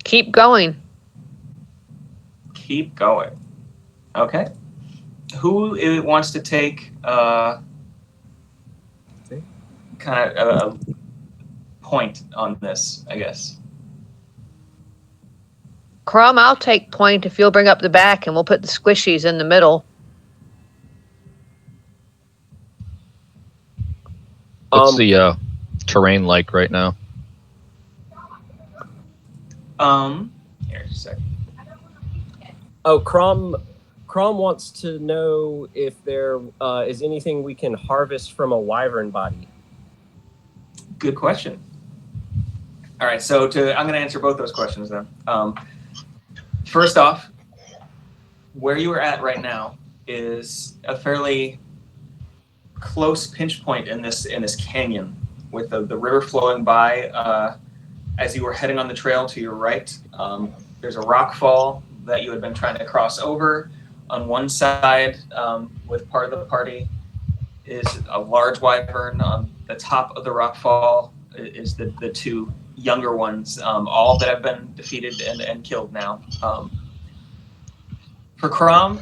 Keep going. Keep going. Okay. Who wants to take kind of a point on this, I guess? Crumb, I'll take point if you'll bring up the back and we'll put the squishies in the middle. What's the terrain like right now? Here's a second. Oh, Crom wants to know if there is anything we can harvest from a wyvern body. Good question. All right, so I'm going to answer both those questions then. First off, where you are at right now is a fairly close pinch point in this canyon, with the river flowing by. As you were heading on the trail to your right, there's a rock fall that you had been trying to cross over. On one side, with part of the party, is a large wyvern. On the top of the rock fall is the two younger ones, all that have been defeated and killed now. For Crom,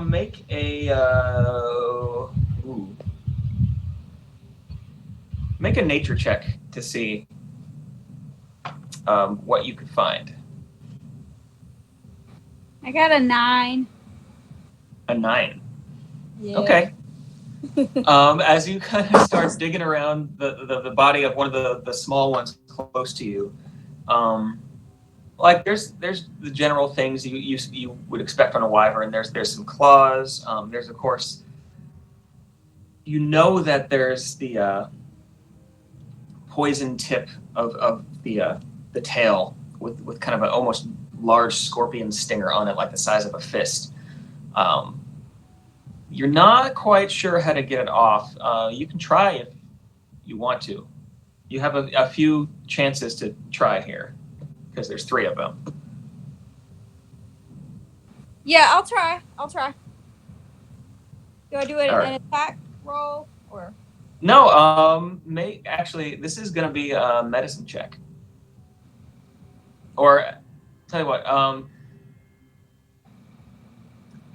make make a nature check to see what you could find. I got a 9. A 9. Yeah. Okay. As you kind of start digging around the body of one of the small ones close to you, like there's the general things you would expect on a wyvern. There's some claws. There's of course, you know that there's the poison tip of the tail with kind of an almost large scorpion stinger on it, like the size of a fist. You're not quite sure how to get it off. You can try if you want to. You have a few chances to try here, because there's 3 of them. Yeah, I'll try. Do I do an right. attack roll or? No, actually, this is going to be a medicine check. Or, tell you what,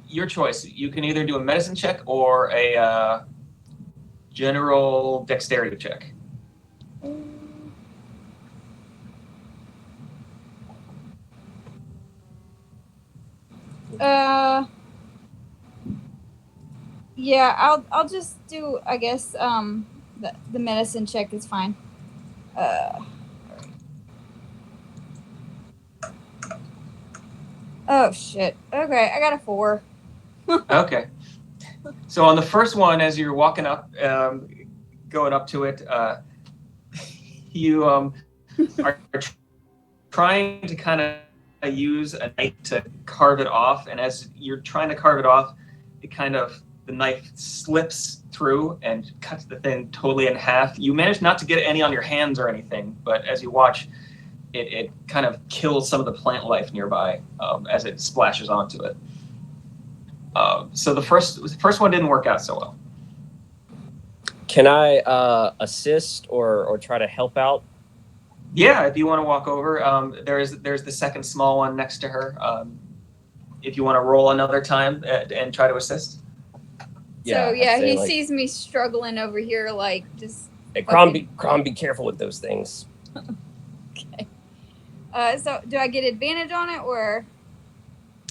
your choice. You can either do a medicine check or a general dexterity check. Yeah, I'll just do, I guess, the medicine check is fine. Oh shit. Okay, I got a 4. Okay. So on the first one, as you're walking up, going up to it, you are trying to kind of use a knife to carve it off, and as you're trying to carve it off, the knife slips through and cuts the thing totally in half. You manage not to get any on your hands or anything, but as you watch, it kind of kills some of the plant life nearby as it splashes onto it. So the first one didn't work out so well. Can I assist or try to help out? Yeah, if you want to walk over, there's the second small one next to her. If you want to roll another time and try to assist. So yeah, he sees me struggling over here, like just. Hey, Crom, be careful with those things. Okay. So do I get advantage on it or?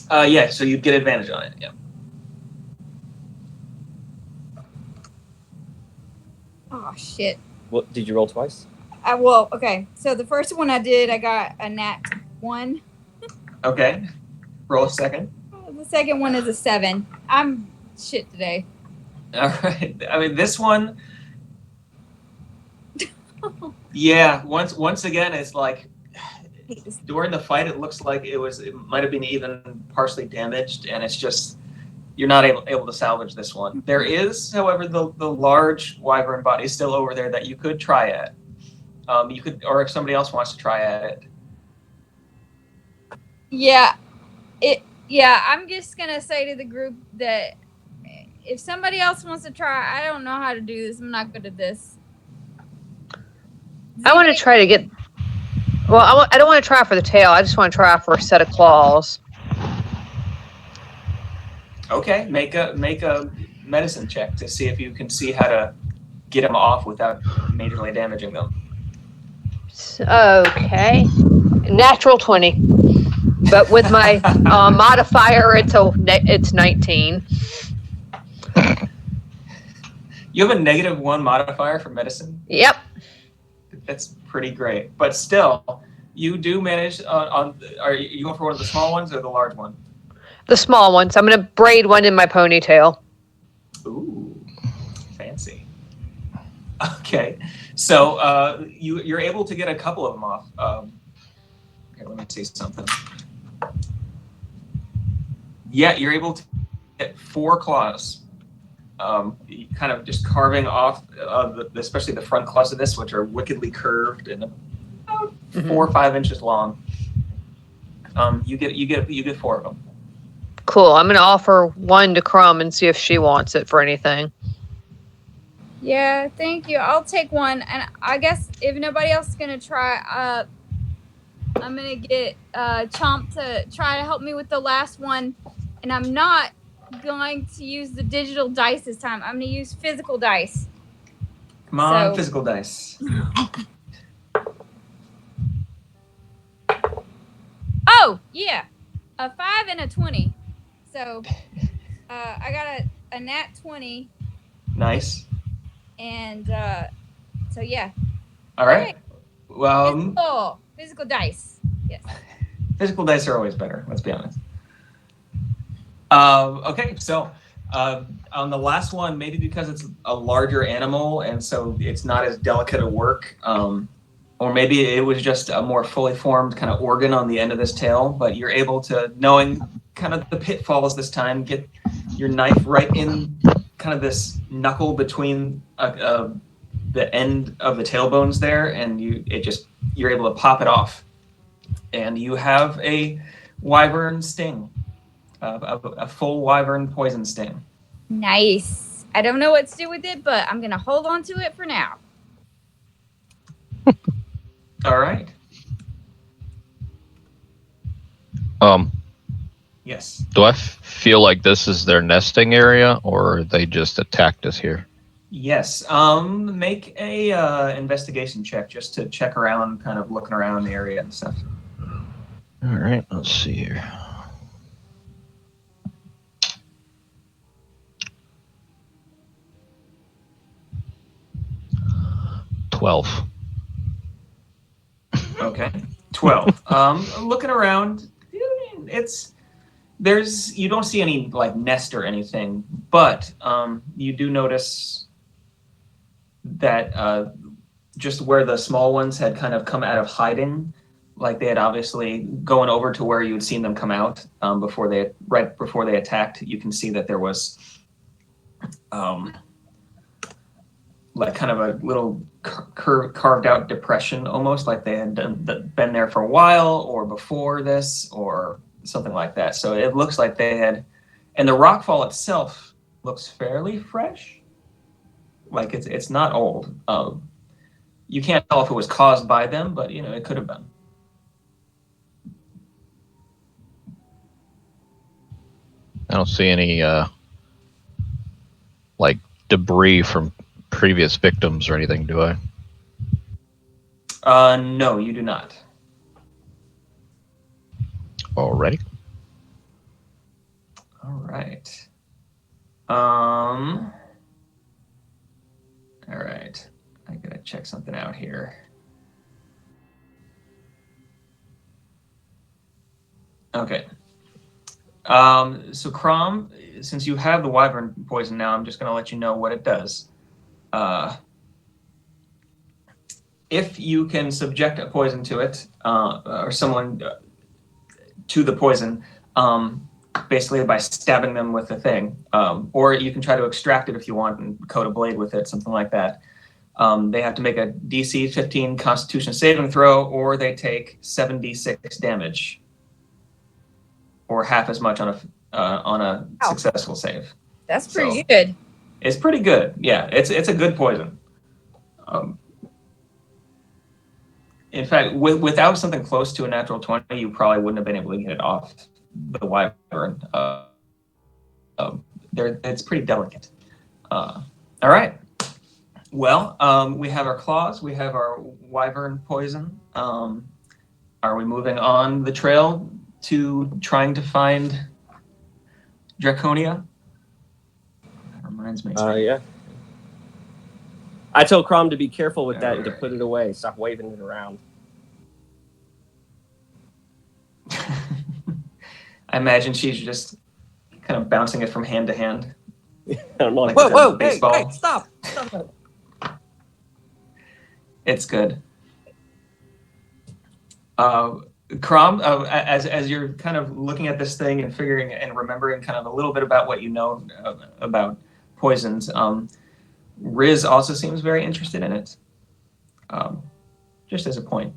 Yeah. So you'd get advantage on it. Yeah. Oh shit. What did you roll twice? Well, okay. So the first one I did, I got a nat 1. Okay. Roll a second. The second one is a 7. I'm shit today. All right. I mean, this one. Yeah. Once again, it's like during the fight, it looks like it might have been even partially damaged, and it's just you're not able to salvage this one. There is, however, the large wyvern body still over there that you could try at. You could, or if somebody else wants to try at it. Yeah, I'm just gonna say to the group that if somebody else wants to try, I don't know how to do this. I'm not good at this. I want to try to get. Well, I don't want to try for the tail. I just want to try for a set of claws. Okay, make a medicine check to see if you can see how to get them off without majorly damaging them. Okay. Natural 20. But with my modifier, it's 19. You have a -1 modifier for medicine. Yep. That's pretty great, but still, you do manage. Are you going for one of the small ones or the large one? The small ones. I'm going to braid one in my ponytail. Ooh, fancy. Okay, so you're able to get a couple of them off. Here, let me see something. Yeah, you're able to get 4 claws. Kind of just carving off, especially the front claws of this, which are wickedly curved and about 4 or 5 inches long. You get 4 of them. Cool. I'm going to offer one to Crumb and see if she wants it for anything. Yeah, thank you. I'll take one, and I guess if nobody else is gonna try, I'm gonna get Chomp to try to help me with the last one, and I'm not going to use the digital dice this time. I'm gonna use physical dice. Come on, So- physical dice. Oh yeah, a 5 and a 20. So I got a nat 20, Nice. and so yeah. All right. Well, Physical dice. Yes. physical dice are always better. Let's be honest. Okay, so on the last one, maybe because it's a larger animal and so it's not as delicate a work, or maybe it was just a more fully formed kind of organ on the end of this tail, but you're able to, knowing kind of the pitfalls this time, get your knife right in kind of this knuckle between the end of the tailbones there, and you're able to pop it off, and you have a wyvern sting, a full wyvern poison sting. Nice. I don't know what to do with it, but I'm gonna hold on to it for now. All right. Yes. Do I feel like this is their nesting area, or they just attacked us here? Yes. Make a investigation check just to check around, kind of looking around the area and stuff. All right, let's see here. Okay. 12. Looking around, you don't see any like nest or anything, but you do notice that just where the small ones had kind of come out of hiding, like they had obviously going over to where you had seen them come out right before they attacked. You can see that there was like kind of a little carved out depression, almost like they had been there for a while or before this or something like that. So it looks like they had, and the rockfall itself looks fairly fresh. Like it's not old. You can't tell if it was caused by them, but it could have been. I don't see any like debris from previous victims or anything, do I? No, you do not. Already? All right. All right. I gotta check something out here. Okay. So Crom, since you have the wyvern poison now, I'm just gonna let you know what it does. If you can subject a poison to it, or someone to the poison, basically by stabbing them with the thing, or you can try to extract it if you want and coat a blade with it, something like that. They have to make a DC 15 Constitution saving throw, or they take 7d6 damage, or half as much on a successful save. That's pretty good. It's pretty good. Yeah, it's a good poison. In fact, without something close to a natural 20, you probably wouldn't have been able to get it off the wyvern. It's pretty delicate. All right. Well, we have our claws. We have our wyvern poison. Are we moving on the trail to trying to find Draconia? That reminds me. Yeah. I told Crom to be careful with that and to put it away. Stop waving it around. I imagine she's just kind of bouncing it from hand to hand. I'm like, Like whoa, baseball. hey, stop. It's good. Crom, as you're kind of looking at this thing and figuring and remembering kind of a little bit about what you know about poisons, Riz also seems very interested in it. Just as a point.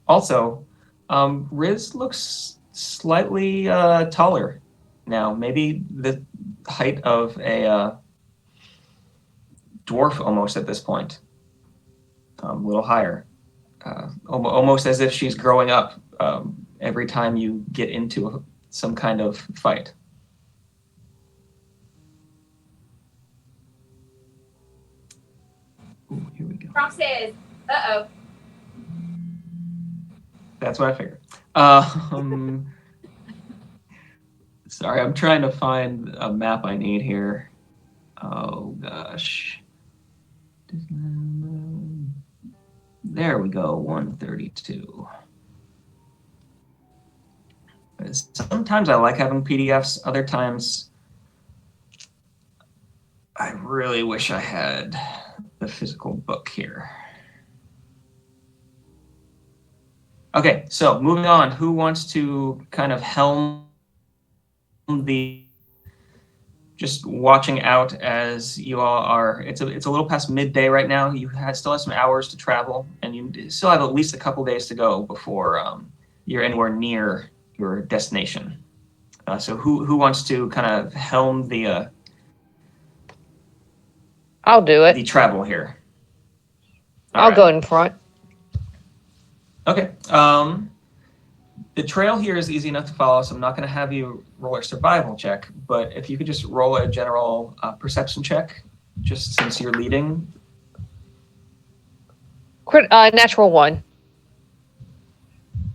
Also, Riz looks slightly taller now, maybe the height of a dwarf almost at this point. A little higher. Almost as if she's growing up every time you get into some kind of fight. Ooh, here we go. Crom says, "Uh-oh." That's what I figured. Sorry, I'm trying to find a map I need here. Oh, gosh. There we go, 132. Sometimes I like having PDFs. Other times, I really wish I had the physical book here. Okay, so moving on. Who wants to kind of helm the, just watching out as you all are, it's a little past midday right now. You still have some hours to travel, and you still have at least a couple days to go before you're anywhere near your destination. So who wants to kind of helm the I'll do it. the travel here? I'll go in front. Okay. The trail here is easy enough to follow, so I'm not going to have you roll a survival check, but if you could just roll a general perception check, just since you're leading. Natural 1.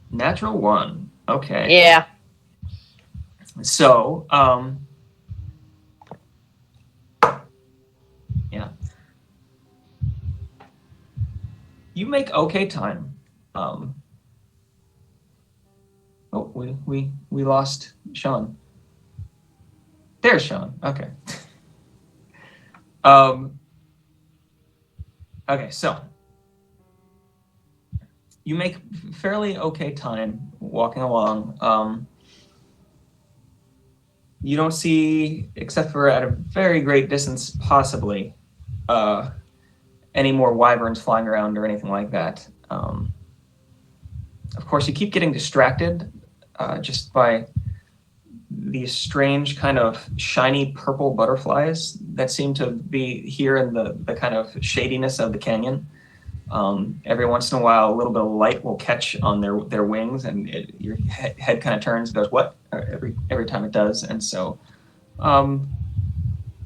Natural 1. Okay. Yeah. So, yeah. You make okay time. Oh, we lost Sean. There's Sean. Okay. Okay, so you make fairly okay time walking along. You don't see, except for at a very great distance, possibly, any more wyverns flying around or anything like that. Of course, you keep getting distracted just by these strange kind of shiny purple butterflies that seem to be here in the kind of shadiness of the canyon. Every once in a while, a little bit of light will catch on their wings, and your head kind of turns and goes, "What?" every time it does. And so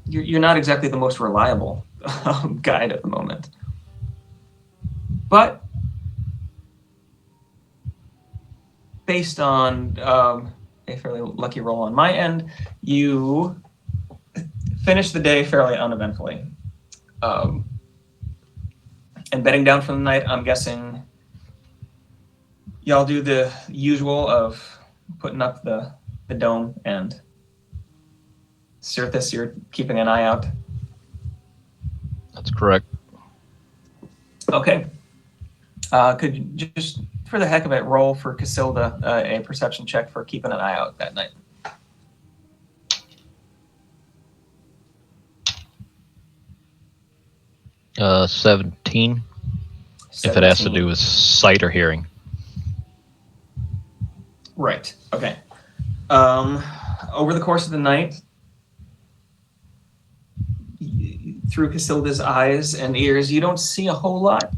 you're not exactly the most reliable guide at the moment. But based on a fairly lucky roll on my end, you finish the day fairly uneventfully. And bedding down for the night, I'm guessing y'all do the usual of putting up the dome, and Sirthis, you're keeping an eye out. That's correct. Okay. Could you just, for the heck of it, roll for Casilda a perception check for keeping an eye out that night? Uh, 17. If it has to do with sight or hearing. Right. Okay. Over the course of the night, through Casilda's eyes and ears, you don't see a whole lot.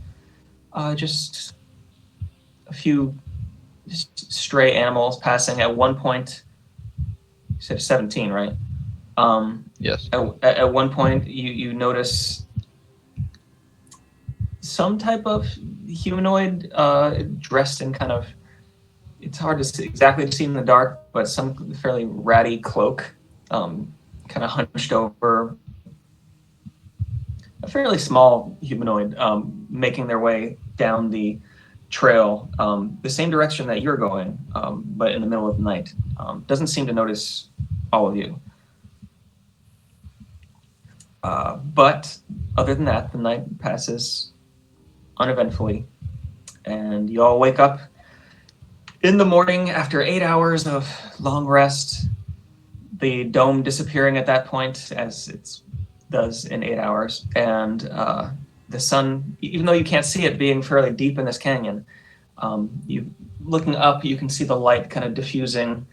Just a few stray animals passing. At one point, you said 17, right? Yes. At one point, you notice some type of humanoid dressed in kind of, it's hard to see, exactly see in the dark, but some fairly ratty cloak, kind of hunched over. A fairly small humanoid making their way down the trail, the same direction that you're going, but in the middle of the night. Doesn't seem to notice all of you. But other than that, the night passes uneventfully, and you all wake up in the morning after 8 hours of long rest, the dome disappearing at that point, as it does in 8 hours, and the sun, even though you can't see it being fairly deep in this canyon, you looking up, you can see the light kind of diffusing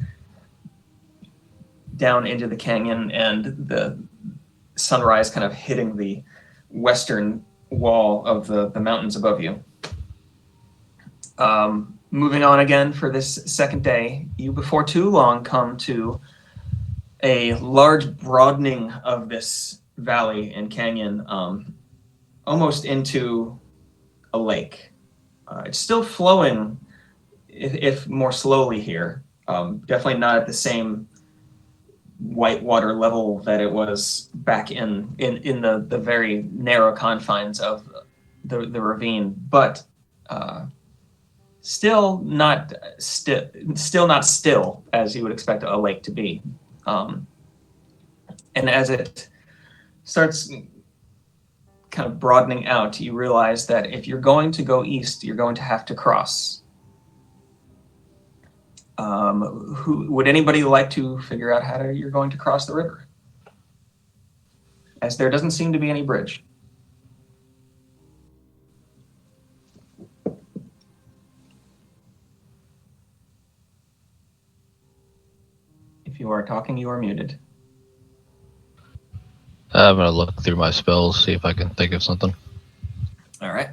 down into the canyon, and the sunrise kind of hitting the western wall of the mountains above you. Moving on again for this second day, you before too long come to a large broadening of this valley and canyon, almost into a lake. It's still flowing, if more slowly here. Definitely not at the same white water level that it was back in the very narrow confines of the ravine, but still not still as you would expect a lake to be. And as it starts kind of broadening out, you realize that if you're going to go east, you're going to have to cross. Would anybody like to figure out how you're going to cross the river? As there doesn't seem to be any bridge. If you are talking, you are muted. I'm gonna look through my spells, see if I can think of something. All right.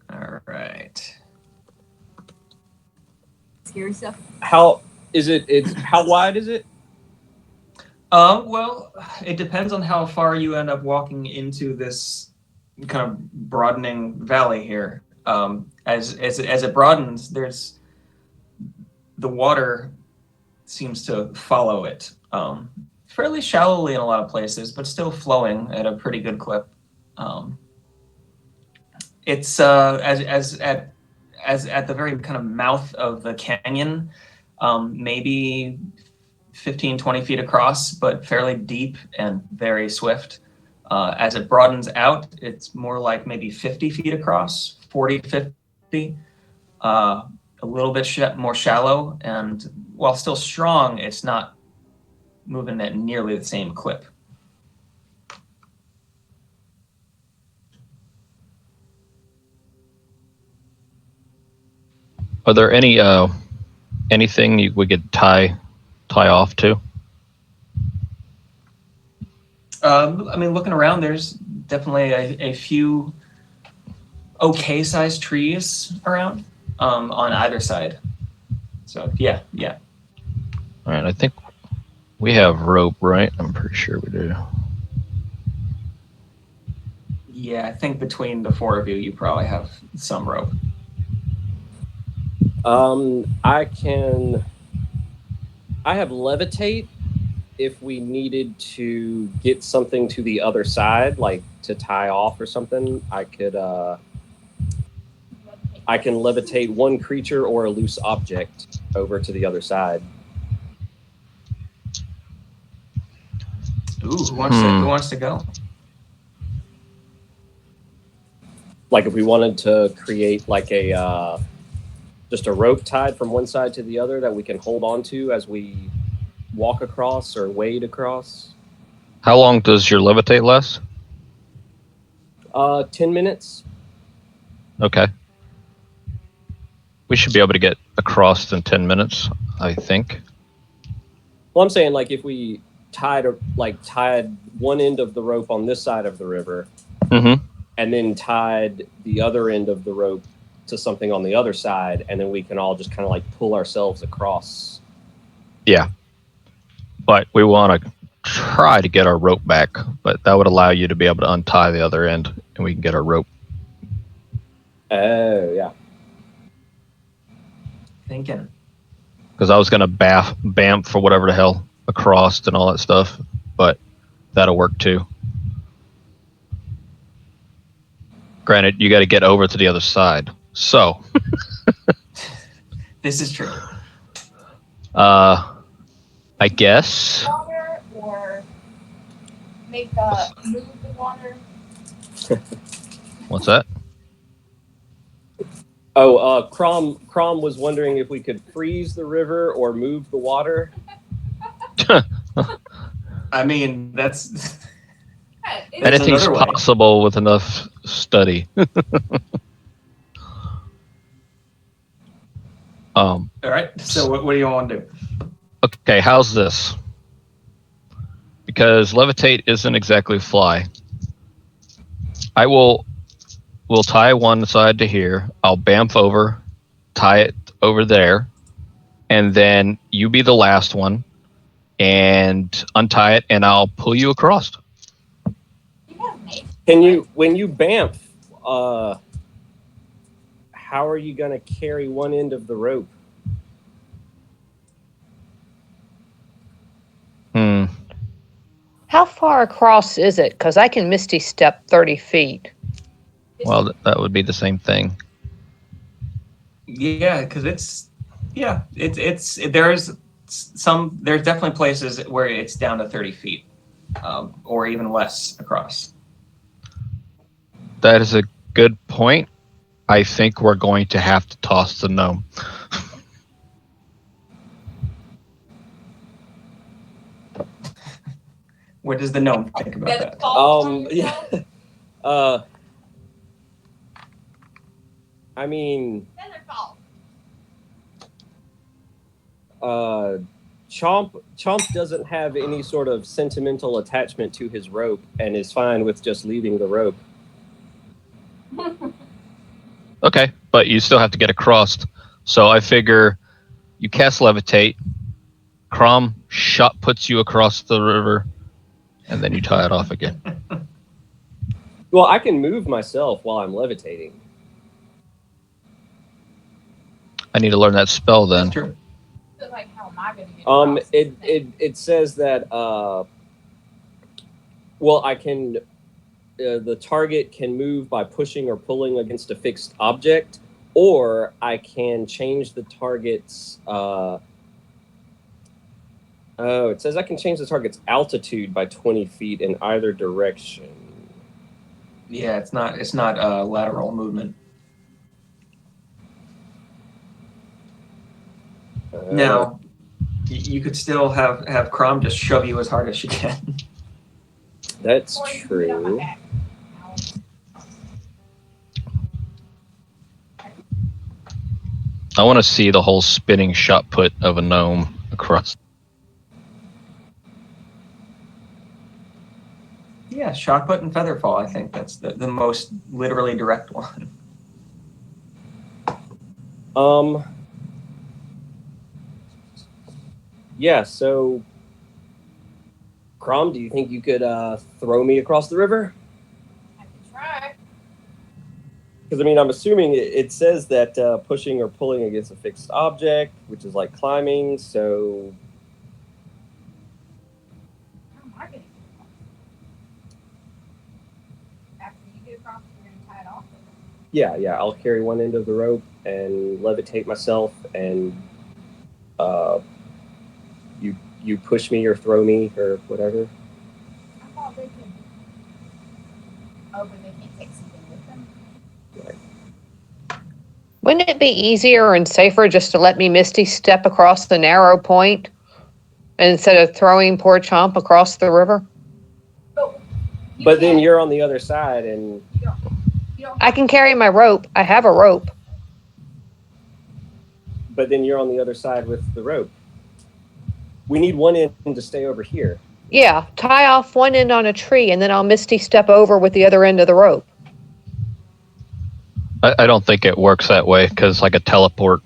All right. Scary stuff. How wide is it? Well, it depends on how far you end up walking into this kind of broadening valley here. As it broadens, there's the water seems to follow it, fairly shallowly in a lot of places, but still flowing at a pretty good clip. It's as at the very kind of mouth of the canyon, maybe 15, 20 feet across, but fairly deep and very swift. As it broadens out, it's more like maybe 50 feet across, 40, 50, a little bit more shallow. And while still strong, it's not moving at nearly the same clip. Are there any anything we could tie off to? I mean, looking around, there's definitely a few okay-sized trees around on either side. So yeah. All right, I think we have rope, right? I'm pretty sure we do. Yeah, I think between the four of you, you probably have some rope. I have levitate if we needed to get something to the other side, like to tie off or something. I can levitate one creature or a loose object over to the other side. Ooh, who wants to go? Like if we wanted to create like just a rope tied from one side to the other that we can hold on to as we walk across or wade across. How long does your levitate last? 10 minutes. Okay. We should be able to get across in 10 minutes, I think. Well, I'm saying like if we tied one end of the rope on this side of the river, Mm-hmm. and then tied the other end of the rope to something on the other side, and then we can all just kind of like pull ourselves across. But we want to try to get our rope back, but that would allow you to be able to untie the other end, and we can get our rope. Oh, yeah. Thinking. Because I was going to bamf for whatever the hell across and all that stuff, but that'll work too. Granted, you got to get over to the other side. So, This is true. I guess. Water or move the water. What's that? Oh, Crom was wondering if we could freeze the river or move the water. I mean, that's Anything's another way. possible with enough study. all right. So what do you want to do? Okay, how's this? Because levitate isn't exactly fly. We'll tie one side to here. I'll bamf over, tie it over there, and then you be the last one and untie it, and I'll pull you across. When you bamf, how are you going to carry one end of the rope? How far across is it? Because I can Misty Step 30 feet. Well, that would be the same thing. Yeah, because it's there's definitely places where it's down to 30 feet, or even less across. That is a good point. I think we're going to have to toss the gnome. What does the gnome think about that? Yeah. I mean, Chomp doesn't have any sort of sentimental attachment to his rope and is fine with just leaving the rope. Okay, but you still have to get across. So I figure you cast levitate, Crom puts you across the river, and then you tie it off again. Well, I can move myself while I'm levitating. I need to learn that spell then. That's true. Like, how am I gonna get It says that I can the target can move by pushing or pulling against a fixed object, or I can change the target's it says I can change the target's altitude by 20 feet in either direction. Yeah, it's not lateral movement. Now, you could still have Crom just shove you as hard as she can. That's true. I want to see the whole spinning shot put of a gnome across. Yeah, shot put and featherfall. I think that's the most literally direct one. Yeah, so Crom, do you think you could throw me across the river? I can try. Because, I mean, I'm assuming it says that pushing or pulling against a fixed object, which is like climbing, so... How am I gonna get across? After you get across, you're gonna tie it off. Yeah, I'll carry one end of the rope and levitate myself, and you push me or throw me or whatever. I thought they could. Oh, but they can't take something with them. Wouldn't it be easier and safer just to let me Misty Step across the narrow point instead of throwing poor Chomp across the river? But then you're on the other side, and you don't I can carry my rope. I have a rope. but then you're on the other side with the rope. We need one end to stay over here. Yeah, tie off one end on a tree and then I'll Misty step over with the other end of the rope. I don't think it works that way because like a teleport.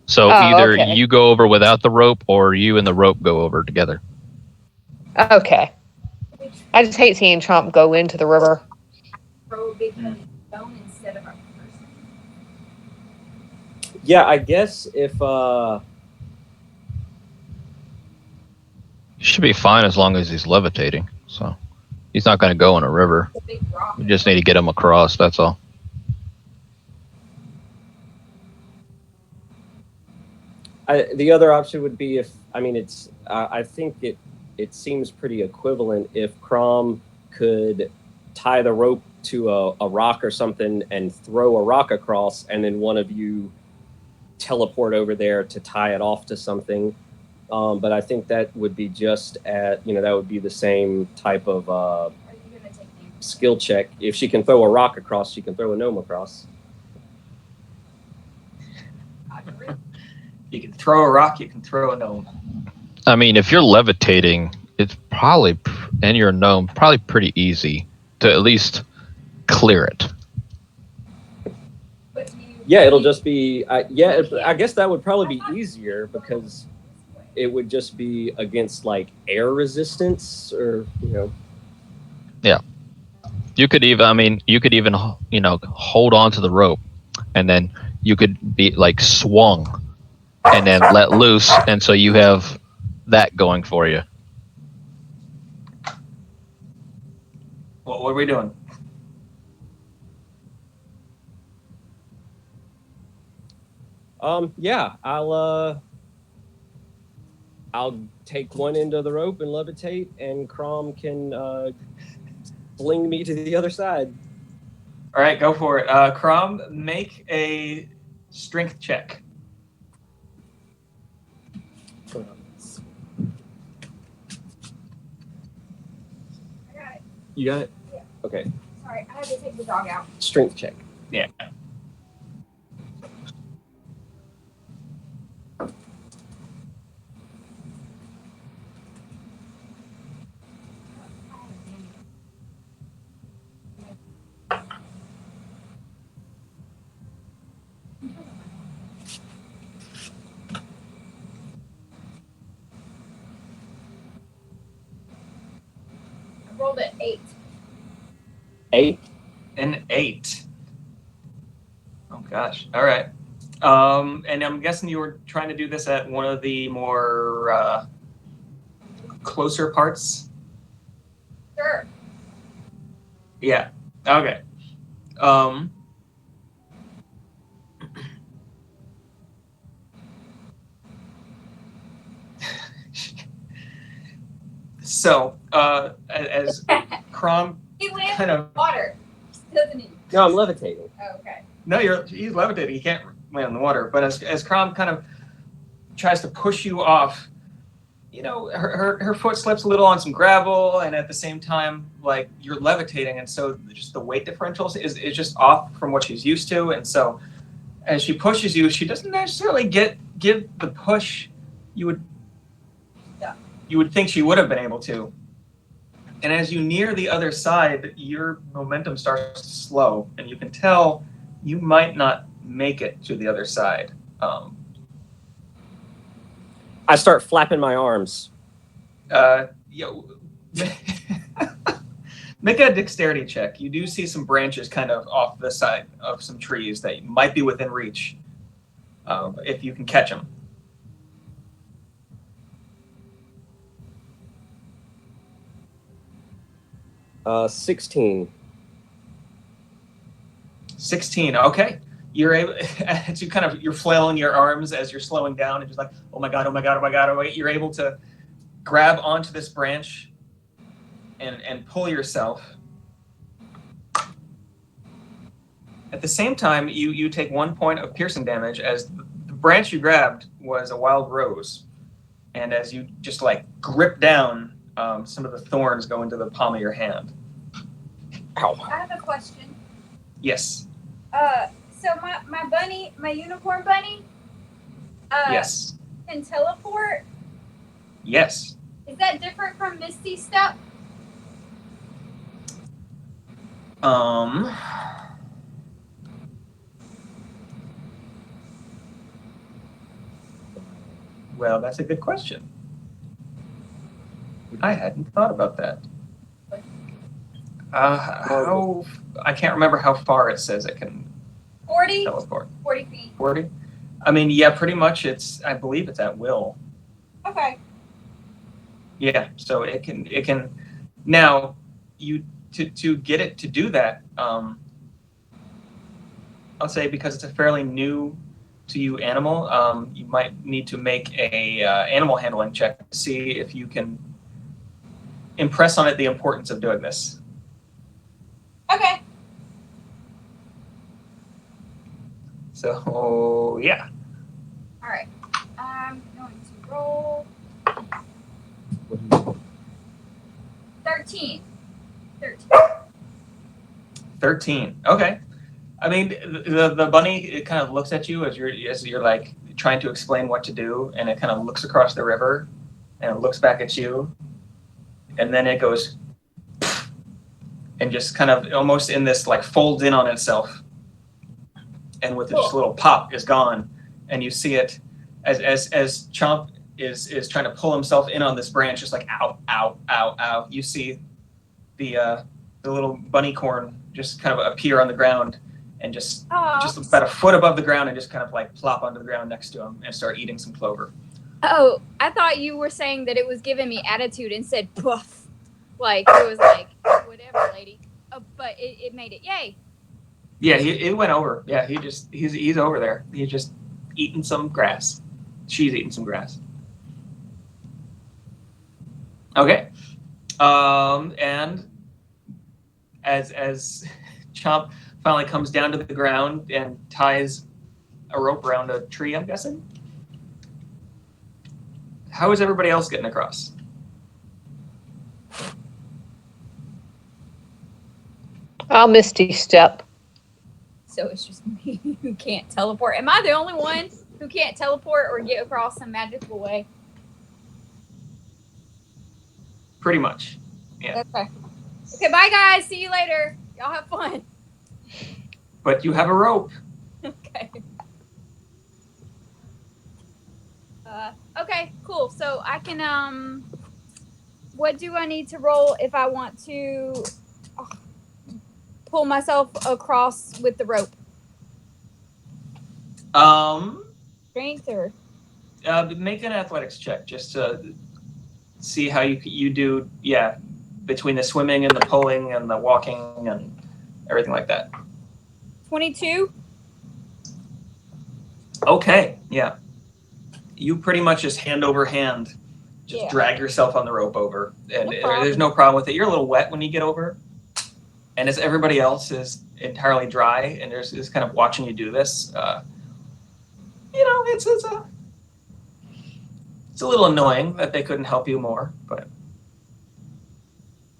So Oh, either okay. you go over without the rope or you and the rope go over together. Okay. I just hate seeing Chomp go into the river. Throw a big heavy stone instead of a person. Yeah, I guess if He should be fine as long as he's levitating. So he's not going to go in a river. It's a big rock. We just need to get him across. That's all. the other option would be if it's I think it seems pretty equivalent if Crom could tie the rope to a rock or something and throw a rock across, and then one of you teleport over there to tie it off to something. But I think that would be just that would be the same type of Are you gonna take me? skill check. If she can throw a rock across, she can throw a gnome across. You can throw a rock, you can throw a gnome. I mean, if you're levitating, it's probably, and you're a gnome, probably pretty easy to at least clear it. But do you? Yeah, it'll just be I guess that would probably be easier because it would just be against like air resistance or You could even hold on to the rope, and then you could be like swung, and then let loose, and so you have that going for you. What are we doing? Yeah, I'll take one end of the rope and levitate, and Crom can fling me to the other side. All right, go for it. Crom, make a strength check. I got it. You got it? Yeah. Okay. Sorry, I had to take the dog out. Strength check. Yeah. I rolled an 8. 8. An 8. Oh gosh. All right. And I'm guessing you were trying to do this at one of the more closer parts. Sure. Yeah. Okay. So, as Crom He lands kind in of water, doesn't he? No, I'm levitating. Oh, okay. no, he's levitating. He can't land in the water. But as Crom kind of tries to push you off, her foot slips a little on some gravel, and at the same time, like you're levitating, and so just the weight differential is just off from what she's used to, and so as she pushes you, she doesn't necessarily give the push you would think she would have been able to. And as you near the other side, your momentum starts to slow, and you can tell you might not make it to the other side. I start flapping my arms. Make a dexterity check. You do see some branches kind of off the side of some trees that might be within reach, if you can catch them. 16. 16. Okay. You're able to you're flailing your arms as you're slowing down and just like, oh my god, oh my god, oh my god, oh my god. You're able to grab onto this branch and pull yourself. At the same time, you take 1 point of piercing damage as the branch you grabbed was a wild rose. And as you just like grip down, some of the thorns go into the palm of your hand. Ow. I have a question. Yes. So my bunny, my unicorn bunny, Yes. can teleport. Yes. Is that different from Misty Step? Well, that's a good question. I hadn't thought about that. How I can't remember how far it says it can 40? teleport. 40 feet. 40? I mean, yeah, pretty much. I believe it's at will. Okay. Yeah, so it can. Now, to get it to do that, I'll say because it's a fairly new to you animal, you might need to make a animal handling check to see if you can impress on it the importance of doing this. Okay. So yeah. All right. I'm going to roll 13. 13. Okay. I mean, the bunny, it kind of looks at you as you're like trying to explain what to do, and it kind of looks across the river, and it looks back at you, and then it goes, and just kind of almost in this like folds in on itself, and with just a little pop is gone, and you see it as Chomp is trying to pull himself in on this branch, just like ow, ow, ow, ow. You see the little bunny corn just kind of appear on the ground and just about a foot above the ground and just kind of like plop onto the ground next to him and start eating some clover. Oh, I thought you were saying that it was giving me attitude and said poof. Like, it was like, whatever, lady. Oh, but it made it. Yay. Yeah, it went over. Yeah, he's over there. He's just eating some grass. She's eating some grass. Okay. And as Chomp finally comes down to the ground and ties a rope around a tree, I'm guessing. How is everybody else getting across? I'll Misty Step. So it's just me who can't teleport. Am I the only one who can't teleport or get across some magical way? Pretty much. Yeah. Okay. Okay, bye guys. See you later. Y'all have fun. But you have a rope. Okay. Okay, cool. So I can, what do I need to roll if I want to pull myself across with the rope? Strength or? Make an athletics check just to see how you do, yeah, between the swimming and the pulling and the walking and everything like that. 22? Okay, yeah. You pretty much just hand over hand, just drag yourself on the rope over. And there's no problem with it. You're a little wet when you get over. And as everybody else is entirely dry and is kind of watching you do this, it's a little annoying that they couldn't help you more. But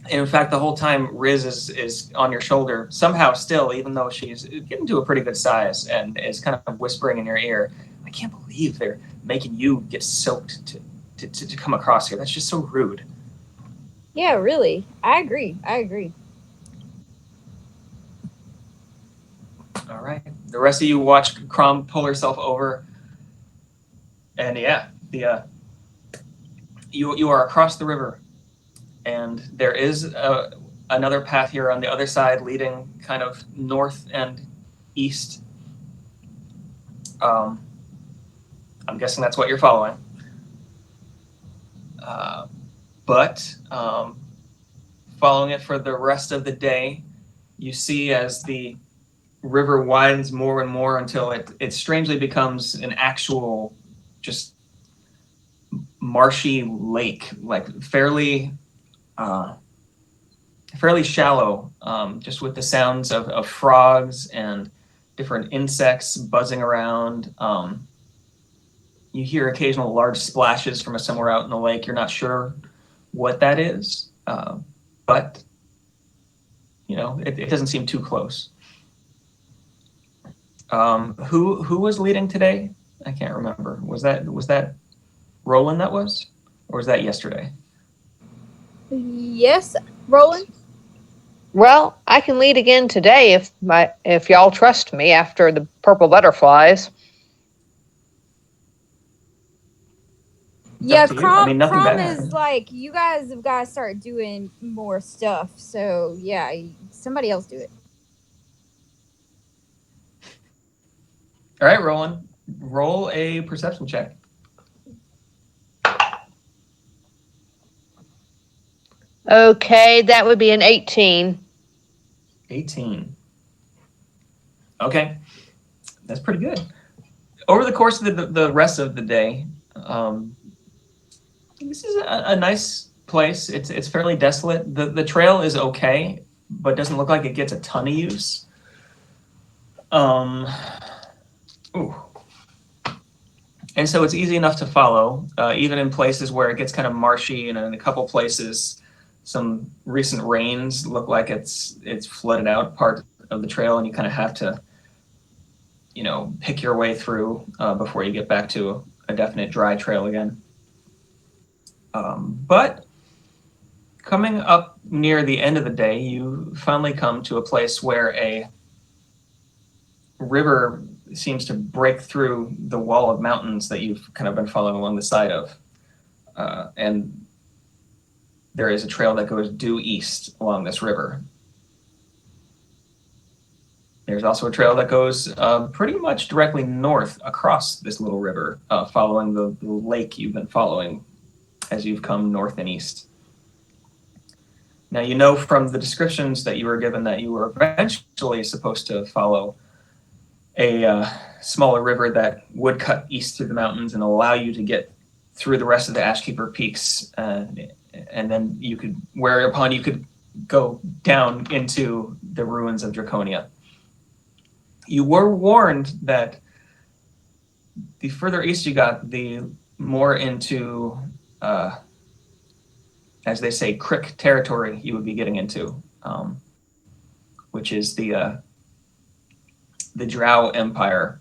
in fact, the whole time Riz is on your shoulder, somehow still, even though she's getting to a pretty good size and is kind of whispering in your ear, I can't believe they're making you get soaked to come across here. That's just so rude. Yeah, really. I agree. All right. The rest of you watch Crom pull herself over. And yeah, you are across the river. And there is another path here on the other side leading kind of north and east. I'm guessing that's what you're following. But following it for the rest of the day, you see as the river widens more and more until it strangely becomes an actual just marshy lake, like fairly shallow, just with the sounds of frogs and different insects buzzing around. You hear occasional large splashes from somewhere out in the lake. You're not sure what that is, but it doesn't seem too close. Who was leading today? I can't remember. Was that Roland that was? Or was that yesterday? Yes, Roland. Well, I can lead again today if y'all trust me after the purple butterflies. Yeah, to you. I mean, nothing Crom bad is happened. like, you guys have got to start doing more stuff. So yeah, somebody else do it. All right, Roland, roll a perception check. Okay, that would be an 18. 18. Okay, that's pretty good. Over the course of the rest of the day, this is a nice place. It's fairly desolate. The trail is okay, but doesn't look like it gets a ton of use. Ooh. And so it's easy enough to follow, even in places where it gets kind of marshy, and in a couple places, some recent rains look like it's flooded out part of the trail, and you kind of have to, pick your way through before you get back to a definite dry trail again. But coming up near the end of the day, you finally come to a place where a river seems to break through the wall of mountains that you've kind of been following along the side of. And there is a trail that goes due east along this river. There's also a trail that goes pretty much directly north across this little river, following the lake you've been following as you've come north and east. Now, you know from the descriptions that you were given that you were eventually supposed to follow a smaller river that would cut east through the mountains and allow you to get through the rest of the Ashkeeper Peaks, and then whereupon you could go down into the ruins of Draconia. You were warned that the further east you got, the more into, as they say, Crick territory you would be getting into, which is the Drow Empire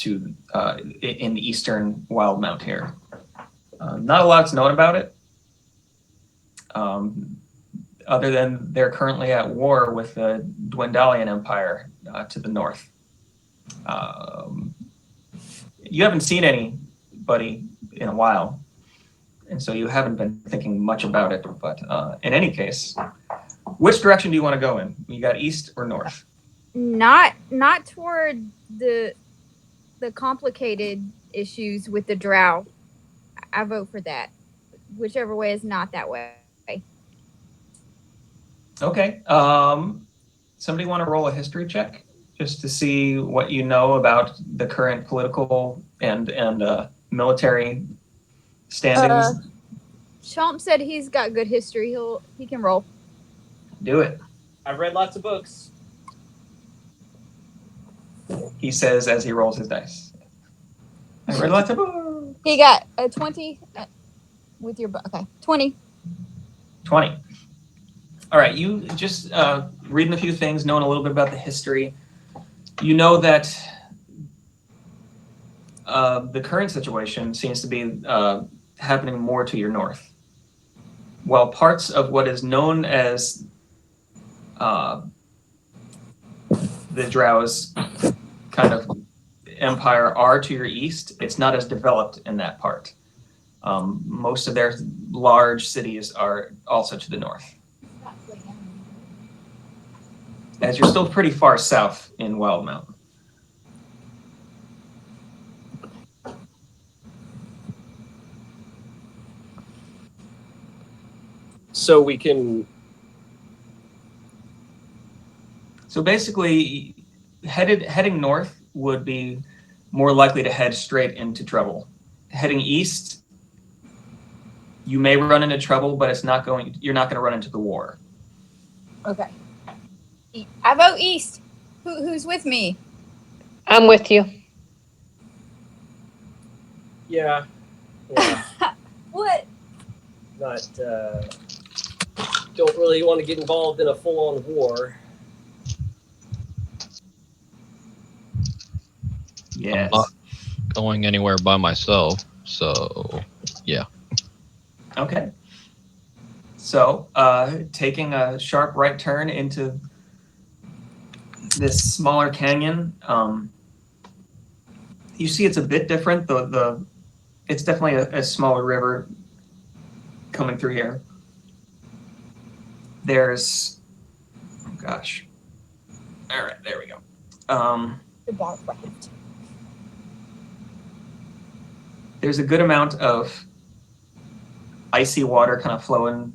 in the eastern Wildemount here. Not a lot's known about it, other than they're currently at war with the Dwendalian Empire to the north. You haven't seen anybody in a while, and so you haven't been thinking much about it. But in any case, which direction do you want to go in? You got east or north? Not toward the complicated issues with the Drow. I vote for that. Whichever way is not that way. Okay. Somebody want to roll a history check just to see what you know about the current political and military standings? Chomp said he's got good history. He can roll. Do it. I've read lots of books. He says as he rolls his dice. I read lots of books. He got a 20 with your okay. 20. 20. All right, you just reading a few things, knowing a little bit about the history. You know that the current situation seems to be happening more to your north. While parts of what is known as the Drow's kind of empire are to your east, it's not as developed in that part. Most of their large cities are also to the north. As you're still pretty far south in Wildemount. So we can. So basically, heading north would be more likely to head straight into trouble. Heading east, you may run into trouble, but you're not going to run into the war. Okay. I vote east. Who's with me? I'm with you. Yeah. What? Not. Don't really want to get involved in a full-on war. Yes. I'm not going anywhere by myself, so yeah. Okay. So, taking a sharp right turn into this smaller canyon, you see it's a bit different. It's definitely a smaller river coming through here. There's, oh gosh. All right, there we go. There's a good amount of icy water kind of flowing.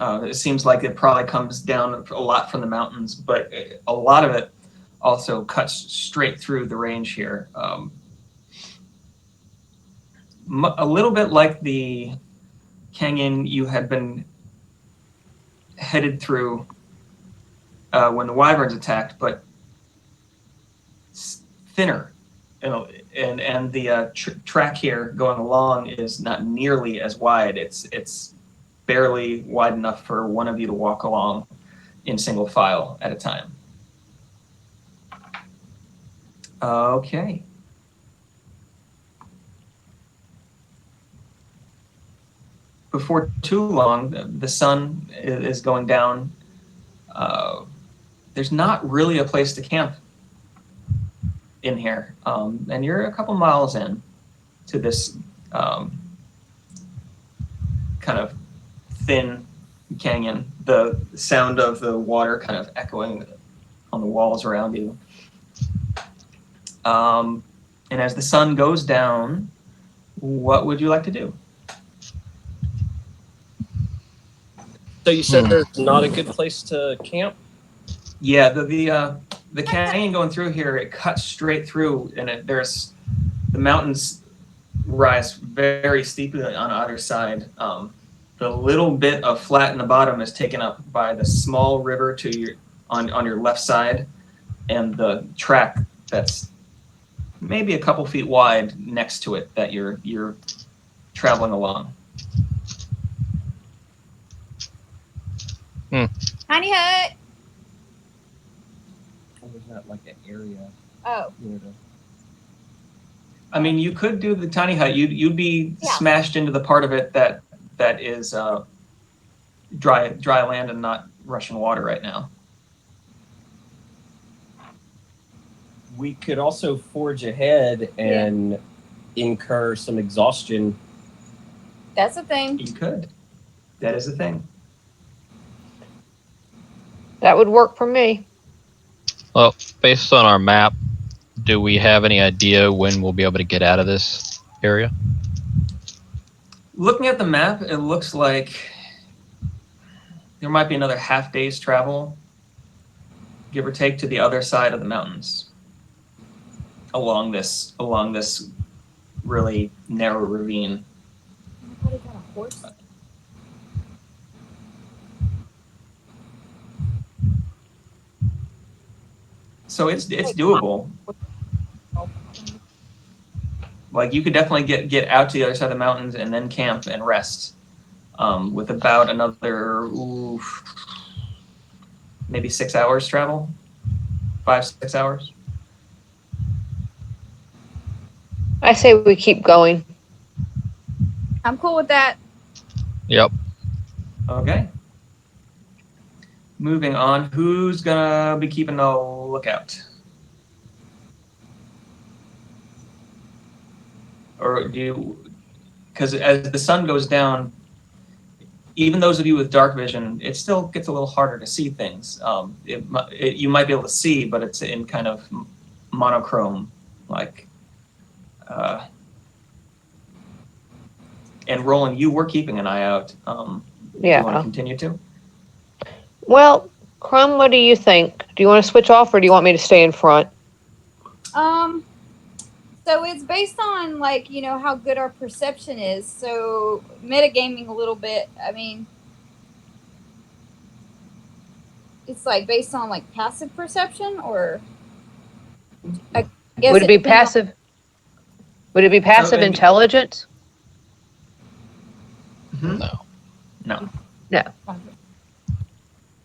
It seems like it probably comes down a lot from the mountains, but a lot of it also cuts straight through the range here. A little bit like the canyon you had been headed through when the wyverns attacked, but thinner. And the track here going along is not nearly as wide. It's barely wide enough for one of you to walk along in single file at a time. Okay. Before too long, the sun is going down. There's not really a place to camp in here, and you're a couple miles in to this kind of thin canyon. The sound of the water kind of echoing on the walls around you. And as the sun goes down, what would you like to do? So you said there's not a good place to camp? Yeah, the canyon going through here, it cuts straight through, and the mountains rise very steeply on either side. The little bit of flat in the bottom is taken up by the small river on your left side, and the track that's maybe a couple feet wide next to it that you're traveling along. Tiny hut. There's not like an area. Oh. I mean, you could do the tiny hut. You'd be smashed into the part of it that is dry land and not rushing water right now. We could also forge ahead and incur some exhaustion. That's a thing. You could. That is a thing. That would work for me. Well, based on our map, do we have any idea when we'll be able to get out of this area? Looking at the map, it looks like there might be another half day's travel, give or take, to the other side of the mountains along this really narrow ravine. Nobody got a horse? So it's doable. Like, you could definitely get out to the other side of the mountains and then camp and rest with about another maybe 6 hours travel, 5-6 hours. I say we keep going. I'm cool with that. Yep. Okay. Moving on, who's gonna be keeping a lookout? Or do you, because as the sun goes down, even those of you with dark vision, it still gets a little harder to see things. You might be able to see, but it's in kind of monochrome, like. And Roland, you were keeping an eye out. Do you want to continue to? Well, Crumb, what do you think? Do you want to switch off, or do you want me to stay in front? So it's based on, like, you know, how good our perception is. So metagaming a little bit. I mean, it's like based on like passive perception, or I guess Would it be depends passive? Would it be passive intelligence? Mm-hmm. No. No. on-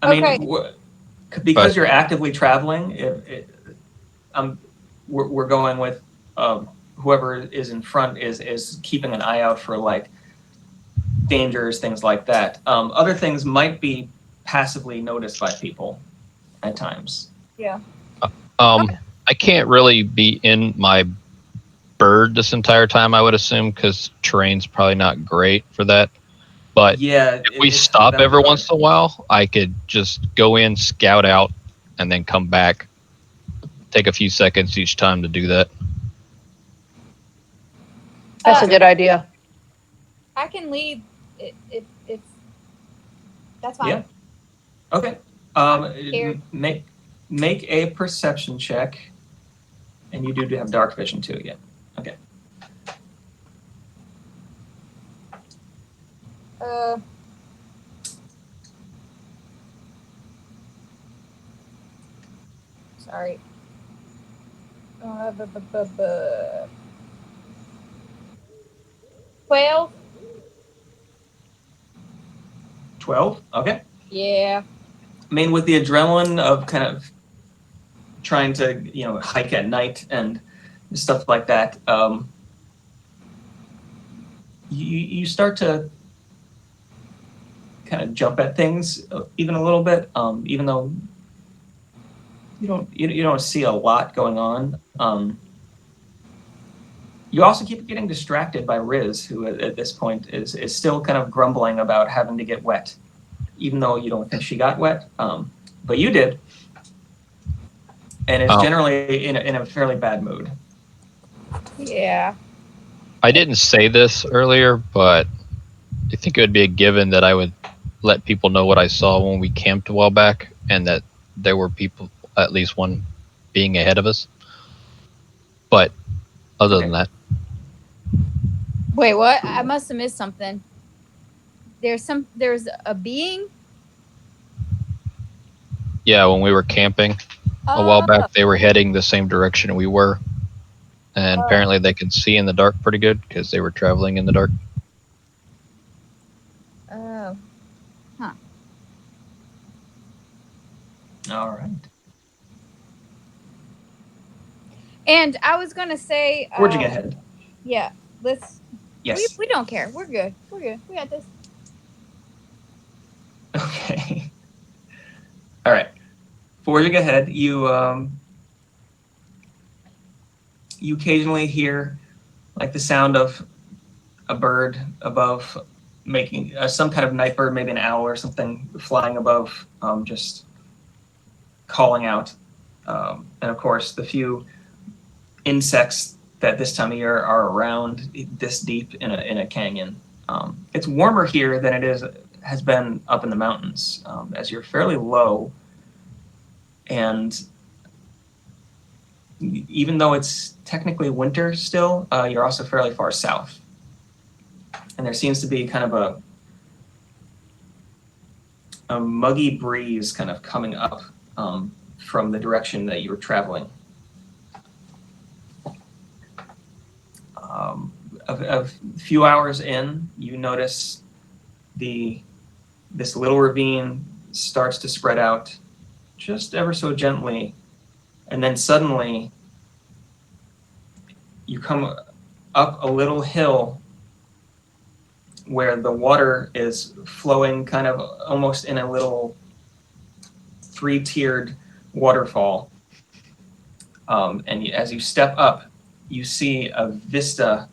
I mean, Okay. because you're actively traveling, we're going with whoever is in front is keeping an eye out for, like, dangers, things like that. Other things might be passively noticed by people at times. Yeah. I can't really be in my bird this entire time, I would assume, because terrain's probably not great for that. But Yeah, if we stop every once in a while, I could just go in, scout out, and then come back. Take a few seconds each time to do that. That's a good idea. I can lead if that's fine. Yeah. Okay. Scared. Make a perception check, and you do have dark vision too. Yeah. Okay. Sorry. 12. 12. Okay. Yeah. I mean, with the adrenaline of kind of trying to, hike at night and stuff like that, you start to kind of jump at things even a little bit, even though you don't see a lot going on. You also keep getting distracted by Riz, who at this point is still kind of grumbling about having to get wet, even though you don't think she got wet, but you did, and is generally in a fairly bad mood. Yeah. I didn't say this earlier, but I think it would be a given that I would let people know what I saw when we camped a while back, and that there were people, at least one, being ahead of us. But other than that, Wait, what? I must have missed something. There's a being? yeah, when we were camping a while back, they were heading the same direction we were. And apparently they could see in the dark pretty good because they were traveling in the dark. Oh. Huh. All right. And I was going to say... Forging ahead. Yeah. Let's... Yes. We don't care. We're good. We're good. We got this. Okay. All right. Forging ahead, you occasionally hear like the sound of a bird above, making some kind of night bird, maybe an owl or something, flying above, just calling out. And of course, the few insects that this time of year are around this deep in a canyon. It's warmer here than has been up in the mountains, as you're fairly low, and even though it's technically winter still, you're also fairly far south. And there seems to be kind of a muggy breeze kind of coming up from the direction that you were traveling. A few hours in, you notice this little ravine starts to spread out just ever so gently, and then suddenly you come up a little hill where the water is flowing kind of almost in a little 3-tiered waterfall. And as you step up, you see a vista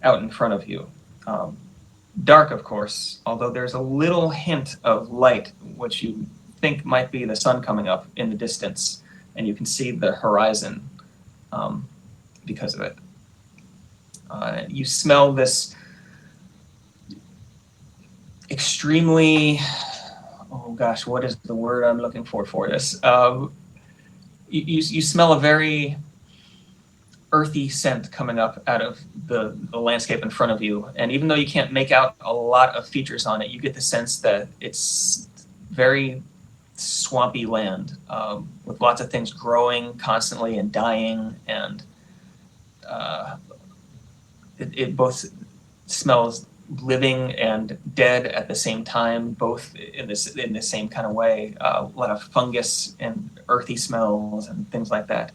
out in front of you. Dark, of course, although there's a little hint of light, which you think might be the sun coming up in the distance, and you can see the horizon because of it. You smell this extremely, oh gosh, what is the word I'm looking for this? You smell a very earthy scent coming up out of the landscape in front of you. And even though you can't make out a lot of features on it, you get the sense that it's very swampy land, with lots of things growing constantly and dying, and it both smells living and dead at the same time, both in the same kind of way. A lot of fungus and earthy smells and things like that.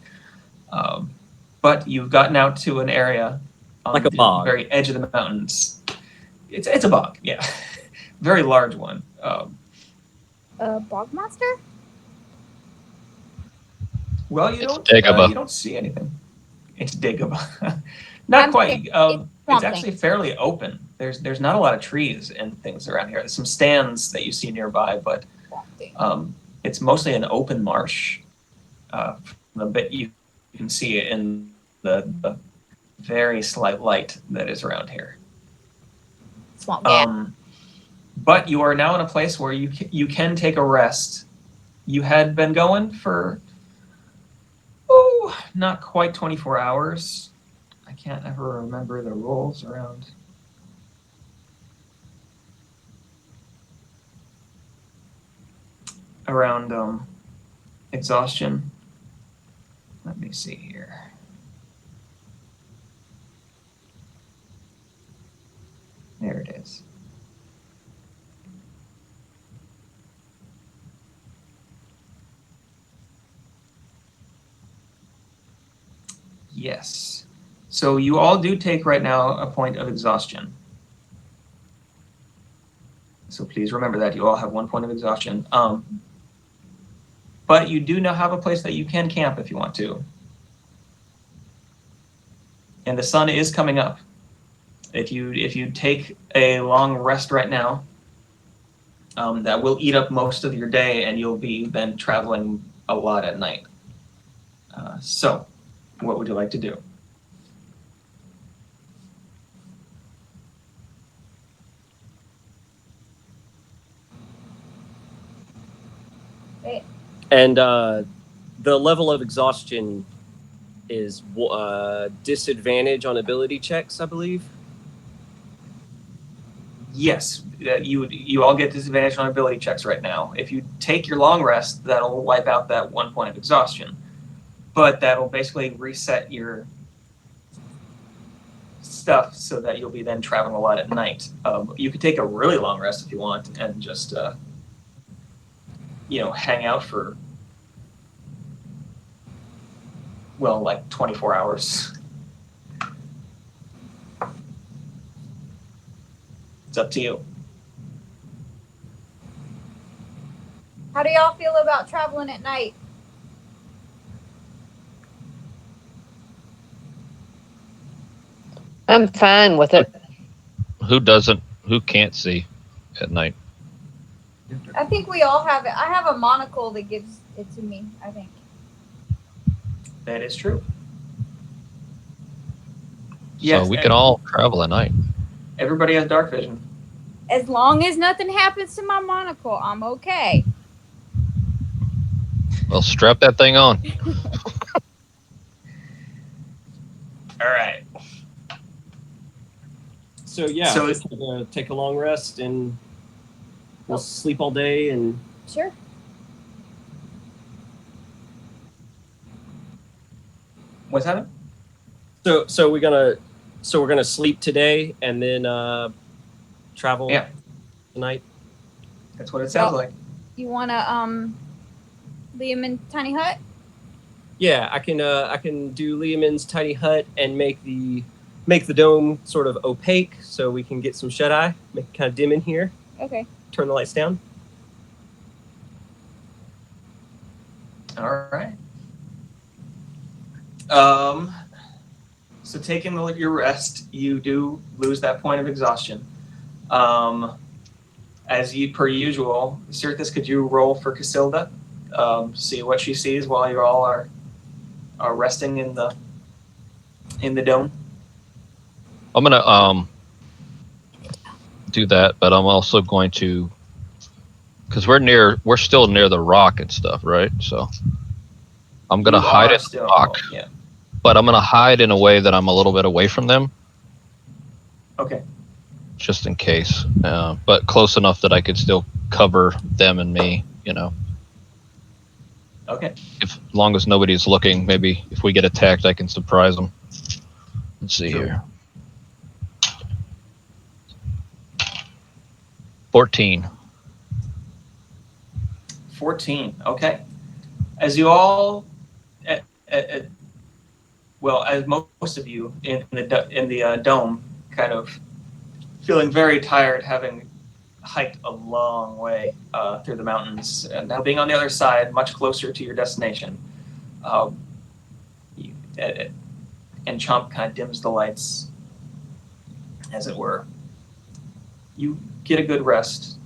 But you've gotten out to an area on like a bog, very edge of the mountains. It's a bog, yeah. Very large one. Bog monster? Well, It's Dagobah. you don't see anything. It's Dagobah. Not I'm quite. saying It's Swamp actually Thing. fairly open. There's not a lot of trees and things around here. There's some stands that you see nearby, but Swamp Thing. it's mostly an open marsh. The bit you can see it in the very slight light that is around here. Swamp Gap. But you are now in a place where you can take a rest. You had been going for not quite 24 hours. I can't ever remember the rules around exhaustion. Let me see here. There it is. Yes. So you all do take right now a point of exhaustion. So please remember that you all have 1 point of exhaustion. But you do now have a place that you can camp if you want to. And the sun is coming up. If you take a long rest right now, that will eat up most of your day, and you'll be then traveling a lot at night. So, what would you like to do? And the level of exhaustion is disadvantage on ability checks, I believe. Yes, you all get disadvantage on ability checks right now. If you take your long rest, that'll wipe out that 1 point of exhaustion. But that'll basically reset your stuff so that you'll be then traveling a lot at night. You could take a really long rest if you want and just hang out for like 24 hours. It's up to you. How do y'all feel about traveling at night? I'm fine with it. Who can't see at night? I think we all have it. I have a monocle that gives it to me, I think. That is true. So we can all travel at night. Everybody has dark vision. As long as nothing happens to my monocle, I'm okay. Well, strap that thing on. All right. So yeah, So just take a long rest and we'll sleep all day and Sure. What's happening? so we're gonna sleep today and then travel Yeah. tonight. That's what it sounds like. You wanna Liam and Tiny Hut? Yeah, I can do Liamon's tiny hut and make the dome sort of opaque so we can get some shut eye, make it kind of dim in here. Okay. Turn the lights down. All right. So taking your rest, you do lose that point of exhaustion. As per usual, Cirthus, could you roll for Casilda? See what she sees while you all are resting in the dome. I'm gonna do that, but I'm also going to, because we're still near the rock and stuff, right? So I'm gonna You hide are in the still- rock, Yeah. but I'm gonna hide in a way that I'm a little bit away from them, Okay. just in case. But close enough that I could still cover them and me, Okay. as long as nobody's looking. Maybe if we get attacked, I can surprise them. Let's see Sure. here. 14. 14. Okay. As you all, as most of you in the dome kind of feeling very tired, having hiked a long way through the mountains, and now being on the other side, much closer to your destination. And Chomp kind of dims the lights, as it were. You get a good rest.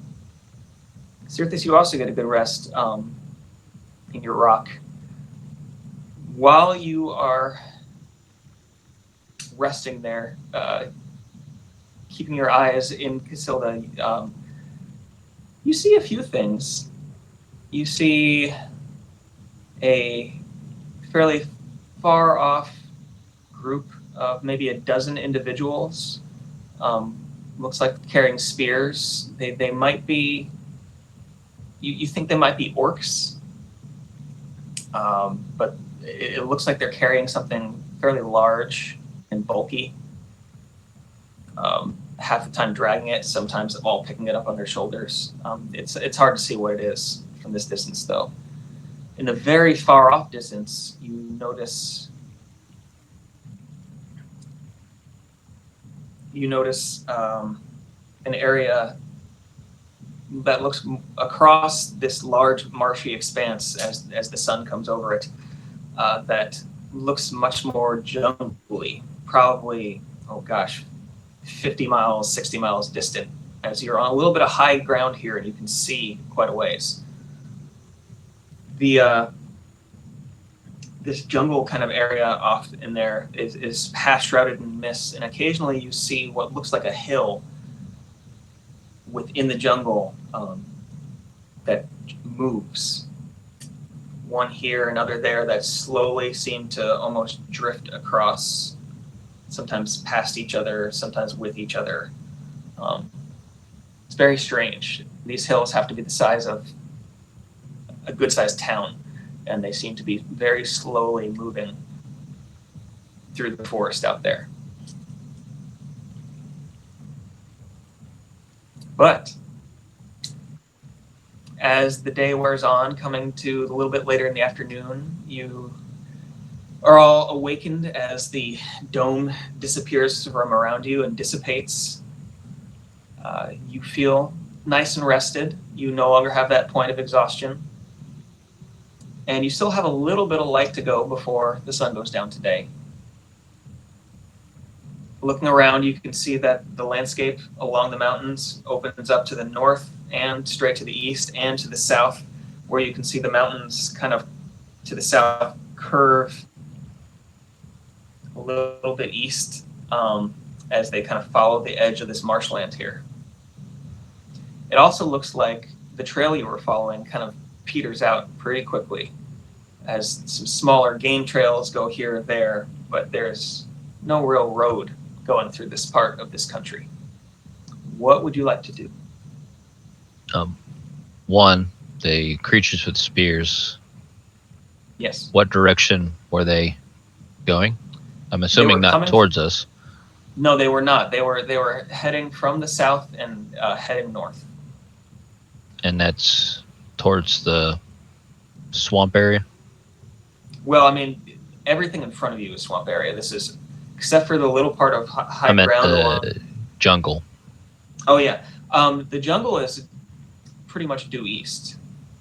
Cirthus, you also get a good rest in your rock. While you are resting there, keeping your eyes in Casilda, you see a few things. You see a fairly far off group of maybe a dozen individuals. Looks like carrying spears. They might be, you think they might be orcs, but it looks like they're carrying something fairly large and bulky. Half the time dragging it, sometimes all picking it up on their shoulders. It's hard to see what it is from this distance, though. In the very far off distance, you notice an area that looks across this large marshy expanse as the sun comes over it, that looks much more jungly, probably, 50 miles, 60 miles distant, as you're on a little bit of high ground here and you can see quite a ways. This jungle kind of area off in there is half shrouded in mist, and occasionally you see what looks like a hill within the jungle that moves. One here, another there, that slowly seem to almost drift across, sometimes past each other, sometimes with each other. It's very strange. These hills have to be the size of a good-sized town, and they seem to be very slowly moving through the forest out there. But as the day wears on, coming to a little bit later in the afternoon, you are all awakened as the dome disappears from around you and dissipates. You feel nice and rested. You no longer have that point of exhaustion. And you still have a little bit of light to go before the sun goes down today. Looking around, you can see that the landscape along the mountains opens up to the north and straight to the east and to the south, where you can see the mountains kind of to the south curve a little bit east as they kind of follow the edge of this marshland here. It also looks like the trail you were following kind of peters out pretty quickly, as some smaller game trails go here and there, but there's no real road going through this part of this country. What would you like to do? One, the creatures with spears. Yes. What direction were they going? I'm assuming not towards us. No, they were not. They were heading from the south and heading north. And that's towards the swamp area? Well, I mean, everything in front of you is swamp area. This is, except for the little part of high I meant ground. the jungle. Oh, yeah. The jungle is pretty much due east,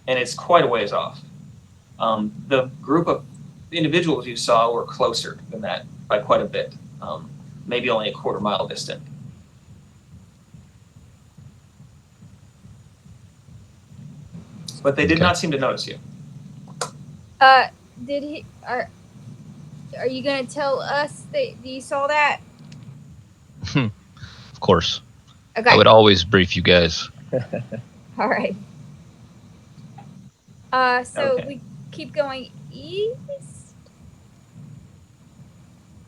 and it's quite a ways off. The group of individuals you saw were closer than that by quite a bit, maybe only a quarter mile distant. But they did not seem to notice you. Did he? Are you gonna tell us that you saw that? Of course. Okay. I would always brief you guys. All right. So Okay. we keep going east?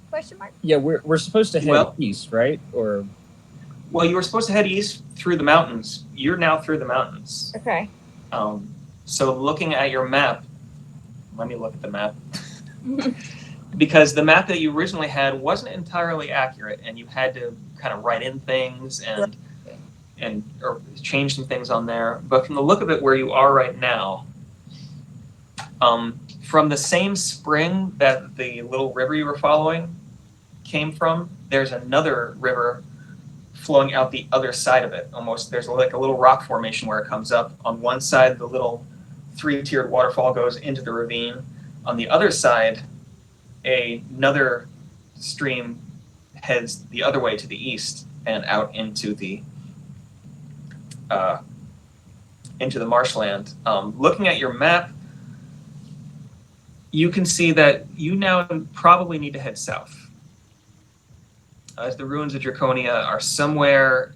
Question mark? Yeah, we're supposed to head Well- east, right? Or Well, you were supposed to head east through the mountains. You're now through the mountains. Okay. So looking at your map, let me look at the map. Because the map that you originally had wasn't entirely accurate, and you had to kind of write in things and or change some things on there. But from the look of it, where you are right now, from the same spring that the little river you were following came from, there's another river flowing out the other side of it. Almost, there's like a little rock formation where it comes up. On one side, the little 3-tiered waterfall goes into the ravine. On the other side, another stream heads the other way to the east and out into the marshland. Looking at your map, you can see that you now probably need to head south. As the ruins of Draconia are somewhere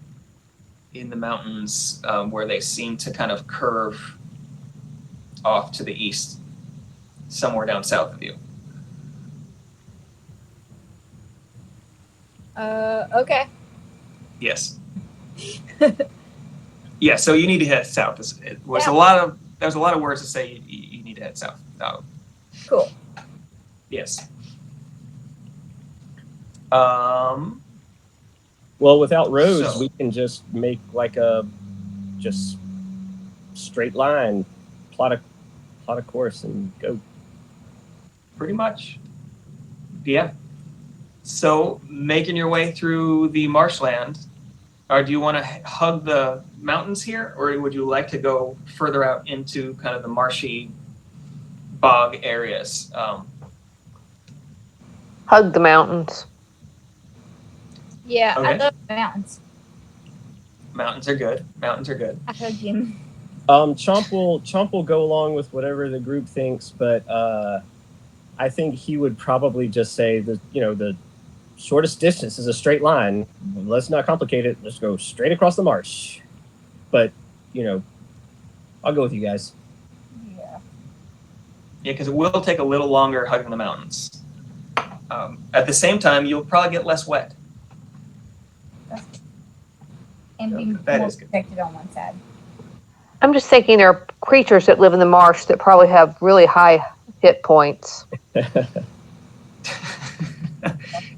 in the mountains where they seem to kind of curve off to the east, somewhere down south of you. Okay. Yes. Yeah, so you need to head south. It was Yeah. There's a lot of words to say you need to head south. Cool. Yes. Well, without roads, So- we can just make like a just straight line, plot a course, and go. Pretty much. Yeah. So making your way through the marshland, or do you want to hug the mountains here, or would you like to go further out into kind of the marshy bog areas? Hug the mountains. Yeah, I Okay. love mountains. Mountains are good. Mountains are good. I hug him. Chomp will go along with whatever the group thinks, but I think he would probably just say the shortest distance is a straight line. Let's not complicate it. Let's go straight across the marsh. But I'll go with you guys. Yeah. Yeah, because it will take a little longer hugging the mountains. At the same time, you'll probably get less wet. And be That more is good. protected on one side. I'm just thinking there are creatures that live in the marsh that probably have really high hit points.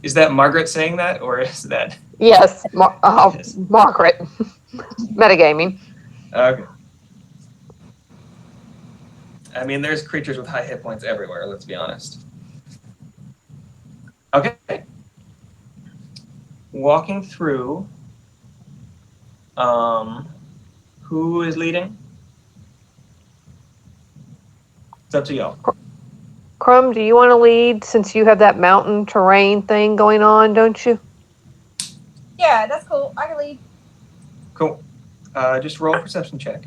Is that Margaret saying that, or is that? Yes, Margaret. Metagaming. Okay. I mean, there's creatures with high hit points everywhere, let's be honest. Okay. Walking through, who is leading? It's up to y'all. Crumb, do you want to lead since you have that mountain terrain thing going on, don't you? Yeah, that's cool. I can lead. Cool. Just roll a perception check.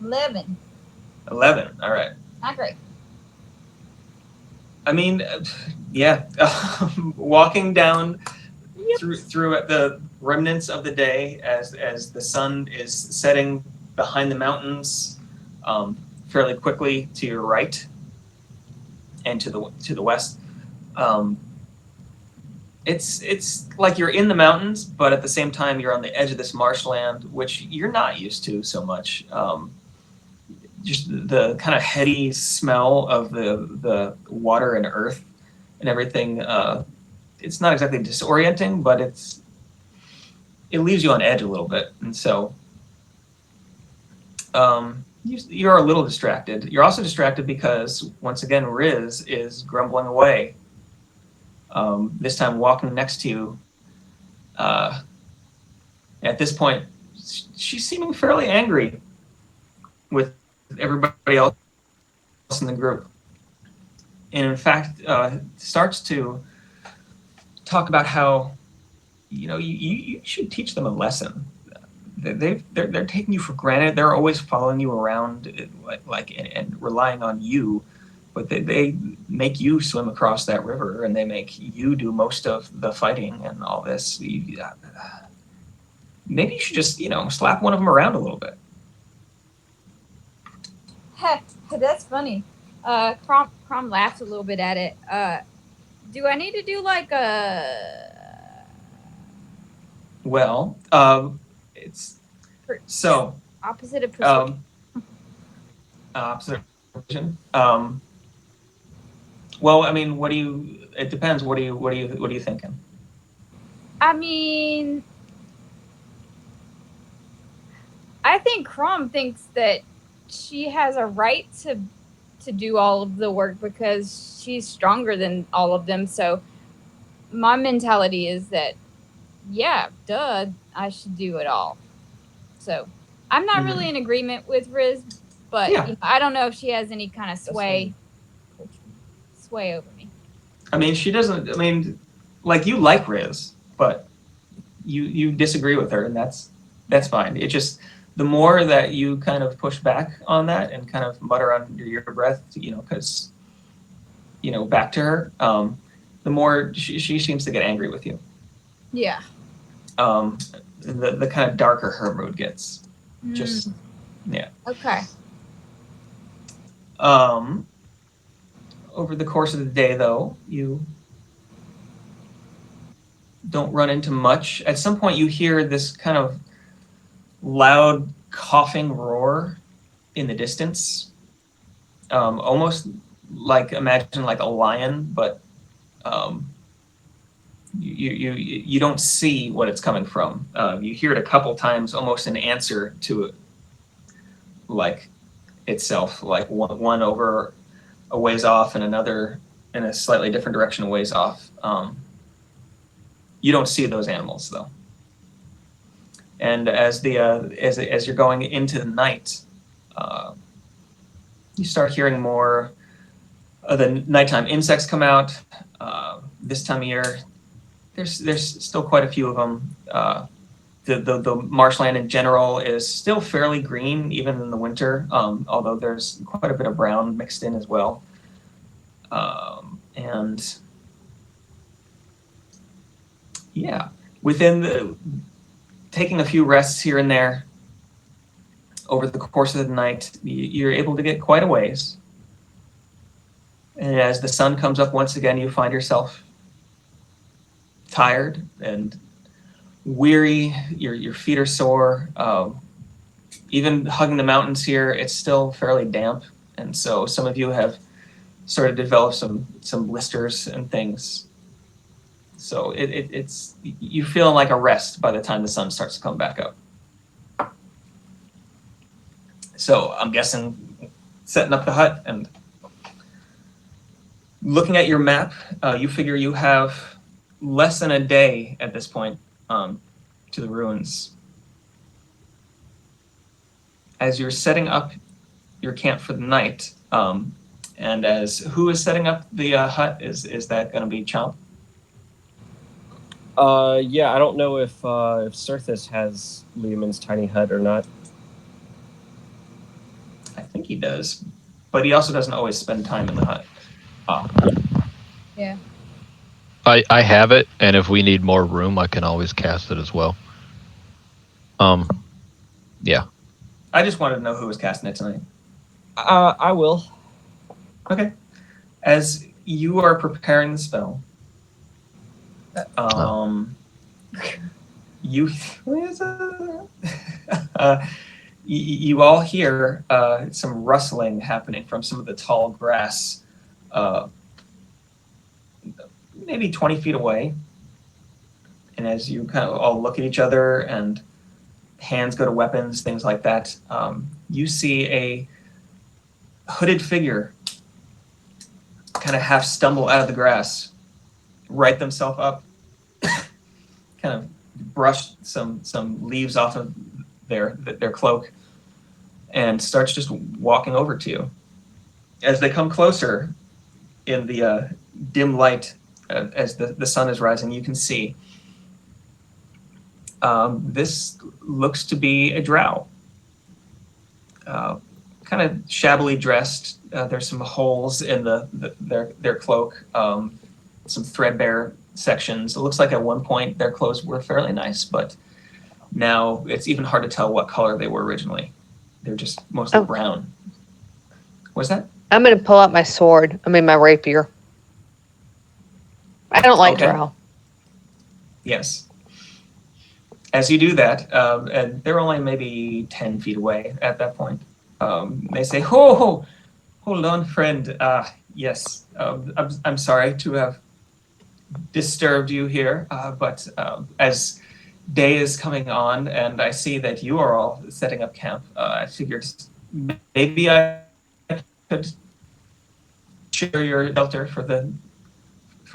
11. 11. All right. Not great. I mean, yeah. Walking down through the remnants of the day as the sun is setting behind the mountains, fairly quickly to your right and to the west. It's like you're in the mountains, but at the same time you're on the edge of this marshland, which you're not used to so much. Just the kind of heady smell of the water and earth and everything. It's not exactly disorienting, but it leaves you on edge a little bit, and so you're a little distracted. You're also distracted because once again Riz is grumbling away. This time walking next to you. At this point, she's seeming fairly angry with everybody else in the group, and in fact starts to talk about how you should teach them a lesson. They're taking you for granted. They're always following you around and relying on you, but they make you swim across that river and they make you do most of the fighting and all this. Maybe you should just slap one of them around a little bit. That's funny. Crom laughed a little bit at it. Do I need to do like a Well, it's so opposite of perception? opposite vision. Well, I mean, it depends. What are you thinking? I mean, I think Crom thinks that she has a right to do all of the work because she's stronger than all of them. So my mentality is that, yeah, duh, I should do it all. So I'm not really in agreement with Riz, but Yeah. you know, I don't know if she has any kind of sway over me. I mean, she doesn't. I mean, like, you like Riz, but you disagree with her, and that's fine. It just, the more that you kind of push back on that and kind of mutter under your breath, you know, because, you know, back to her, the more she seems to get angry with you. Yeah. The kind of darker her mood gets. Just, yeah. Okay. Over the course of the day, though, you don't run into much. At some point, you hear this kind of loud coughing roar in the distance, almost like, imagine like a lion, but you don't see what it's coming from. You hear it a couple times, almost an answer to it, like itself, like one over a ways off and another in a slightly different direction a ways off. You don't see those animals though. And as you're going into the night, you start hearing more of the nighttime insects come out. This time of year, there's still quite a few of them. The marshland in general is still fairly green, even in the winter, although there's quite a bit of brown mixed in as well. And yeah, taking a few rests here and there over the course of the night, you're able to get quite a ways. And as the sun comes up once again, you find yourself tired and weary. Your feet are sore. Even hugging the mountains here, it's still fairly damp, and so some of you have started to develop some blisters and things. So it's you feel like a rest by the time the sun starts to come back up. So I'm guessing setting up the hut and looking at your map, you figure you have less than a day at this point to the ruins. As you're setting up your camp for the night, and as who is setting up the hut, is that going to be Chomp? Yeah, I don't know if Surthus has Leomund's tiny hut or not. I think he does, but he also doesn't always spend time in the hut. Yeah. I have it, and if we need more room, I can always cast it as well. Yeah. I just wanted to know who was casting it tonight. I will. Okay. As you are preparing the spell, you all hear some rustling happening from some of the tall grass, maybe 20 feet away. And as you kind of all look at each other and hands go to weapons, things like that, you see a hooded figure kind of half stumble out of the grass, right themselves up, kind of brush some leaves off of their cloak, and starts just walking over to you. As they come closer in the dim light, as the sun is rising, you can see this looks to be a drow. Kind of shabbily dressed. There's some holes in their cloak, some threadbare sections. It looks like at one point their clothes were fairly nice, but now it's even hard to tell what color they were originally. They're just mostly brown. What's that? I'm going to pull out my sword. My rapier. I don't like drow. Yes. As you do that, and they're only maybe 10 feet away at that point, they say, hold on, friend. Yes, I'm sorry to have disturbed you here, but as day is coming on and I see that you are all setting up camp, I figured maybe I could share your shelter for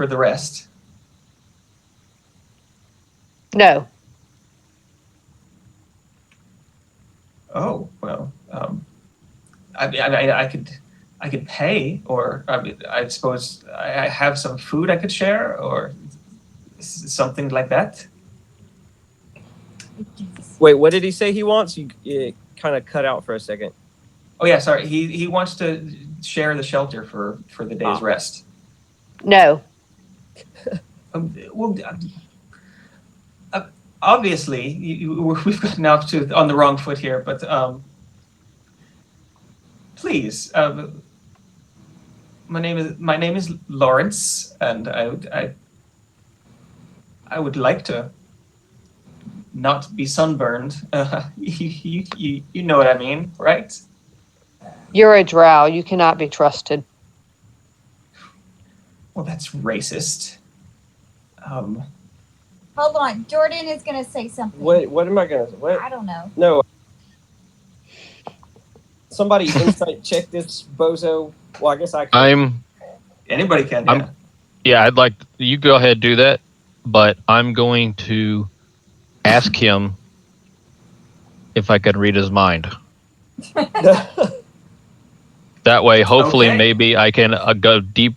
the rest? No. Oh, well, I could pay, or I suppose I have some food I could share, or something like that. Wait, what did he say he wants? You kind of cut out for a second. Oh yeah, sorry. He wants to share the shelter for the day's rest. No. Well, obviously, we've gotten off to on the wrong foot here, but please, my name is Lawrence, and I would like to not be sunburned. You know what I mean, right? You're a drow. You cannot be trusted. Well, that's racist. Hold on. Jordan is going to say something. What am I gonna? What? I don't know. No. Somebody insight check this bozo. Well, I guess I can. Anybody can. Yeah. Yeah, I'd like you go ahead and do that, but I'm going to ask him if I can read his mind. That way, hopefully, Okay. maybe I can go deep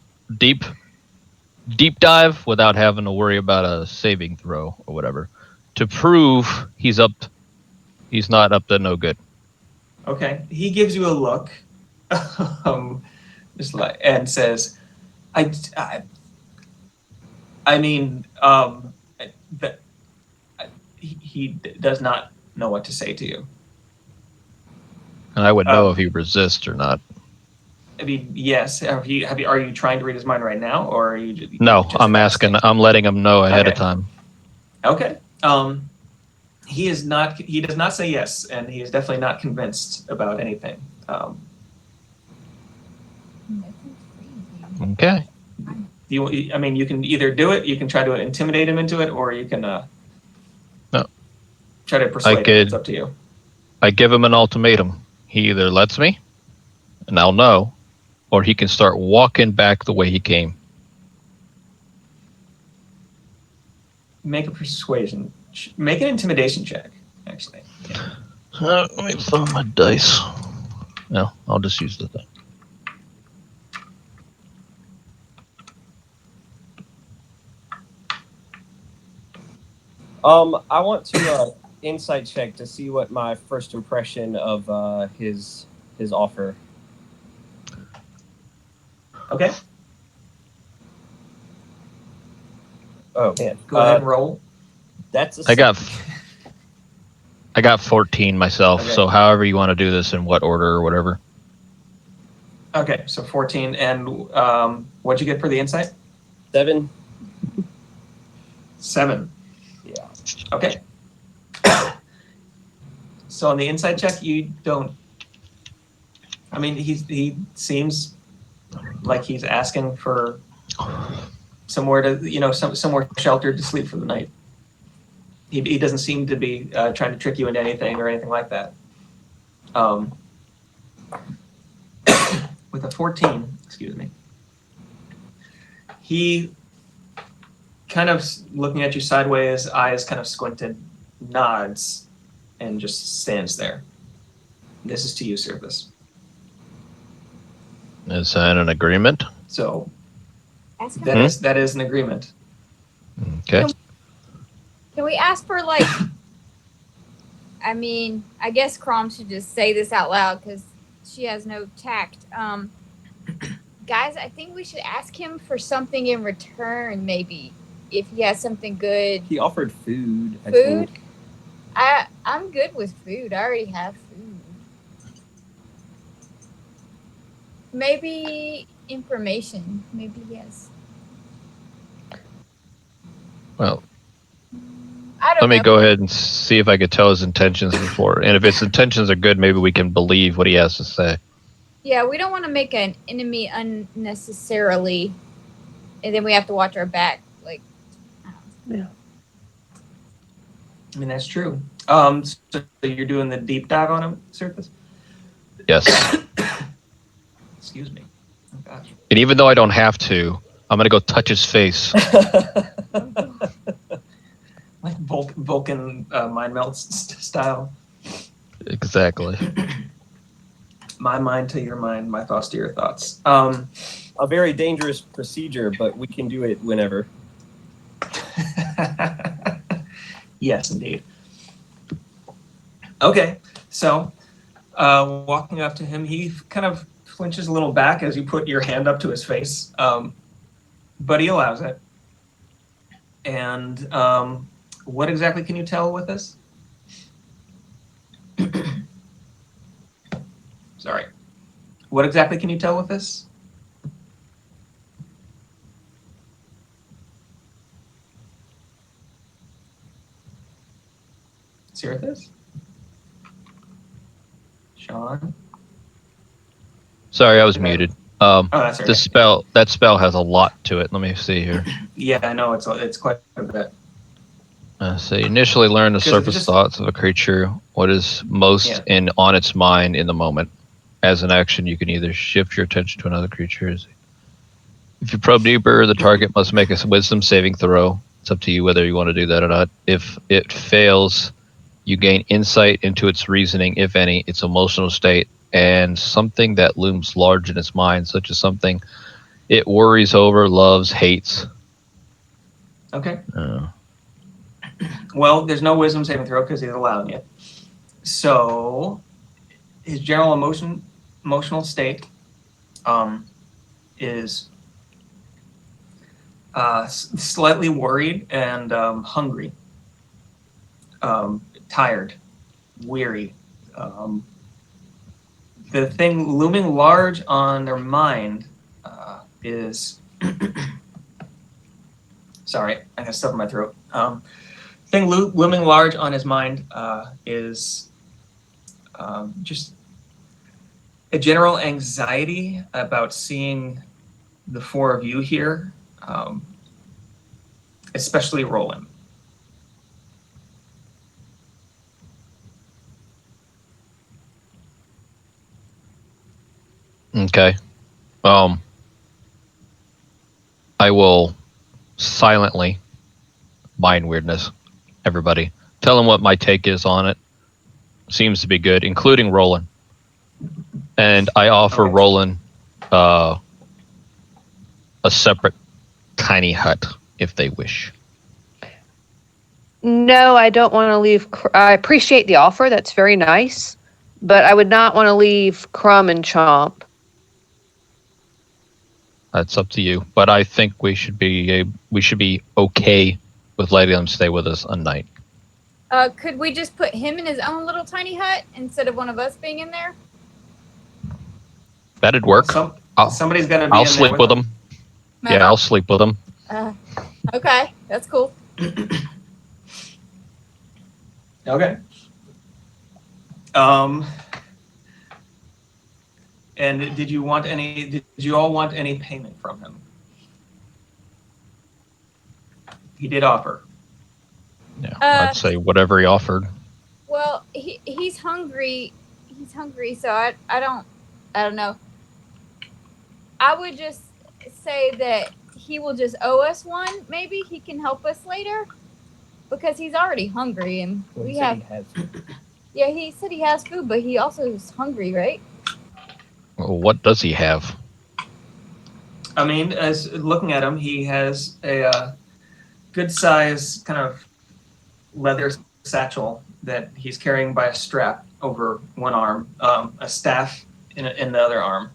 dive without having to worry about a saving throw or whatever to prove he's not up to no good. Okay. He gives you a look, just like, and says, "I mean, that he does not know what to say to you. And I would know if he resists or not. I mean, yes. Are you trying to read his mind right now, or are you just? No, just I'm asking. I'm letting him know ahead of Okay. time. Okay. He is not. He does not say yes, and he is definitely not convinced about anything. Okay. I mean, you can either do it. You can try to intimidate him into it, or you can No. try to persuade him. could- It's up to you. I give him an ultimatum. He either lets me, and I'll know, or he can start walking back the way he came. Make a persuasion. Make an intimidation check. Actually. Let me throw my dice. No, I'll just use the thing. I want to insight check to see what my first impression of his offer. Okay. Oh man, Go ahead and roll. That's a I got 14 myself. Okay. So however you want to do this, in what order or whatever. Okay, so 14, and what'd you get for the insight? 7. 7. Yeah. Okay. So on the inside check, you don't. I mean, he seems like he's asking for somewhere to, somewhere sheltered to sleep for the night. He doesn't seem to be trying to trick you into anything or anything like that. With a 14, excuse me, he kind of looking at you sideways, eyes kind of squinted, nods, and just stands there. This is to you, Service. Is that an agreement? So Ask him. that is an agreement. Okay. Can we ask for like? I mean, I guess Crom should just say this out loud because she has no tact. Guys, I think we should ask him for something in return. Maybe if he has something good. He offered food. I Food? think. I'm good with food. I already have food. Maybe information. Maybe yes. Well, I don't let me know. go ahead and see if I could tell his intentions before. And if his intentions are good, maybe we can believe what he has to say. Yeah, we don't want to make an enemy unnecessarily, and then we have to watch our back. Like, I mean, that's true. So you're doing the deep dive on him, Surface? Yes. Excuse me. Oh, gosh. And even though I don't have to, I'm gonna go touch his face. Like Vulcan mind melt style. Exactly. My mind to your mind, my thoughts to your thoughts. A very dangerous procedure, but we can do it whenever. Yes, indeed. Okay, so walking up to him, he kind of flinches a little back as you put your hand up to his face, but he allows it. And what exactly can you tell with this? Sorry. What exactly can you tell with this? Cirithus? Sean? Sorry, I was muted. Oh, that's all right. That spell has a lot to it. Let me see here. Yeah, I know it's quite a bit. So you initially learn the 'Cause if it's surface just- thoughts of a creature, what is most Yeah. on its mind in the moment. As an action, you can either shift your attention to another creature. If you probe deeper, the target must make a wisdom saving throw. It's up to you whether you want to do that or not. If it fails, you gain insight into its reasoning, if any, its emotional state, and something that looms large in its mind, such as something it worries over, loves, hates. Okay. Well, there's no wisdom saving throw because he's allowing it. So his general emotional state is slightly worried and hungry, tired, weary. The thing looming large on their mind is sorry, I got stuff in my throat. Thing looming large on his mind is just a general anxiety about seeing the four of you here, especially Roland. Okay. I will silently mind weirdness everybody. Tell them what my take is on it. Seems to be good, including Roland. And I offer Okay. Roland a separate tiny hut if they wish. No, I don't want to leave. I appreciate the offer. That's very nice. But I would not want to leave Crumb and Chomp. That's up to you. But I think we should be okay with letting them stay with us a night. Could we just put him in his own little tiny hut instead of one of us being in there? That'd work. Somebody's got to be I'll in there sleep with them. Yeah, I'll sleep with them. Okay, that's cool. Okay. And did you all want any payment from him? He did offer. Yeah, I'd say whatever he offered. Well, he's hungry. He's hungry, so I don't know. I would just say that he will just owe us one. Maybe he can help us later because he's already hungry and we have. Yeah, he said he has food, but he also is hungry, right? Well, what does he have? I mean, as looking at him, he has a good size kind of leather satchel that he's carrying by a strap over one arm, a staff in the other arm.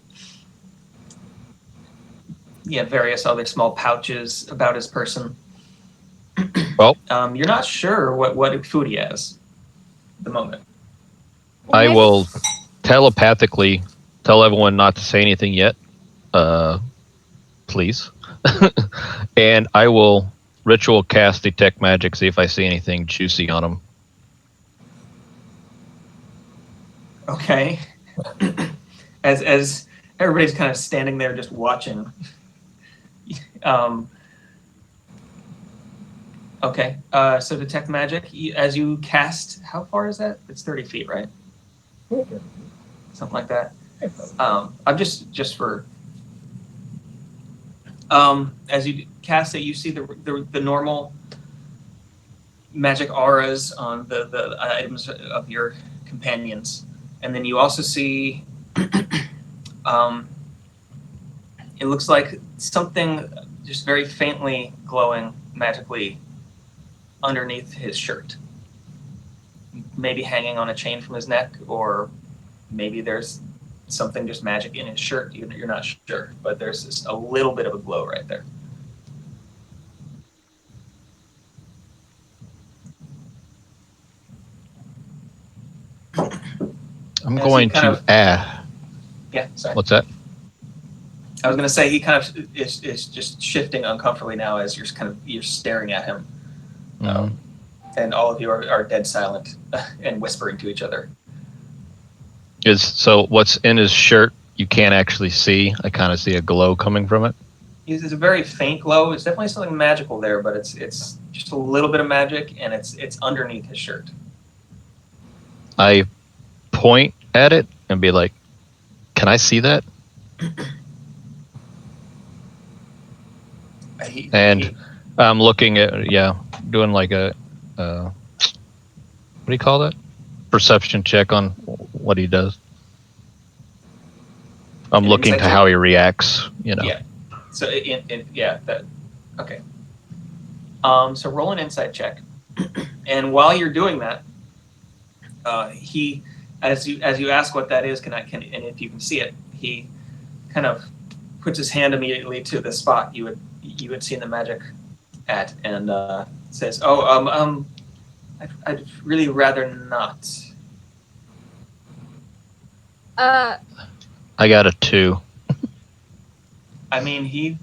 Yeah, various other small pouches about his person. Well, you're not sure what food he has at the moment. I will telepathically tell everyone not to say anything yet, please. And I will ritual cast detect magic, see if I see anything juicy on him. Okay. As everybody's kind of standing there just watching. Okay. So detect magic. As you cast, how far is that? It's 30 feet, right? Something like that. I'm just for As you cast it, you see the normal magic auras on the items of your companions, and then you also see it looks like something just very faintly glowing magically underneath his shirt, maybe hanging on a chain from his neck, or maybe there's something just magic in his shirt. You're not sure, but there's just a little bit of a glow right there. I'm As going he kind to of- add. Yeah, sorry. What's that? I was going to say he kind of is just shifting uncomfortably now as you're staring at him, Mhm. and all of you are dead silent and whispering to each other. So what's in his shirt you can't actually see. I kind of see a glow coming from it. It's a very faint glow. It's definitely something magical there, but it's just a little bit of magic, and it's underneath his shirt. I point at it and be like, "Can I see that?" And I'm looking at doing like a what do you call that? Perception check on what he does. I'm An looking insight to check? how he reacts. You know. Yeah. So okay. So roll an insight check, and while you're doing that, he, as you ask what that is, and if you can see it, he kind of puts his hand immediately to the spot you had seen the magic at, and says, I'd really rather not. I got a 2. I mean, he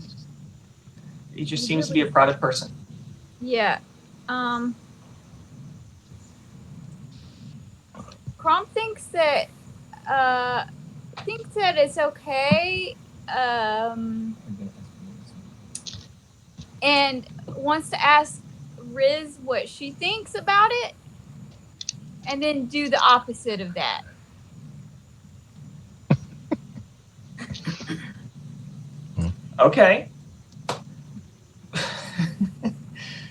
just seems to be a private person. Yeah. Crom thinks that it's okay. And wants to ask Riz what she thinks about it, and then do the opposite of that. Okay.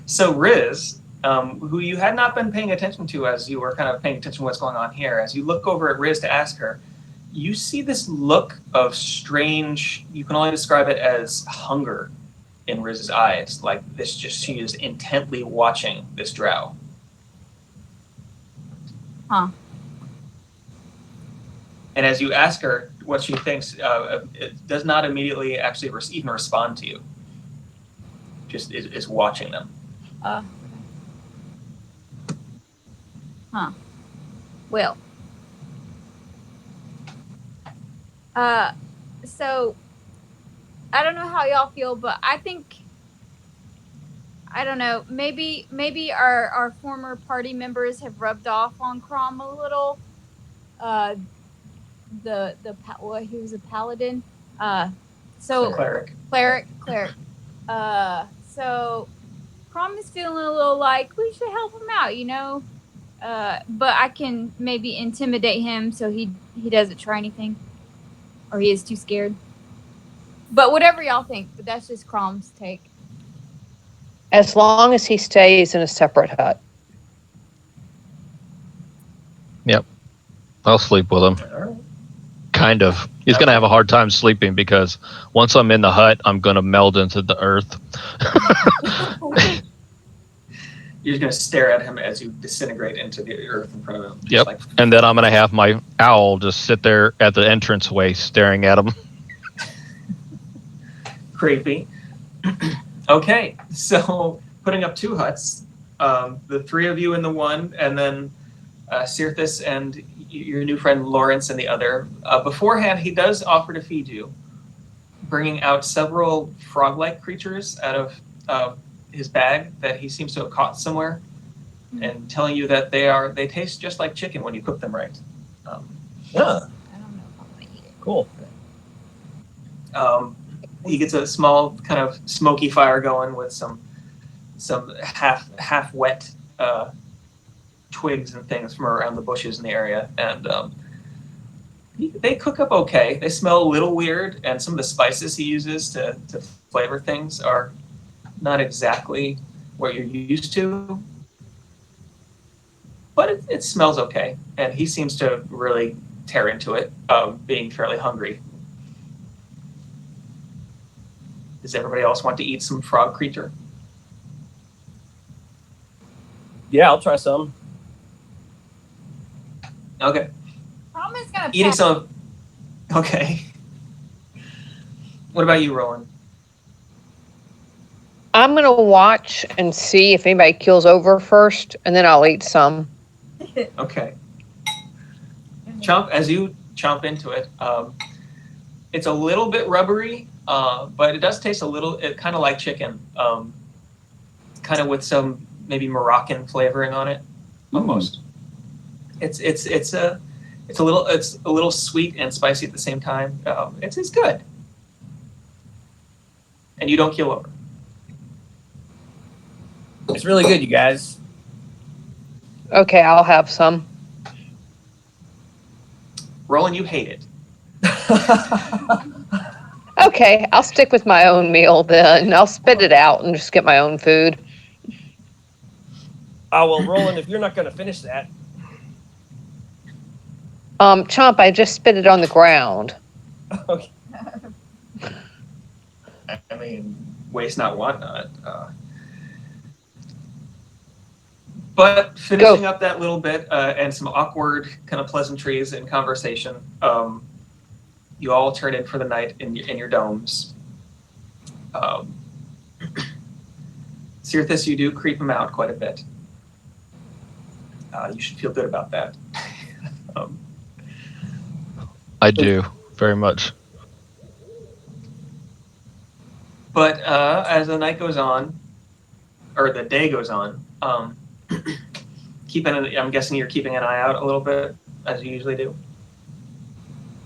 So Riz, who you had not been paying attention to as you were kind of paying attention to what's going on here, as you look over at Riz to ask her, you see this look of strange, you can only describe it as hunger in Riz's eyes. Like this, she is intently watching this drow. Huh. And as you ask her what she thinks, it does not immediately actually even respond to you. Just is watching them. Well. So I don't know how y'all feel, but I think, I don't know, maybe our former party members have rubbed off on Crom a little. He was a paladin. So Cleric. So Crom is feeling a little like we should help him out, you know. But I can maybe intimidate him so he doesn't try anything, or he is too scared. But whatever y'all think, but that's just Crom's take. As long as he stays in a separate hut. I'll sleep with him. All right. Kind of. He's going to have a hard time sleeping because once I'm in the hut, I'm going to meld into the earth. You're just going to stare at him as you disintegrate into the earth in front of him. Yep. And then I'm going to have my owl just sit there at the entranceway staring at him. Creepy. Okay, so putting up 2 huts, the 3 of you in the one, and then Cirthus and your new friend Lawrence in the other. Beforehand, he does offer to feed you, bringing out several frog-like creatures out of his bag that he seems to have caught somewhere, and telling you that they taste just like chicken when you cook them right. Yeah, I don't know if I'm gonna eat it. cool. He gets a small kind of smoky fire going with some half wet twigs and things from around the bushes in the area, and They cook up okay. They smell a little weird, and some of the spices he uses to flavor things are not exactly what you're used to. But it smells okay, and he seems to really tear into it, being fairly hungry. Does everybody else want to eat some frog creature? Yeah, I'll try some. Okay. Tom is gonna Eating pass. some of... Okay. What about you, Roland? I'm going to watch and see if anybody kills over first, and then I'll eat some. Okay. Chomp, as you chomp into it, it's a little bit rubbery, but it does taste a little, kind of like chicken, kind of with some maybe Moroccan flavoring on it, almost. It's a little sweet and spicy at the same time. It's good, and you don't keel over. It's really good, you guys. Okay, I'll have some. Roland, you hate it. Okay, I'll stick with my own meal then. I'll spit it out and just get my own food. Oh, well, Roland, if you're not going to finish that. Chomp, I just spit it on the ground. Okay. I mean, waste not, want not. But finishing up that little bit and some awkward kind of pleasantries and conversation, you all turn in for the night in your domes. Cirithus, you do creep him out quite a bit. You should feel good about that. I do very much. But as the night goes on, or the day goes on, I'm guessing you're keeping an eye out a little bit, as you usually do.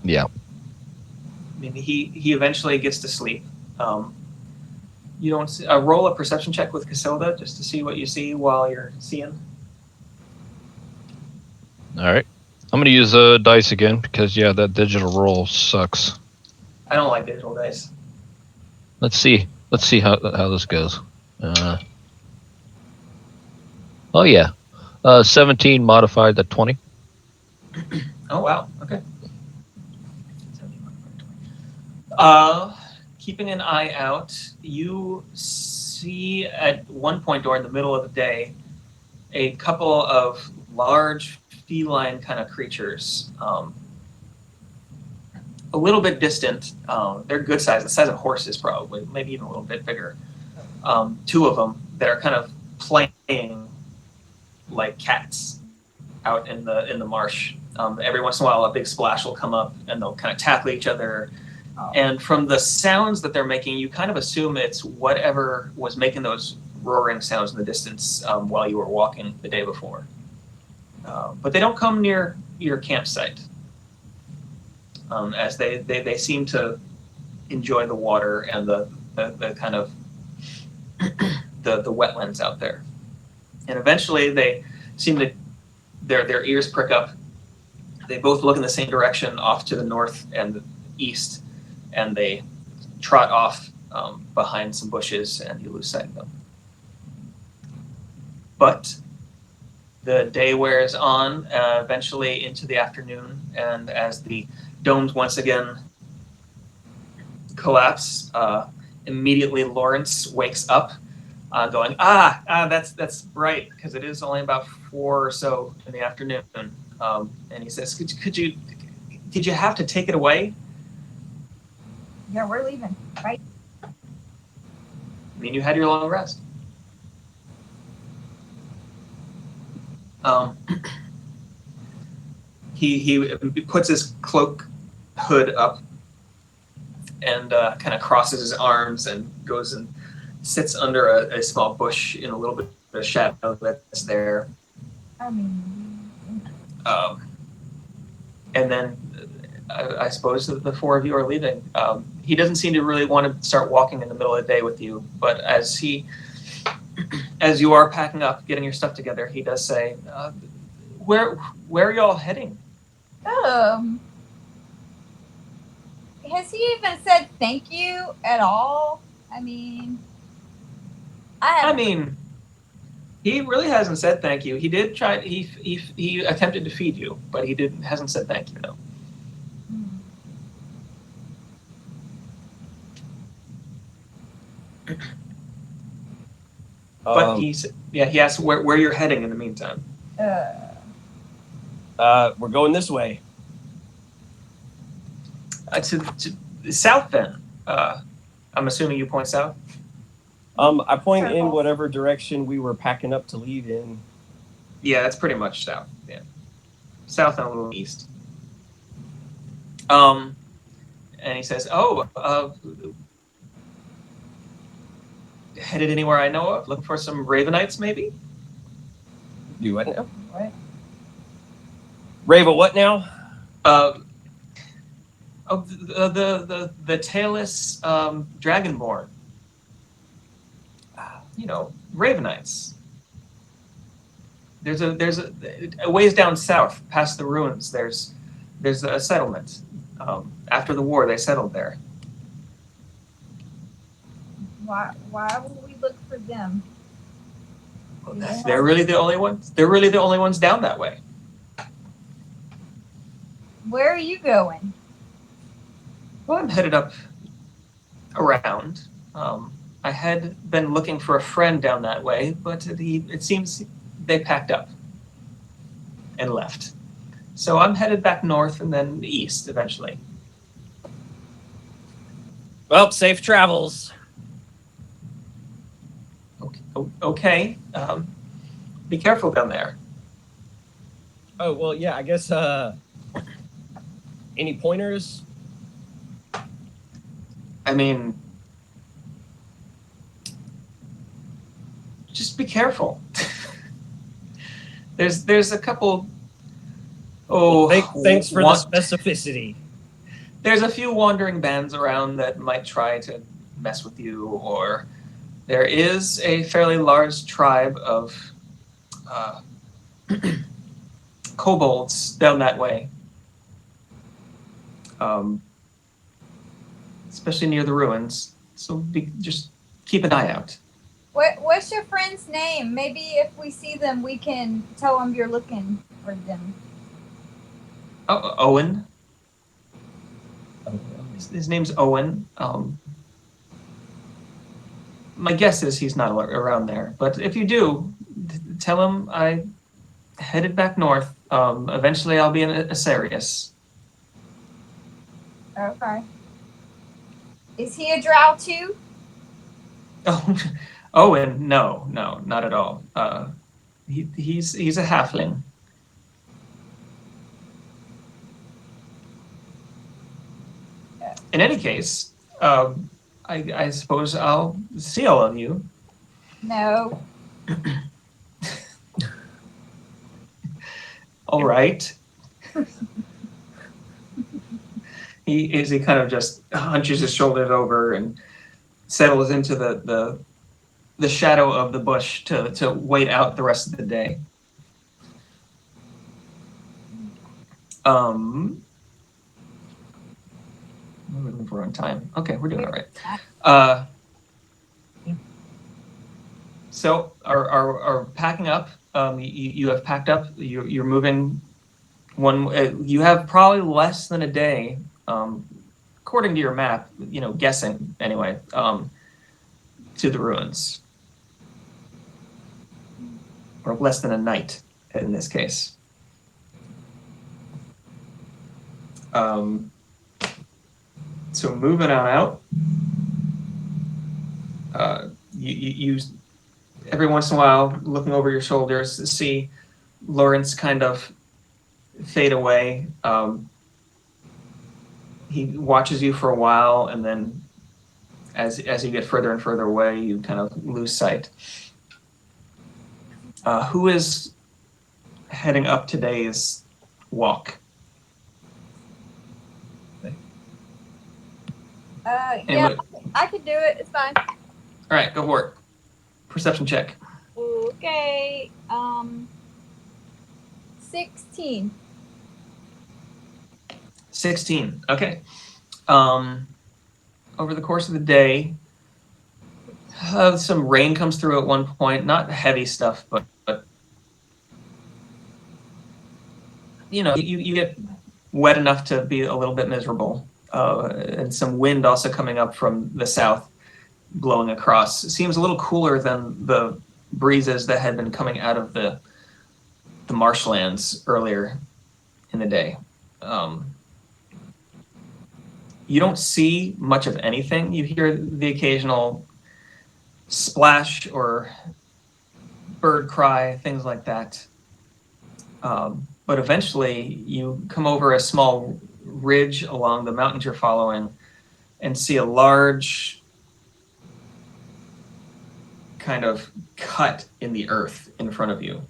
Yeah. I mean, he eventually gets to sleep. You don't see, roll a perception check with Casilda just to see what you see while you're seeing. All right. I'm going to use a dice again because, yeah, that digital roll sucks. I don't like digital dice. Let's see how this goes. Oh, yeah. 17 modified to 20. Oh, wow. Okay. Keeping an eye out, you see at one point during the middle of the day a couple of large feline kind of creatures, a little bit distant. They're good size, the size of horses probably, maybe even a little bit bigger. Two of them that are kind of playing like cats out in the marsh. Every once in a while, a big splash will come up, and they'll kind of tackle each other. And from the sounds that they're making, you kind of assume it's whatever was making those roaring sounds in the distance while you were walking the day before. But they don't come near your campsite, as they seem to enjoy the water and the kind of the wetlands out there. And eventually they seem to, their ears prick up. They both look in the same direction off to the north and the east, and they trot off behind some bushes, and you lose sight of them. But the day wears on, eventually into the afternoon, and as the domes once again collapse, immediately Lawrence wakes up, going, that's right, because it is only about 4 or so in the afternoon. And he says, did you have to take it away? Yeah, we're leaving, right? I mean, you had your long rest. He puts his cloak hood up and kind of crosses his arms and goes and sits under a small bush in a little bit of shadow that's there. I mean, And then I suppose the 4 of you are leaving. He doesn't seem to really want to start walking in the middle of the day with you, but as you are packing up, getting your stuff together, he does say, where are y'all heading? has he even said thank you at all? I mean, I mean, he really hasn't said thank you. He did try. He attempted to feed you, but he didn't. Hasn't said thank you. No. But he asked where you're heading in the meantime. We're going this way. To south then. I'm assuming you point south. I point in whatever direction we were packing up to leave in. Yeah, that's pretty much south. Yeah, south and a little east. And he says, headed anywhere I know of? Looking for some Ravenites, maybe? Do what now? What? Rava, what now? The tailless dragonborn. Ravenites. There's a ways down south, past the ruins. There's a settlement. After the war, they settled there. Why would we look for them? They're really the only ones. They're really the only ones down that way. Where are you going? Well, I'm headed up around. I had been looking for a friend down that way, but it seems they packed up and left. So I'm headed back north and then east eventually. Well, safe travels. Okay. Be careful down there. Oh, well, yeah, I guess, any pointers? I mean, just be careful. There's a couple. Thanks for the specificity. There's a few wandering bands around that might try to mess with you, or there is a fairly large tribe of kobolds down that way. Especially near the ruins. So just keep an eye out. What's your friend's name? Maybe if we see them, we can tell them you're looking for them. Oh, Owen. His name's Owen. My guess is he's not around there. But if you do, tell him I headed back north. Eventually I'll be in Asarius. Okay. Is he a drow too? Oh, Owen, no, not at all. He's a halfling. In any case, I suppose I'll see all of you. No. All right. He kind of just hunches his shoulders over and settles into the shadow of the bush to wait out the rest of the day. What are we looking for on time? Okay, we're doing all right. So are packing up. You have packed up. You're moving. You have probably less than a day, according to your map. Guessing anyway. To the ruins, or less than a night in this case. So moving on out, you every once in a while looking over your shoulders to see Lawrence kind of fade away. He watches you for a while, and then as you get further and further away, you kind of lose sight. Who is heading up today's walk? Yeah, I could do it. It's fine. All right, go for it. Perception check. Okay. 16. 16. Okay. over the course of the day, some rain comes through at one point. Not heavy stuff, but you know, you get wet enough to be a little bit miserable. And some wind also coming up from the south, blowing across. It seems a little cooler than the breezes that had been coming out of the marshlands earlier in the day. You don't see much of anything. You hear the occasional splash or bird cry, things like that. But eventually you come over a small ridge along the mountains you're following and see a large kind of cut in the earth in front of you,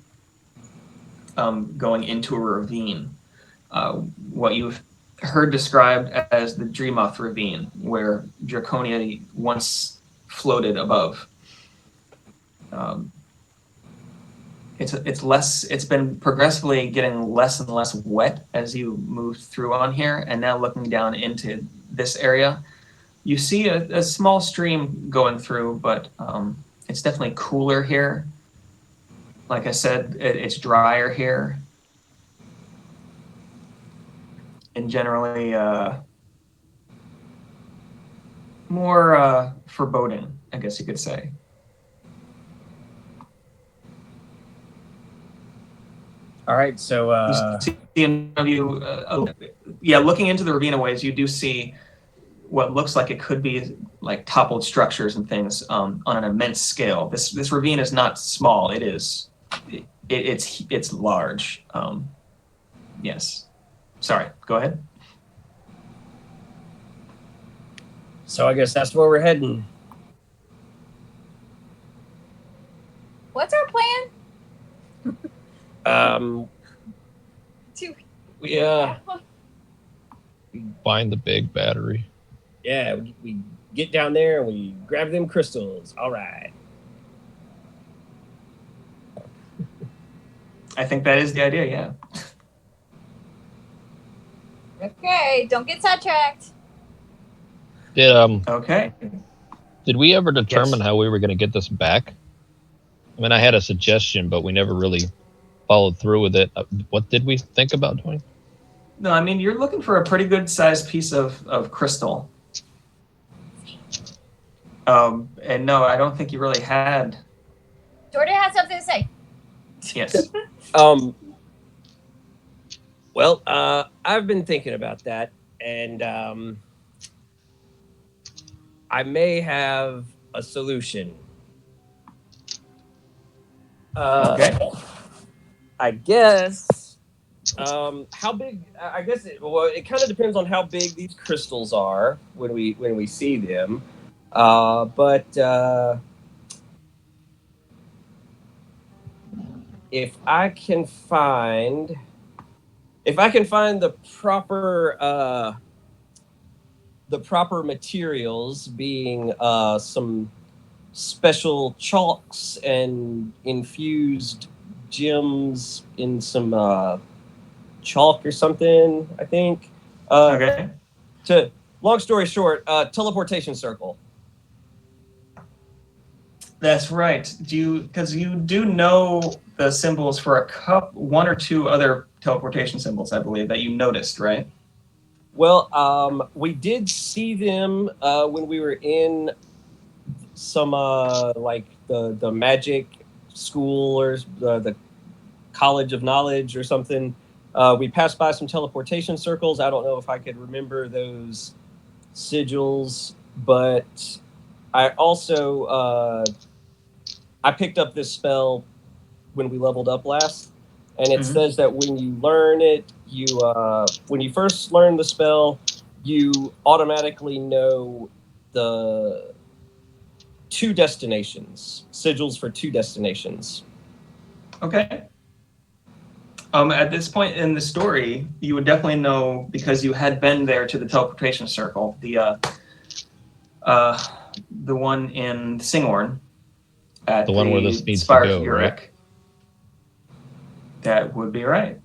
going into a ravine. What you've heard described as the Dreamoth Ravine, where Draconia once floated above. It's been progressively getting less and less wet as you move through on here, and now looking down into this area, you see a small stream going through, but it's definitely cooler here. Like I said, it's drier here. And generally more foreboding, I guess you could say. All right, so looking into the ravine ways, you do see what looks like it could be like toppled structures and things on an immense scale. This ravine is not small. It is. It's large. Yes. Sorry. Go ahead. so I guess that's where we're heading. What's our plan? To Find the big battery. Yeah, we get down there and we grab them crystals. All right. I think that is the idea. Yeah. Okay, don't get sidetracked. Okay. Did we ever determine Yes. how we were going to get this back? I mean, I had a suggestion, but we never really followed through with it. What did we think about doing? No, I mean, you're looking for a pretty good sized piece of crystal. And no, I don't think you really had. Jordan has something to say. Yes. Well, I've been thinking about that, and I may have a solution. Okay. I guess. How big? I guess it kind of depends on how big these crystals are when we see them. But if I can find the proper materials, being some special chalks and infused gems in some chalk or something, I think. Okay. Long story short, teleportation circle. That's right. Because you do know the symbols for one or two other teleportation symbols, I believe, that you noticed, right? Well, we did see them when we were in some like the magic school or the College of Knowledge or something. We passed by some teleportation circles. I don't know if I could remember those sigils, but I also I picked up this spell when we leveled up last, and it says that when you learn it, when you first learn the spell, you automatically know the 2 destinations, sigils for 2 destinations. Okay. At this point in the story, you would definitely know because you had been there to the teleportation circle, the one in Singorn. At The one where this needs to Spire go, Uric. right? That would be right.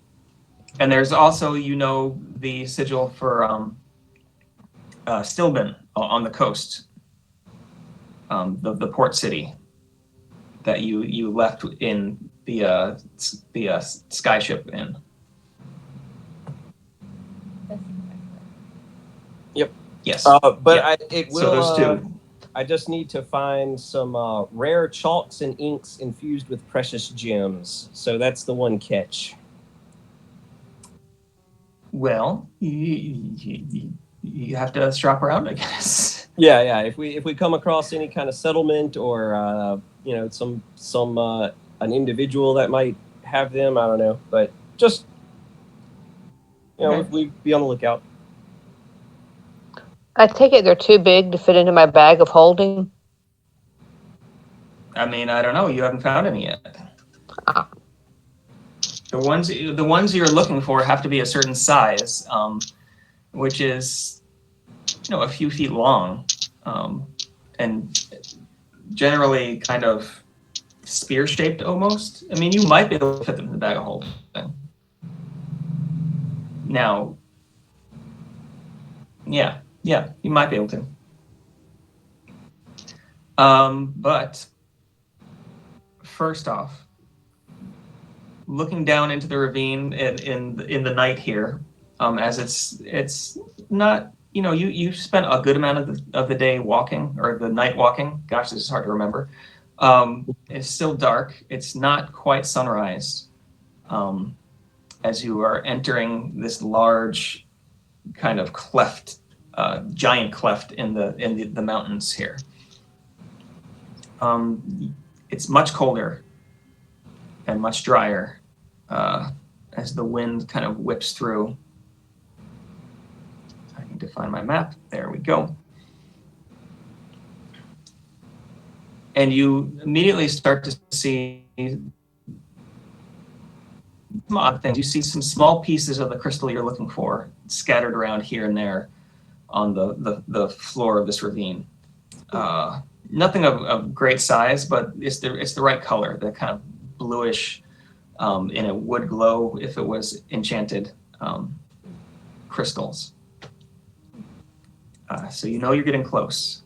And there's also, the sigil for Stilben on the coast, the port city that you left in the skyship in. Yes. But Yeah. it will. So those two. I just need to find some rare chalks and inks infused with precious gems. So that's the one catch. Well, you have to shop around, I guess. Yeah. If we come across any kind of settlement or some an individual that might have them, I don't know, but just Okay. we be on the lookout. I take it they're too big to fit into my bag of holding. I mean, I don't know. You haven't found any yet. Ah. The ones you're looking for have to be a certain size, which is, a few feet long, and generally kind of spear-shaped almost. I mean, you might be able to fit them in the bag of holding. Now, yeah, you might be able to. But first off, looking down into the ravine in the night here, as it's not, you spent a good amount of the day walking, or the night walking. Gosh, this is hard to remember. It's still dark. It's not quite sunrise. As you are entering this large kind of cleft, giant cleft in the mountains here. It's much colder and much drier as the wind kind of whips through. I need to find my map. There we go. And you immediately start to see some odd things. You see some small pieces of the crystal you're looking for scattered around here and there on the floor of this ravine. Nothing of great size, but it's the right color, the kind of bluish, in a wood glow if it was enchanted crystals. So you're getting close.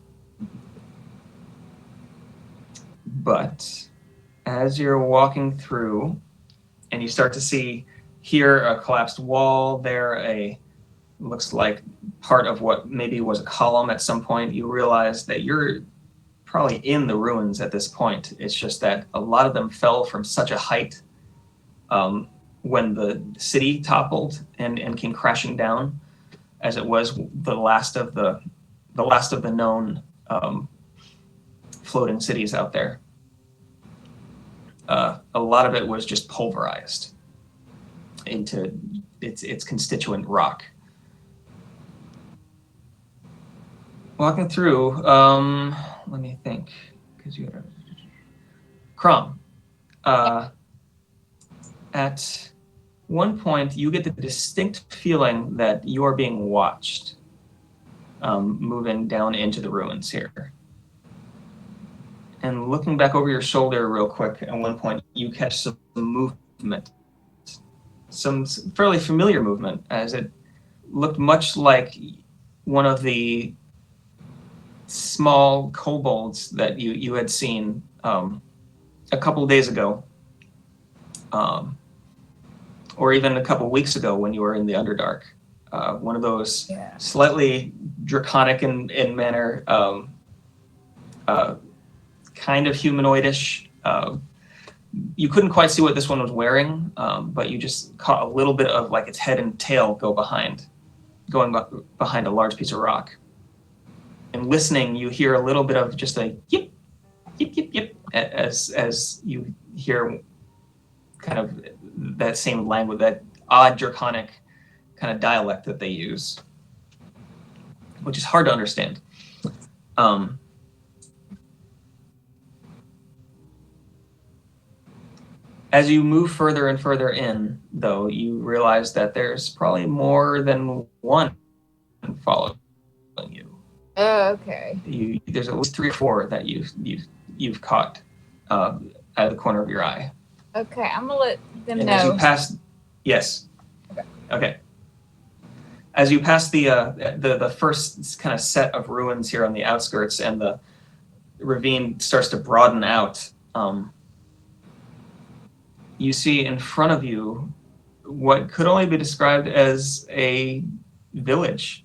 But as you're walking through, and you start to see here a collapsed wall, there looks like part of what maybe was a column at some point, you realize that you're probably in the ruins at this point. It's just that a lot of them fell from such a height when the city toppled and came crashing down, as it was the last of the known floating cities out there. A lot of it was just pulverized into its constituent rock. Walking through, let me think, because you had Crom. At one point, you get the distinct feeling that you are being watched, moving down into the ruins here. And looking back over your shoulder real quick, at one point, you catch some movement, some fairly familiar movement, as it looked much like one of the small kobolds that you had seen a couple of days ago, or even a couple of weeks ago when you were in the Underdark. One of those slightly draconic in manner, kind of humanoidish. You couldn't quite see what this one was wearing, but you just caught a little bit of like its head and tail going behind a large piece of rock. And listening, you hear a little bit of just a yip, yip, yip, yip, as you hear kind of that same language, that odd draconic kind of dialect that they use, which is hard to understand. As you move further and further in, though, you realize that there's probably more than one following you. Okay. There's at least 3 or 4 that you've caught out of the corner of your eye. Okay, I'm gonna let them And know. as you pass, yes. Okay. Okay. as you pass the first kind of set of ruins here on the outskirts, and the ravine starts to broaden out, you see in front of you what could only be described as a village,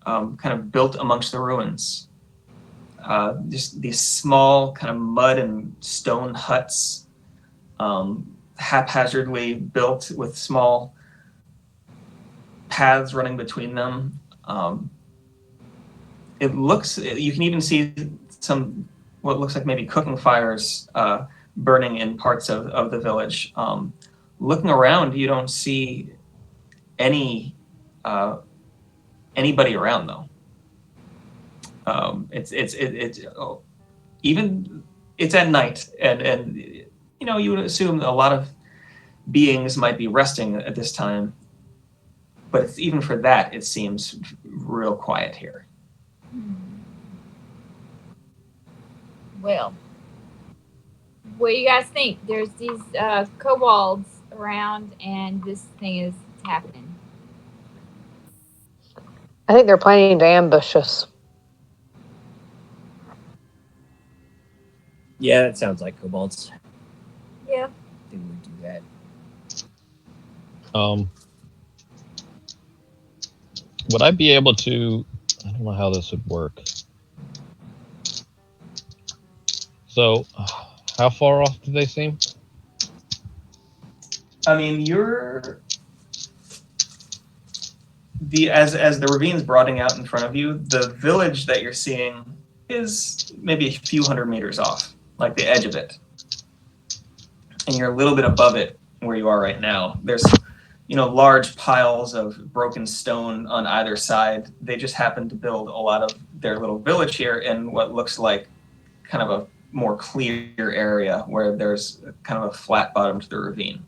kind of built amongst the ruins. Just these small kind of mud and stone huts, haphazardly built with small paths running between them. It looks, you can even see some, what looks like maybe cooking fires burning in parts of the village. Looking around, you don't see anybody around though. It's at night, and you know, you would assume a lot of beings might be resting at this time, but it's, even for that, it seems real quiet here. Well, what do you guys think? There's these kobolds around, and this thing is happening. I think they're planning to ambush us. Yeah, that sounds like kobolds. Yeah. They would do that. Would I be able to? I don't know how this would work. So, how far off do they seem? I mean, as the ravine's broadening out in front of you, the village that you're seeing is maybe a few hundred meters off, like the edge of it. And you're a little bit above it where you are right now. There's, you know, large piles of broken stone on either side. They just happen to build a lot of their little village here in what looks like kind of a more clear area where there's kind of a flat bottom to the ravine.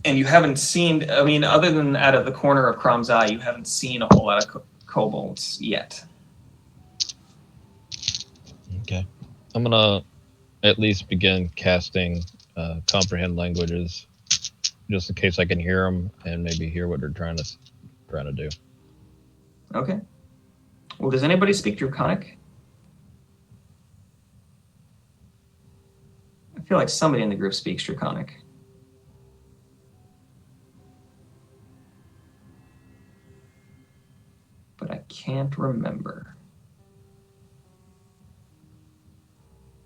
And you haven't seen, I mean, other than out of the corner of Crom's eye, you haven't seen a whole lot of kobolds yet. Okay. I'm gonna at least begin casting comprehend languages, just in case I can hear them and maybe hear what they're trying to do. Okay. Well, does anybody speak Draconic? I feel like somebody in the group speaks Draconic. But I can't remember.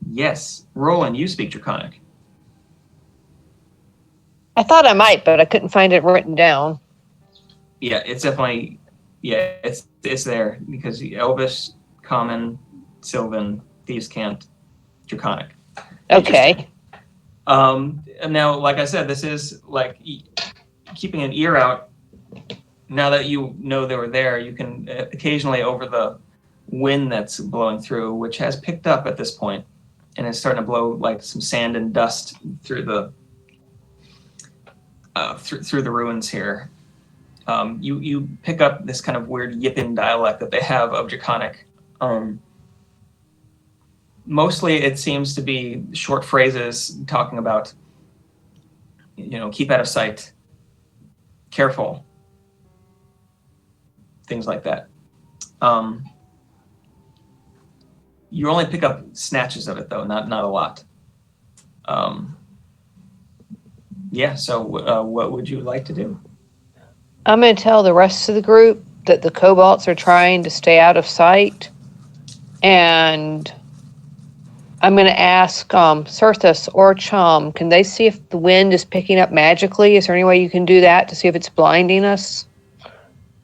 Yes, Roland, you speak Draconic. I thought I might, but I couldn't find it written down. Yeah, it's definitely, yeah, it's there because Elvish, Common, Sylvan, Thieves' Cant, Draconic. Okay. Now, like I said, this is like keeping an ear out. Now that you know they were there, you can occasionally, over the wind that's blowing through, which has picked up at this point, and it's starting to blow like some sand and dust through the through the ruins here. You pick up this kind of weird Yippin dialect that they have of Draconic. Mostly, it seems to be short phrases talking about, you know, keep out of sight, careful, things like that. You only pick up snatches of it, though, not a lot. Yeah, so what would you like to do? I'm going to tell the rest of the group that the kobolds are trying to stay out of sight. And I'm going to ask Sirthus or Chum, can they see if the wind is picking up magically? Is there any way you can do that to see if it's blinding us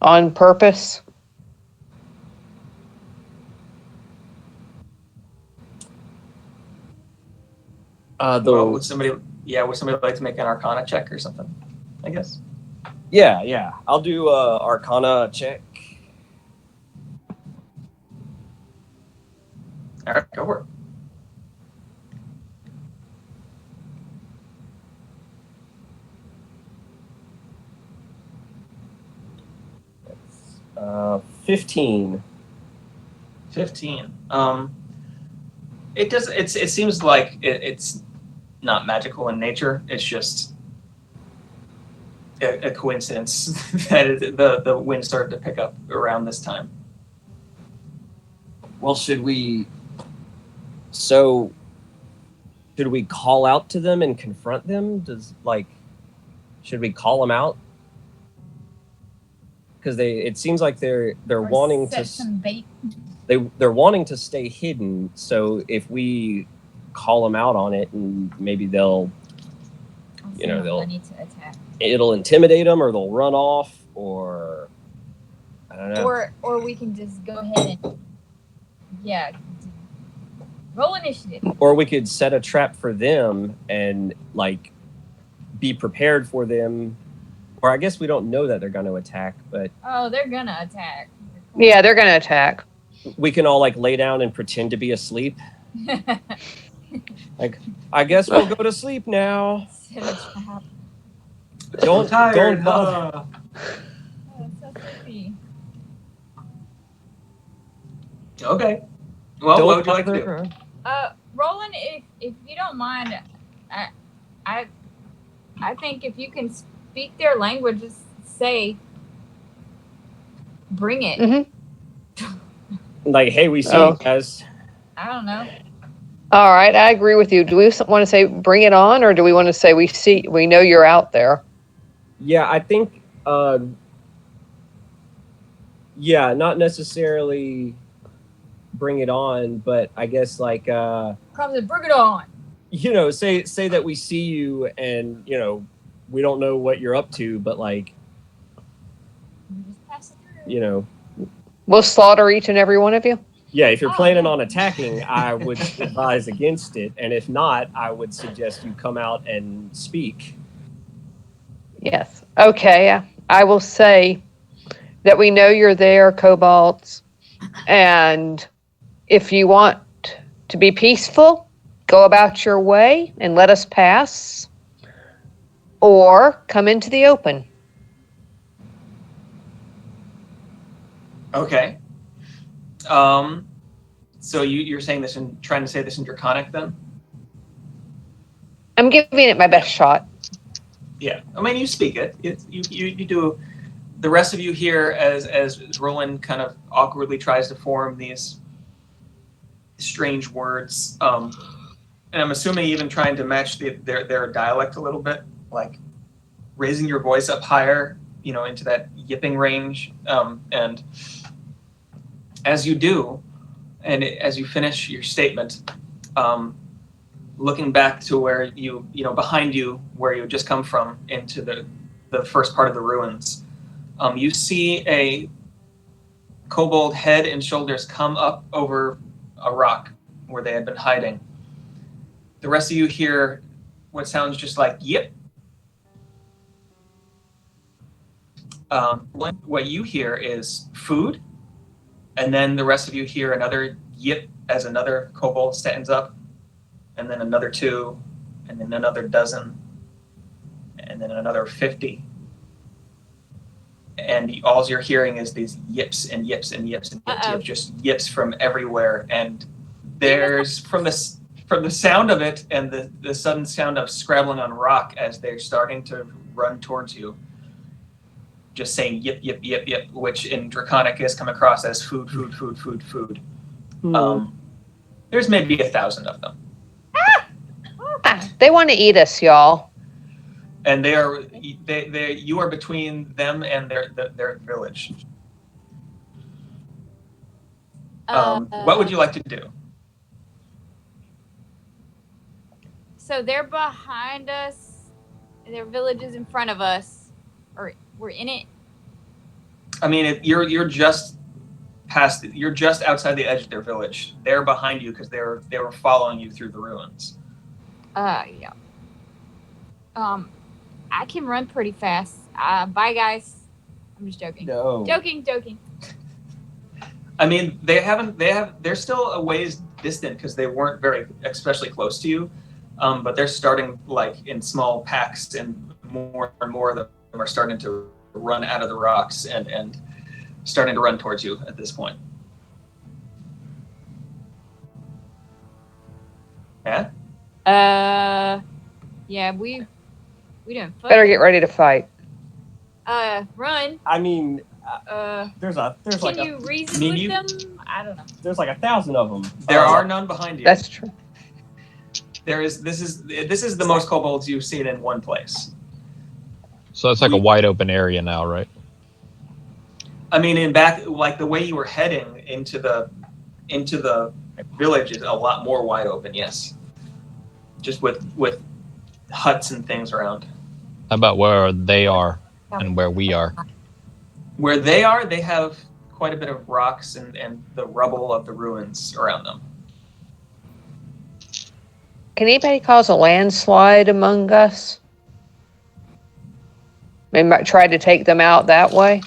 on purpose? Would somebody like to make an Arcana check or something? I guess. Yeah. I'll do Arcana check. All right, go for it. That's 15. 15. It does. It seems like it's not magical in nature. It's just a coincidence that the wind started to pick up around this time. Well, should we call out to them and confront them? Should we call them out? Because it seems like they're Or wanting set to some bait. they're wanting to stay hidden. So if we call them out on it, and maybe I'll you know, see they'll- I need to attack. it'll intimidate them, or they'll run off, or I don't know. Or we can just go ahead and roll initiative. Or we could set a trap for them and like be prepared for them. Or I guess we don't know that they're going to attack, but Oh, they're gonna attack. Yeah, they're gonna attack. we can all like lay down and pretend to be asleep. Like, I guess we'll go to sleep now. Set a trap. Don't bother. Oh, that's so creepy. Okay. Well, Don't what would you like to do? bother. Roland, if you don't mind, I think if you can speak their language, just say, bring it. Mhm. Like, hey, we see Oh. you guys. I don't know. All right, I agree with you. Do we want to say bring it on, or do we want to say we know you're out there? Yeah, I think. Yeah, not necessarily bring it on, but I guess like Comes and bring it on. you know, say that we see you and you know we don't know what you're up to, but like Just pass it through. you know, We'll slaughter each and every one of you. yeah, if you're Oh, planning yeah. on attacking, I would advise against it, and if not, I would suggest you come out and speak. Yes. Okay. I will say that we know you're there, Cobalts, and if you want to be peaceful, go about your way and let us pass, or come into the open. Okay. So you're saying this and trying to say this in Draconic then? I'm giving it my best shot. Yeah. I mean, you speak it. You do. The rest of you here, as Roland kind of awkwardly tries to form these strange words, and I'm assuming even trying to match their dialect a little bit, like raising your voice up higher, you know, into that yipping range, and as you do, and as you finish your statement, looking back to where you know, behind you, where you just come from, into the first part of the ruins, you see a kobold head and shoulders come up over a rock where they had been hiding. The rest of you hear what sounds just like yip. What you hear is food, and then the rest of you hear another yip as another kobold stands up, and then another 2, and then another dozen, and then another 50. And all you're hearing is these yips and yips and yips and yips, Uh-oh. just yips from everywhere. And there's from the sound of it and the sudden sound of scrabbling on rock as they're starting to run towards you, just saying yip, yip, yip, yip, which in Draconic has come across as food, food, food, food, food. There's maybe 1,000 of them. They want to eat us, y'all. And you are between them and their village. What would you like to do? So they're behind us. Their village is in front of us, or we're in it. I mean, you're just past. You're just outside the edge of their village. They're behind you because they were following you through the ruins. Yeah. I can run pretty fast. Bye, guys. I'm just joking. No. Joking. I mean, they're still a ways distant because they weren't very especially close to you. But they're starting like in small packs, and more of them are starting to run out of the rocks and starting to run towards you at this point. Yeah? Yeah, we didn't fight. Better get ready to fight. Run. I mean, there's Can like you reason mean, with you- them? I don't know. there's like 1,000 of them. There are none behind you. That's true. This is the most kobolds you've seen in one place. So it's like a wide open area now, right? I mean, in back, like the way you were heading into the village is a lot more wide open. Yes, just with huts and things around. How about where they are and where we are? Where they are, they have quite a bit of rocks and the rubble of the ruins around them. Can anybody cause a landslide among us? Maybe might try to take them out that way.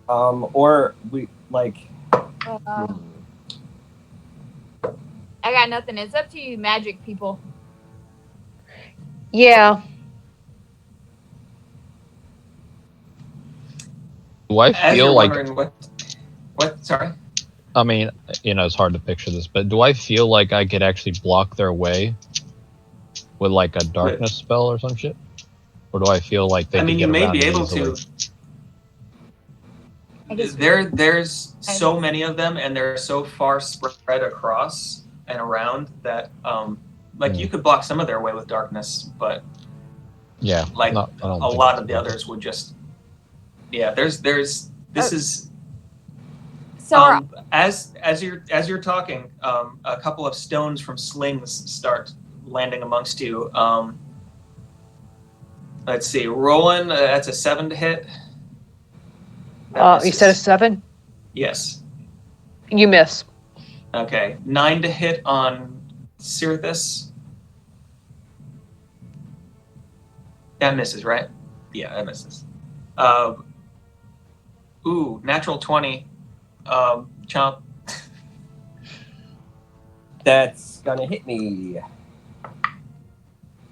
Or we like. I got nothing. It's up to you, magic people. Yeah. Do I As feel you're like, wondering what? Sorry. I mean, it's hard to picture this, but do I feel like I could actually block their way with like a darkness spell or some shit? Or do I feel like they I mean, could you get may around be me able easily? to. I guess There's so many of them, and they're so far spread across and around that, you could block some of their way with darkness, but Yeah. like I don't a think lot it's of the good. others would just. Yeah, this is so. as you're talking, a couple of stones from slings start landing amongst you. Let's see, Roland, that's a 7 to hit. That You said a misses. 7? Yes. You miss. Okay, 9 to hit on Cirithus. That misses, right? Yeah, that misses. Natural 20. Chomp. That's gonna hit me.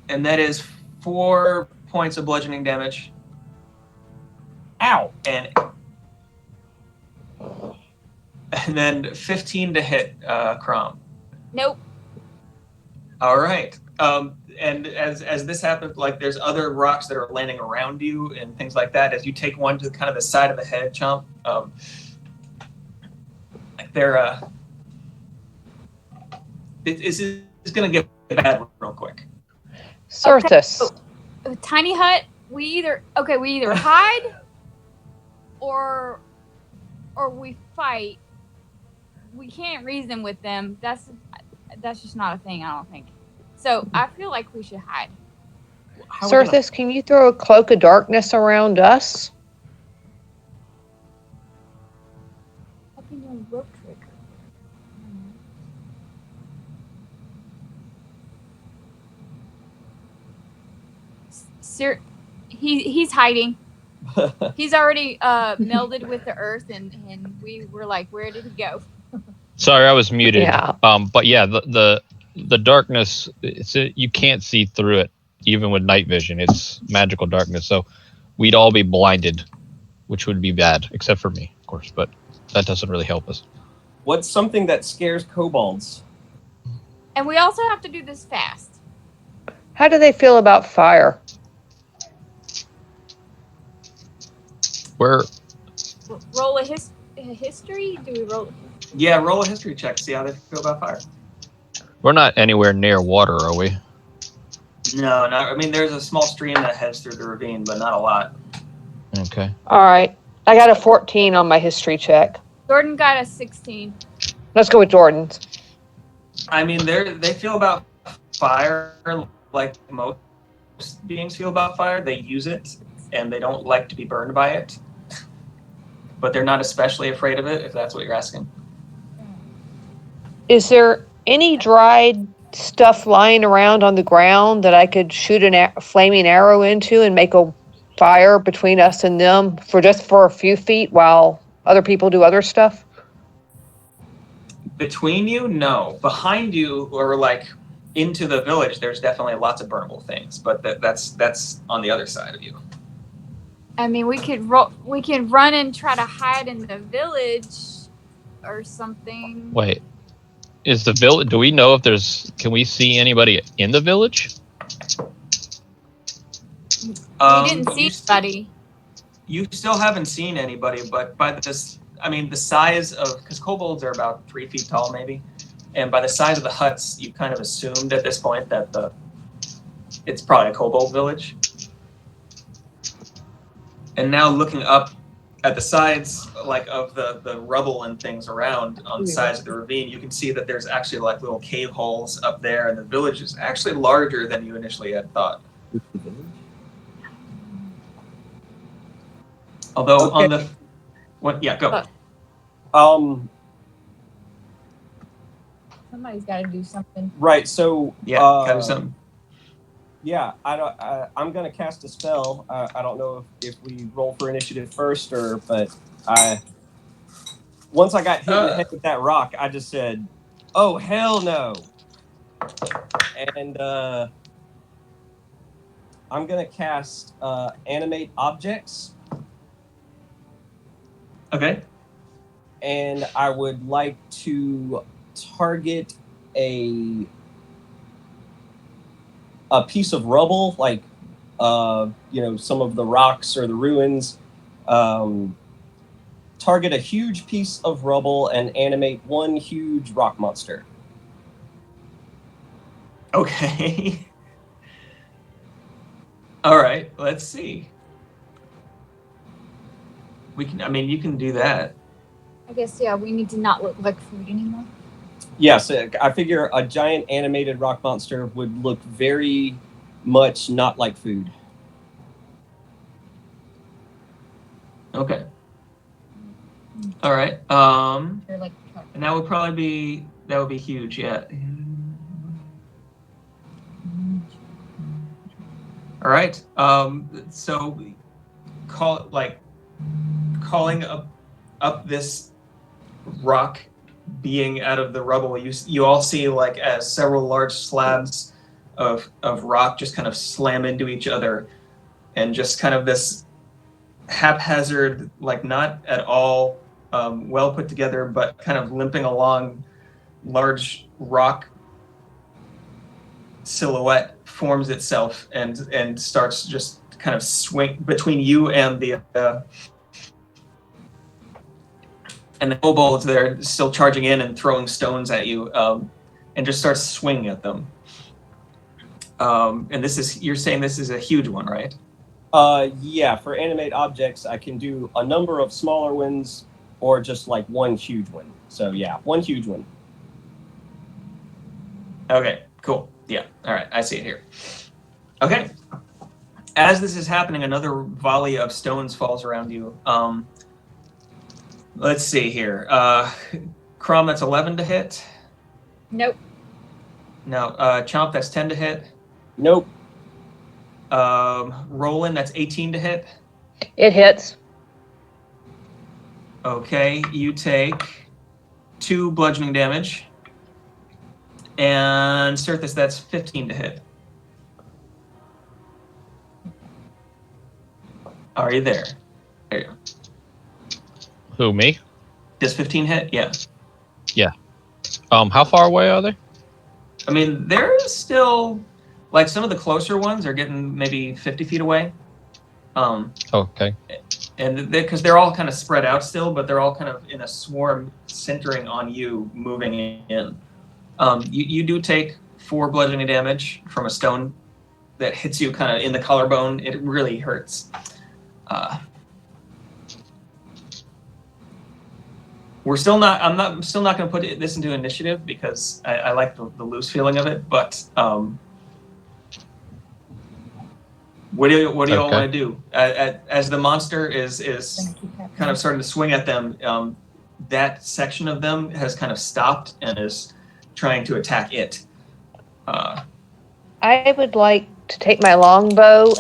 And that is 4 points of bludgeoning damage. Ow! And then 15 to hit Crom. Nope. All right. And as this happens, like there's other rocks that are landing around you and things like that. As you take one to kind of the side of the head, Chomp, this is going to get bad real quick. Cirthus. A tiny hut. We either hide or we fight. We can't reason with them. That's just not a thing, I don't think. So I feel like we should hide. How are we gonna- Cirthus, can you throw a cloak of darkness around us? How can you rope trick? He's hiding. He's already melded with the earth, and we were like, where did he go? Sorry, I was muted. Yeah. But yeah, the darkness, you can't see through it, even with night vision. It's magical darkness, so we'd all be blinded, which would be bad, except for me, of course. But that doesn't really help us. What's something that scares kobolds? And we also have to do this fast. How do they feel about fire? We're Roll a history? Do we roll? Yeah, roll a history check. See how they feel about fire. we're not anywhere near water, are we? No, not. I mean, there's a small stream that heads through the ravine, but not a lot. Okay. All right. I got a 14 on my history check. Jordan got a 16. Let's go with Jordan's. I mean, they feel about fire like most beings feel about fire. They use it, and they don't like to be burned by it. But they're not especially afraid of it, if that's what you're asking. Is there any dried stuff lying around on the ground that I could shoot a flaming arrow into and make a fire between us and them for a few feet while other people do other stuff? Between you, no. Behind you, or like into the village, there's definitely lots of burnable things, but that's on the other side of you. I mean, we could run and try to hide in the village or something. Wait. is the village? Do we know if there's? Can we see anybody in the village? We didn't see You anybody. You still haven't seen anybody, but by this, I mean, the size of, because kobolds are about 3 feet tall, maybe, and by the size of the huts, you kind of assumed at this point that it's probably a kobold village. And now looking up at the sides, like of the rubble and things around on the sides of the ravine, you can see that there's actually like little cave holes up there, and the village is actually larger than you initially had thought. Although on the, what? Yeah, go. Somebody's got to do something. Right. So Yeah, gotta do something. Yeah, I'm gonna cast a spell. I don't know if we roll for initiative first but once I got hit in the head with that rock, I just said, "Oh hell no!" And I'm gonna cast animate objects. Okay. And I would like to target a piece of rubble, like some of the rocks or the ruins. Target a huge piece of rubble and animate one huge rock monster. Okay. All right. Let's see. You can do that. I guess, yeah, we need to not look like food anymore. Yes, I figure a giant animated rock monster would look very much not like food. Okay. All right. They're like, And that would be huge, yeah. All right. So calling up this rock being out of the rubble, you all see like as several large slabs of rock just kind of slam into each other, and just kind of this haphazard, like not at all well put together, but kind of limping along large rock silhouette forms itself and starts just kind of swing between you and the kobolds that are still charging in and throwing stones at you, and just starts swinging at them. And you're saying this is a huge one, right? Yeah, for animate objects, I can do a number of smaller ones or just like one huge one. So yeah, one huge one. Okay, cool. Yeah, all right, I see it here. Okay. As this is happening, another volley of stones falls around you. Let's see here. Crom, that's 11 to hit. nope. No. Chomp, that's 10 to hit. Nope. Roland, that's 18 to hit. It hits. Okay, you take 2 bludgeoning damage. And Cirthus, that's 15 to hit. Are you there? There you go. Who, me? Does 15 hit? Yeah. How far away are they? I mean, there's still, like, some of the closer ones are getting maybe 50 feet away. Okay. And because they're all kind of spread out still, but they're all kind of in a swarm centering on you, moving in. You do take 4 bludgeoning damage from a stone that hits you kind of in the collarbone. It really hurts. I'm still not going to put this into initiative because I like the loose feeling of it. But what do you all want to do? As the monster is kind of starting to swing at them, that section of them has kind of stopped and is trying to attack it. I would like to take my longbow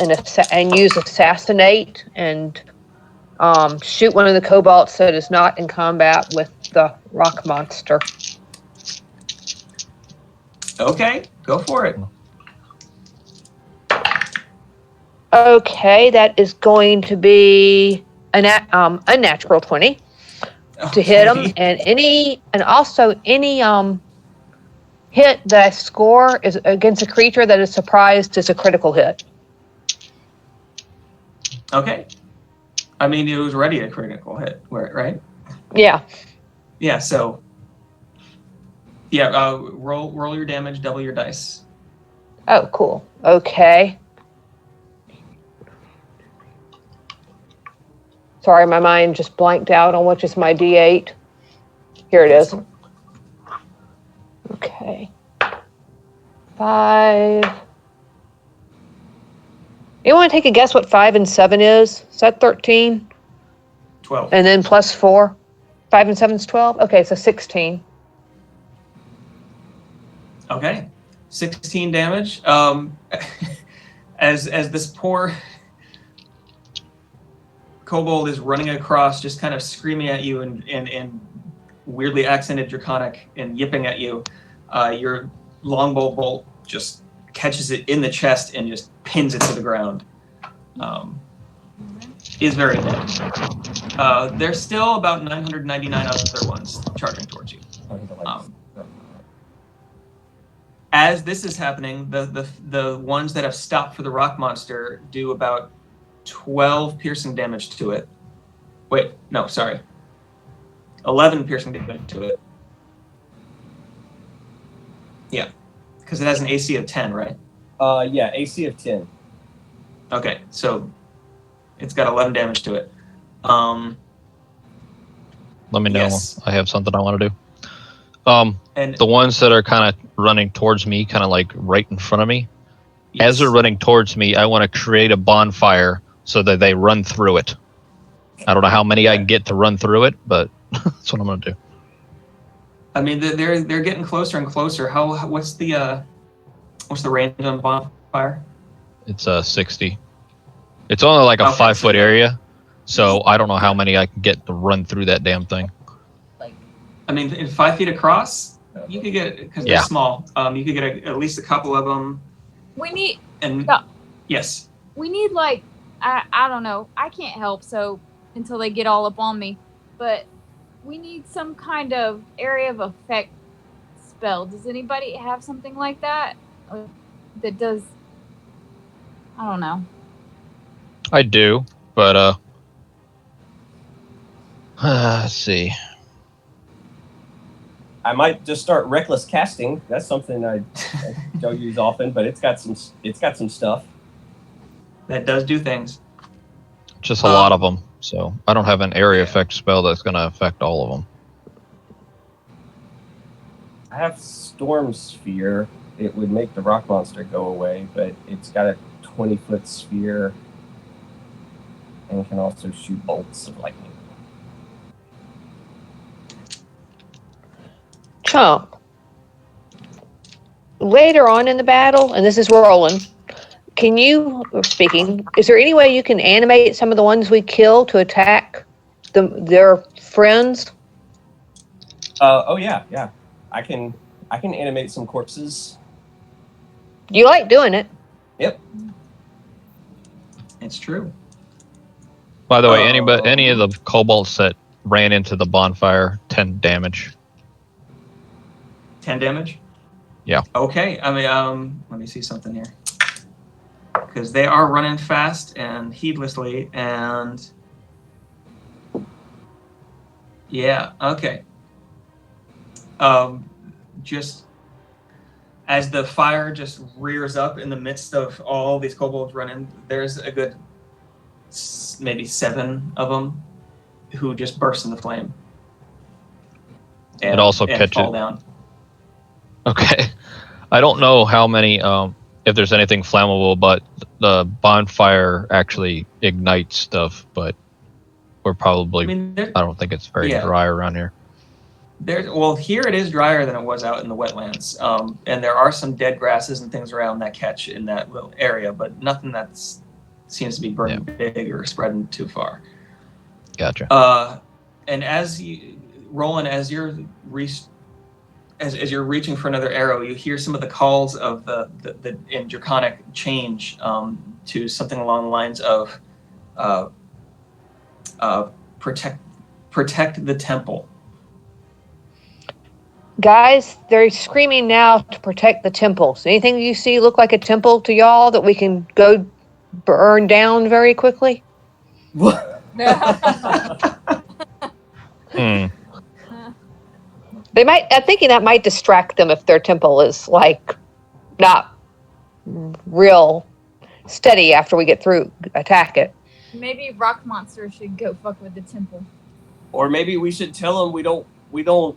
and use assassinate and shoot one of the kobolds that is not in combat with the rock monster. Okay, go for it. Okay, that is going to be a natural 20 to hit him, and also any hit that I score is against a creature that is surprised is a critical hit. Okay. I mean, it was already a critical hit, right? Yeah. Yeah. So, yeah. Roll your damage. Double your dice. Oh, cool. Okay. Sorry, my mind just blanked out on which is my D8. Here it is. Okay. 5. You want to take a guess what 5 and 7 is? Is that 13? 12. And then plus 4? 5 and 7 is 12? Okay, so 16. Okay. 16 damage. As this poor kobold is running across, just kind of screaming at you and weirdly accented Draconic and yipping at you, your longbow bolt just catches it in the chest and just pins it to the ground. Is very dead. There's still about 999 other ones charging towards you. As this is happening, the ones that have stopped for the rock monster do about 12 piercing damage to it. Wait, no, sorry. 11 piercing damage to it. Yeah, because it has an AC of 10, right? Yeah, AC of 10. Okay, so it's got 11 damage to it. Let me know. Yes. I have something I want to do. And The ones that are kind of running towards me, kind of like right in front of me, as they're yes. running towards me, I want to create a bonfire so that they run through it. I don't know how many I can get to run through it, but that's what I'm going to do. I mean, they're getting closer and closer. What's the range on the bonfire? It's 60. It's only like a Okay, 5 so foot yeah. area, so I don't know how many I can get to run through that damn thing. I mean, in 5 feet across, you could get, because they're Yeah. small. You could get at least a couple of them. We need And Yeah. yes, like I don't know. I can't help so until they get all up on me. But we need some kind of area of effect spell. Does anybody have something like that? That does I don't know. I do, but let's see. I might just start reckless casting. That's something I don't use often, but it's got some stuff. that does do things. Just a lot of them, so I don't have an area Yeah. effect spell that's going to affect all of them. I have Storm Sphere. It would make the rock monster go away, but it's got a 20-foot sphere and can also shoot bolts of lightning. Chump. Later on in the battle, and this is Roland, is there any way you can animate some of the ones we kill to attack their friends? Oh yeah. I can animate some corpses. You like doing it. Yep. It's true. By the way, any of the kobolds that ran into the bonfire, 10 damage. 10 damage? Yeah. Okay. I mean, let me see something here. Because they are running fast and heedlessly, and yeah, okay. Just as the fire just rears up in the midst of all these kobolds running, there's a good maybe 7 of them who just burst into flame. It also and catches- fall down. Okay. I don't know how many, if there's anything flammable, but the bonfire actually ignites stuff, but we're probably, I mean, I don't think it's very Yeah. dry around here. well, here it is drier than it was out in the wetlands, and there are some dead grasses and things around that catch in that little area, but nothing that seems to be burning big or spreading too far. Gotcha. And Roland, as you're reaching for another arrow, you hear some of the calls of the in Draconic change to something along the lines of protect the temple. Guys, they're screaming now to protect the temples. Anything you see look like a temple to y'all that we can go burn down very quickly? Hmm. They might. I'm thinking that might distract them if their temple is like not real steady after we get through attack it. Maybe Rock Monster should go fuck with the temple. Or maybe we should tell them we don't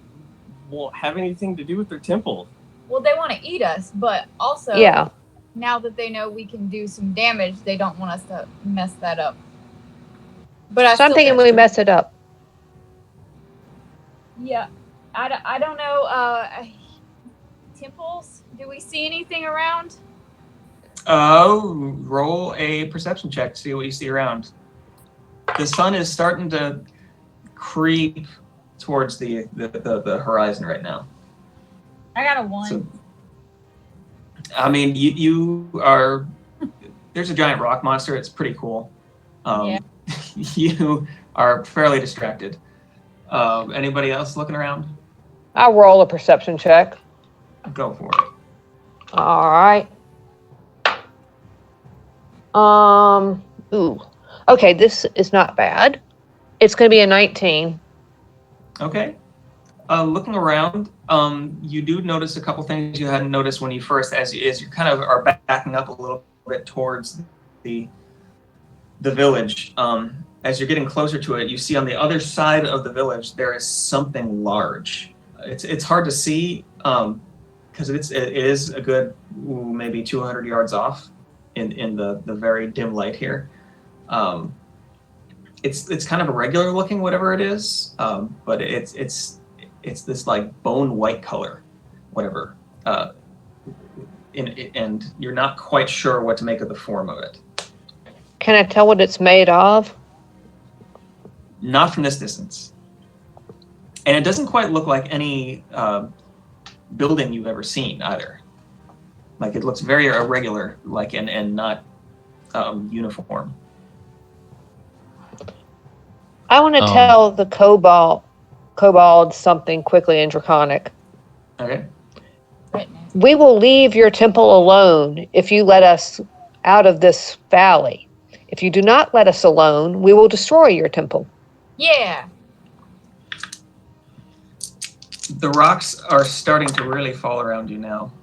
have anything to do with their temple. Well, they want to eat us, but also Yeah. now that they know we can do some damage, they don't want us to mess that up. But So I'm thinking we mess it up. Yeah, I don't know. Temples? Do we see anything around? Roll a perception check to see what you see around. The sun is starting to creep towards the horizon right now. I got a 1. So, I mean, you are. There's a giant rock monster. It's pretty cool. Yeah. You are fairly distracted. Anybody else looking around? I'll roll a perception check. Go for it. All right. Ooh. Okay, this is not bad. It's going to be a 19. Okay. Looking around, you do notice a couple things you hadn't noticed when you first, as you kind of are backing up a little bit towards the village. As you're getting closer to it, you see on the other side of the village there is something large. It's hard to see because it is a good maybe 200 yards off in the very dim light here. It's kind of irregular looking, whatever it is, but it's this like bone white color, whatever, and you're not quite sure what to make of the form of it. Can I tell what it's made of? Not from this distance, and it doesn't quite look like any building you've ever seen either. Like it looks very irregular, like and not uniform. I want to tell the kobold something quickly in Draconic. Okay. We will leave your temple alone if you let us out of this valley. If you do not let us alone, we will destroy your temple. Yeah. The rocks are starting to really fall around you now.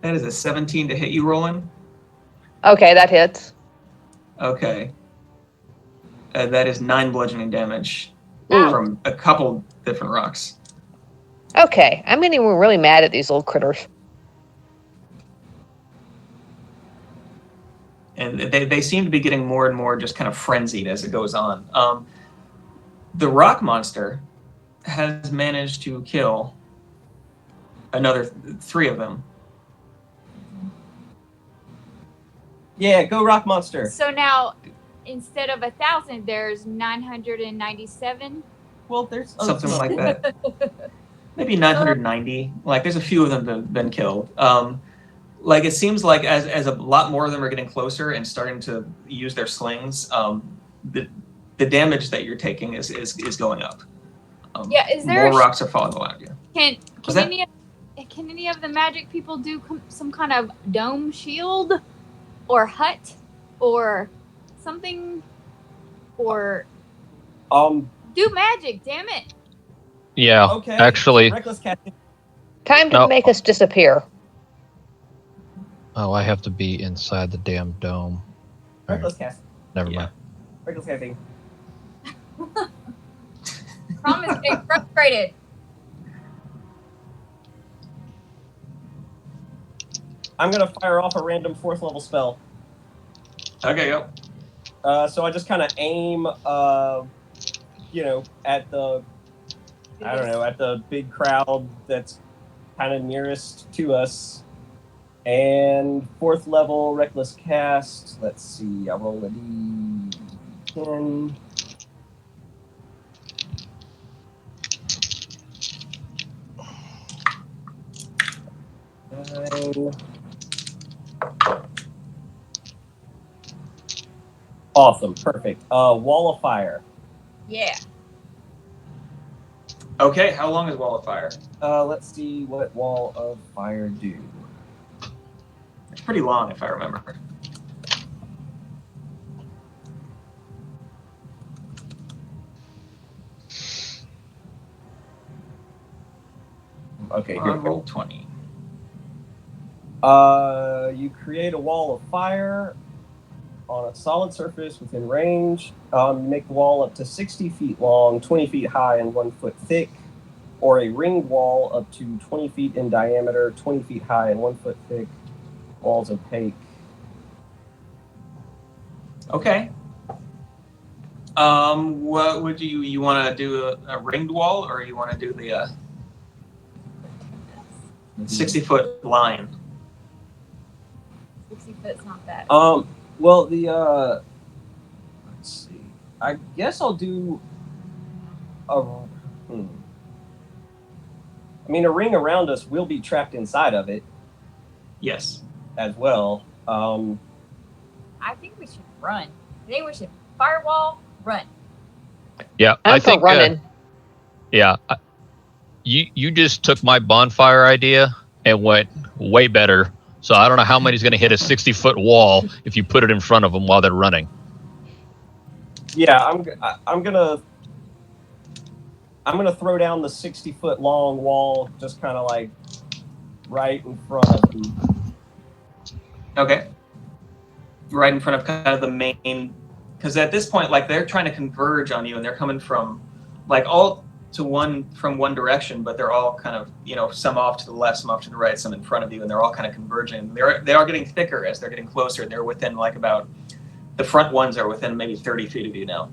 That is a 17 to hit you, Roland. Okay, that hits. Okay. That is 9 bludgeoning damage Ooh. from a couple different rocks. Okay, I'm getting really mad at these little critters. And they seem to be getting more and more just kind of frenzied as it goes on. The rock monster has managed to kill another 3 of them. Yeah, go Rock Monster. So now, instead of 1,000, there's 997. Well, there's Something like that. Maybe 990. Like there's a few of them that have been killed. Like it seems like as a lot more of them are getting closer and starting to use their slings, the damage that you're taking is going up. Yeah, is there more rocks are falling around you? Can any of the magic people do some kind of dome shield or hut or something, or do magic? Damn it! Yeah, Okay. actually. Reckless casting. Time to No. make us disappear. Oh, I have to be inside the damn dome. Reckless casting. Never Yeah. mind. Reckless casting. Tom is getting frustrated. I'm gonna fire off a random 4th level spell. Okay, go. So I just kind of aim, at the, I don't know, at the big crowd that's kind of nearest to us. And 4th level reckless cast. Let's see. I roll a d10. 9. Awesome, perfect. Wall of fire. Yeah. Okay, how long is Wall of Fire? Let's see what Wall of Fire do. It's pretty long, if I remember. Okay, Come here on, we go. roll 20. You create a wall of fire on a solid surface within range. Make the wall up to 60 feet long, 20 feet high, and 1 foot thick, or a ringed wall up to 20 feet in diameter, 20 feet high, and 1 foot thick. Walls opaque. Okay. What would you want to do? A ringed wall, or you want to do the 60-foot line? 60 foot's not bad. Well, the let's see. I guess I'll do a. I mean, a ring around us will be trapped inside of it Yes. as well. I think we should run. I think we should firewall, run. Yeah, I'm I for think. running. You just took my bonfire idea and went way better. So I don't know how many's going to hit a 60-foot wall if you put it in front of them while they're running. Yeah, I'm gonna throw down the 60-foot long wall, just kind of like right in front of them. Okay. Right in front of kind of the main, because at this point, like, they're trying to converge on you, and they're coming from, like, all to from one direction, but they're all kind of, some off to the left, some off to the right, some in front of you, and they're all kind of converging. They are getting thicker as they're getting closer. They're within the front ones are within maybe 30 feet of you now.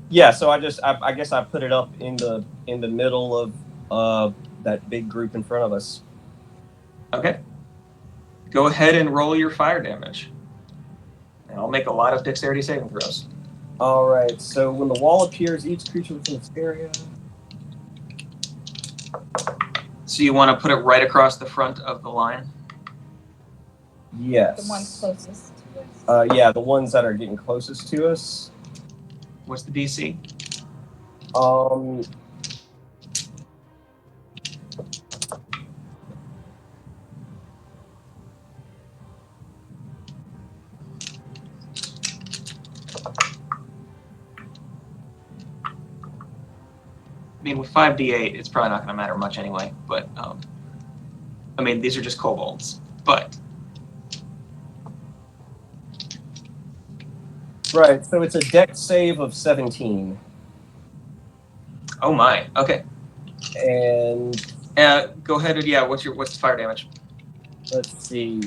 Yeah, so I guess I put it up in the middle of that big group in front of us. Okay. Go ahead and roll your fire damage. And I'll make a lot of dexterity saving throws. All right, so when the wall appears, each creature within its area. So you want to put it right across the front of the line? Yes. The one closest to us. Yeah, the ones that are getting closest to us. What's the DC? I mean, with 5d8, it's probably not going to matter much anyway, but, I mean, these are just kobolds, but... Right, so it's a dex save of 17. Oh my, okay. And... go ahead and, what's the fire damage? Let's see.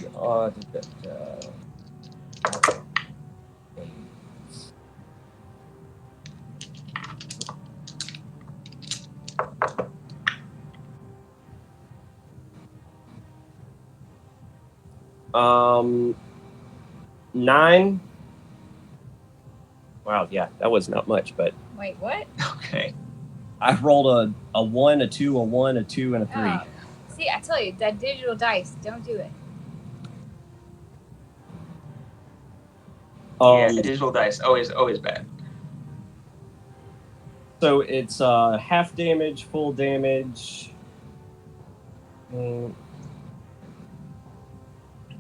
Um, 9. Wow, yeah, that was not much, but Wait, what? Okay. I rolled a 1, a 2, a 1, a 2, and a 3. Oh. See, I tell you, that digital dice, don't do it. Yeah, digital dice, always bad. So it's half damage, full damage.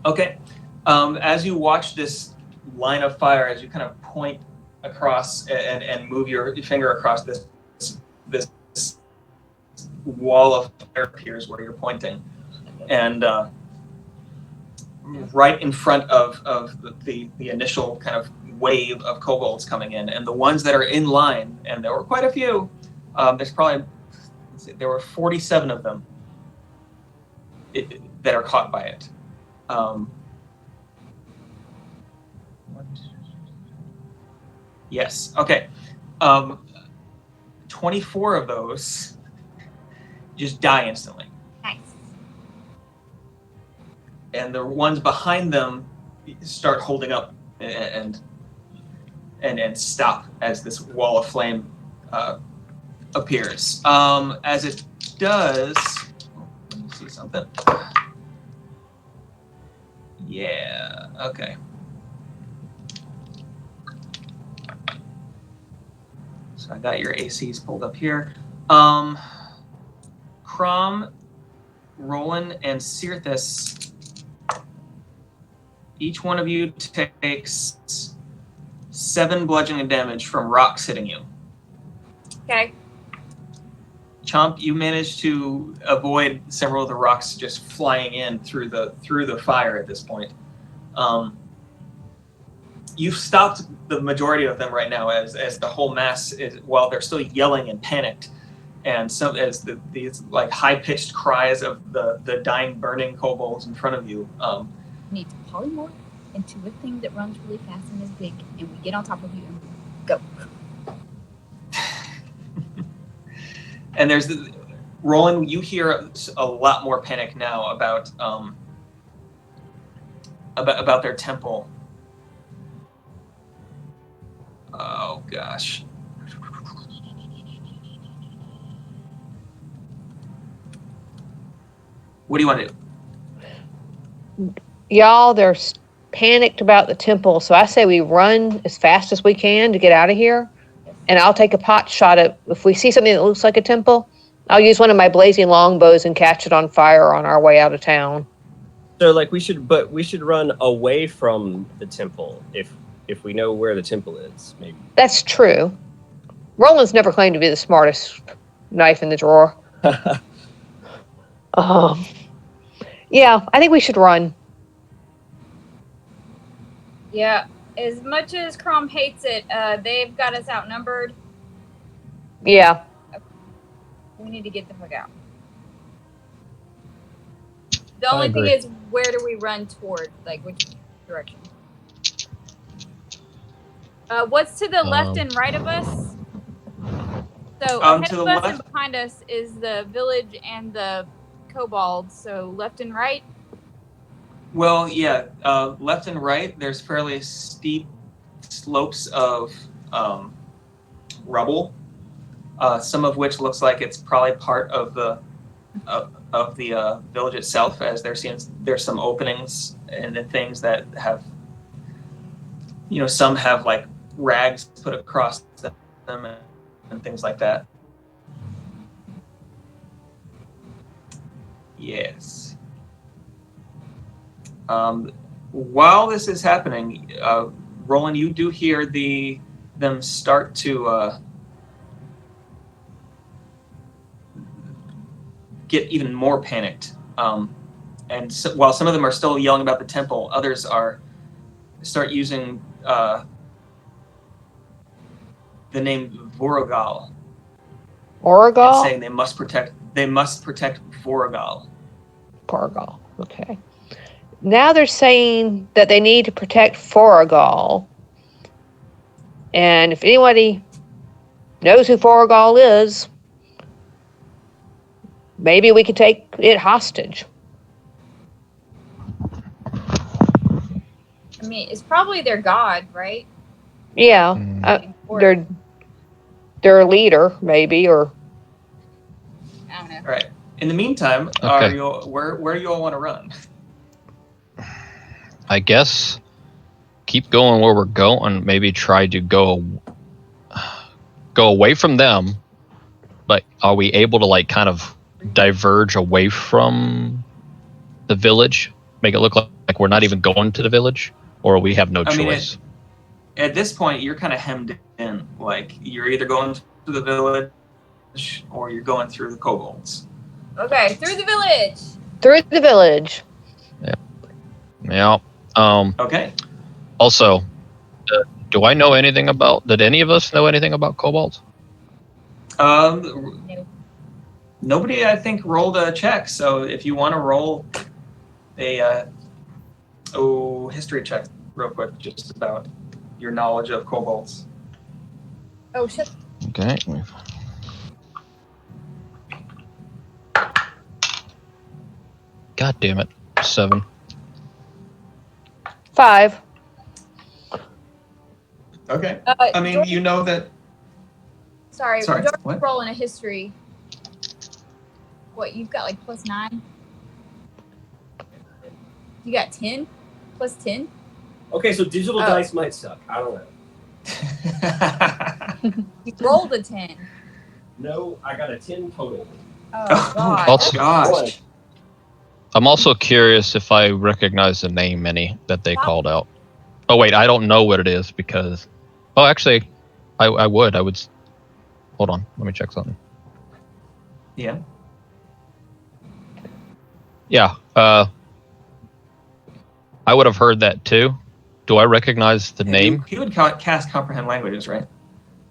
Okay. As you watch this line of fire, as you kind of point across and move your finger across this wall of fire appears where you're pointing, and right in front of the initial kind of wave of kobolds coming in, and the ones that are in line, and there were quite a few. There were 47 of them that are caught by it. Yes. Okay. 24 of those just die instantly. Nice. And the ones behind them start holding up and stop as this wall of flame appears. As it does, let me see something. Yeah. Okay. So I got your ACs pulled up here. Crom, Roland, and Cirthus, each one of you takes 7 bludgeoning damage from rocks hitting you. Okay. Chomp, you managed to avoid several of the rocks just flying in through the fire at this point. You've stopped the majority of them right now as the whole mass is, while they're still yelling and panicked, and some as these like high-pitched cries of the dying, burning kobolds in front of you. We need to polymorph into a thing that runs really fast and is big, and we get on top of you and go. And there's Roland. You hear a lot more panic now about their temple. Oh gosh. What do you want to do? Y'all, they're panicked about the temple, so I say we run as fast as we can to get out of here. And I'll take a pot shot at, if we see something that looks like a temple, I'll use one of my blazing longbows and catch it on fire on our way out of town. So like we should run away from the temple if we know where the temple is, maybe. That's true. Roland's never claimed to be the smartest knife in the drawer. Yeah, I think we should run. Yeah. As much as Crom hates it, they've got us outnumbered. Yeah. We need to get the fuck out. The only thing agree. is, where do we run toward? Like, which direction? What's to the left and right of us? So ahead To of the us left? and behind us is the village and the kobolds. So left and right. Well, yeah, left and right, there's fairly steep slopes of rubble, some of which looks like it's probably part of the village itself, as there's some openings and then things that have, some have like rags put across them and things like that. Yes. While this is happening, Roland, you do hear them start to get even more panicked. And so, while some of them are still yelling about the temple, others start using the name Voragal, Oregal? and saying they must protect Voragal. Porgal. Okay. Now they're saying that they need to protect Foragal. And if anybody knows who Foragal is, maybe we could take it hostage. I mean, it's probably their god, right? Yeah. Or, Their leader, maybe, or I don't know. All right. In the meantime, Okay. where do you all want to run? I guess keep going where we're going. Maybe try to go away from them. But are we able to like kind of diverge away from the village? Make it look like we're not even going to the village, or we have no choice? At this point, you're kind of hemmed in. Like, you're either going to the village or you're going through the kobolds. Okay, through the village. through the village. Yeah. Okay. Also, do I know anything about? Did any of us know anything about kobolds? Um, No. Nobody, I think, rolled a check. So if you want to roll a history check real quick, just about your knowledge of kobolds. Oh shit. Okay. God damn it. 7. 5. Okay. George, you know that. sorry, Sorry, George, what? rolling a history. What, you've got like +9? You got 10? +10? Okay, so digital Oh. dice might suck. I don't know. You rolled a 10. No, I got a 10 total. Oh God. Also- Gosh. I'm also curious if I recognize the name any that they called out. Oh wait, I don't know what it is because. Oh, actually, I would. Hold on, let me check something. Yeah. Yeah, I would have heard that too. Do I recognize the name? You would cast comprehend languages, right?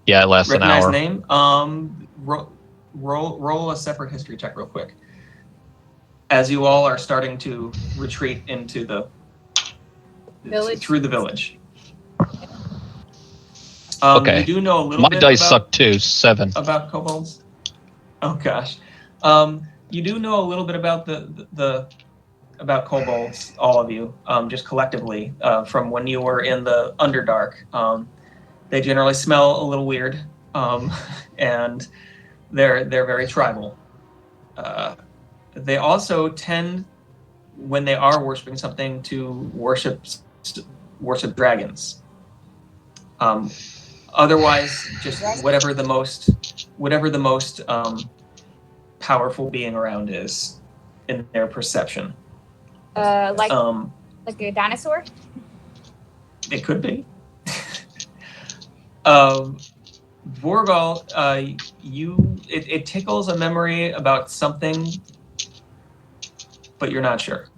Yeah, it lasts an Recognize hour. name. Roll a separate history check real quick. As you all are starting to retreat into the Village. through the village. Okay. You do know a little My bit dice about, suck too. 7. about kobolds. Oh gosh. You do know a little bit about the about kobolds, all of you, just collectively, from when you were in the Underdark. They generally smell a little weird, and they're very tribal. They also tend, when they are worshiping something, to worship dragons. Otherwise, just whatever the most powerful being around is in their perception. Like a dinosaur. It could be. Vorgal, it tickles a memory about something, but you're not sure.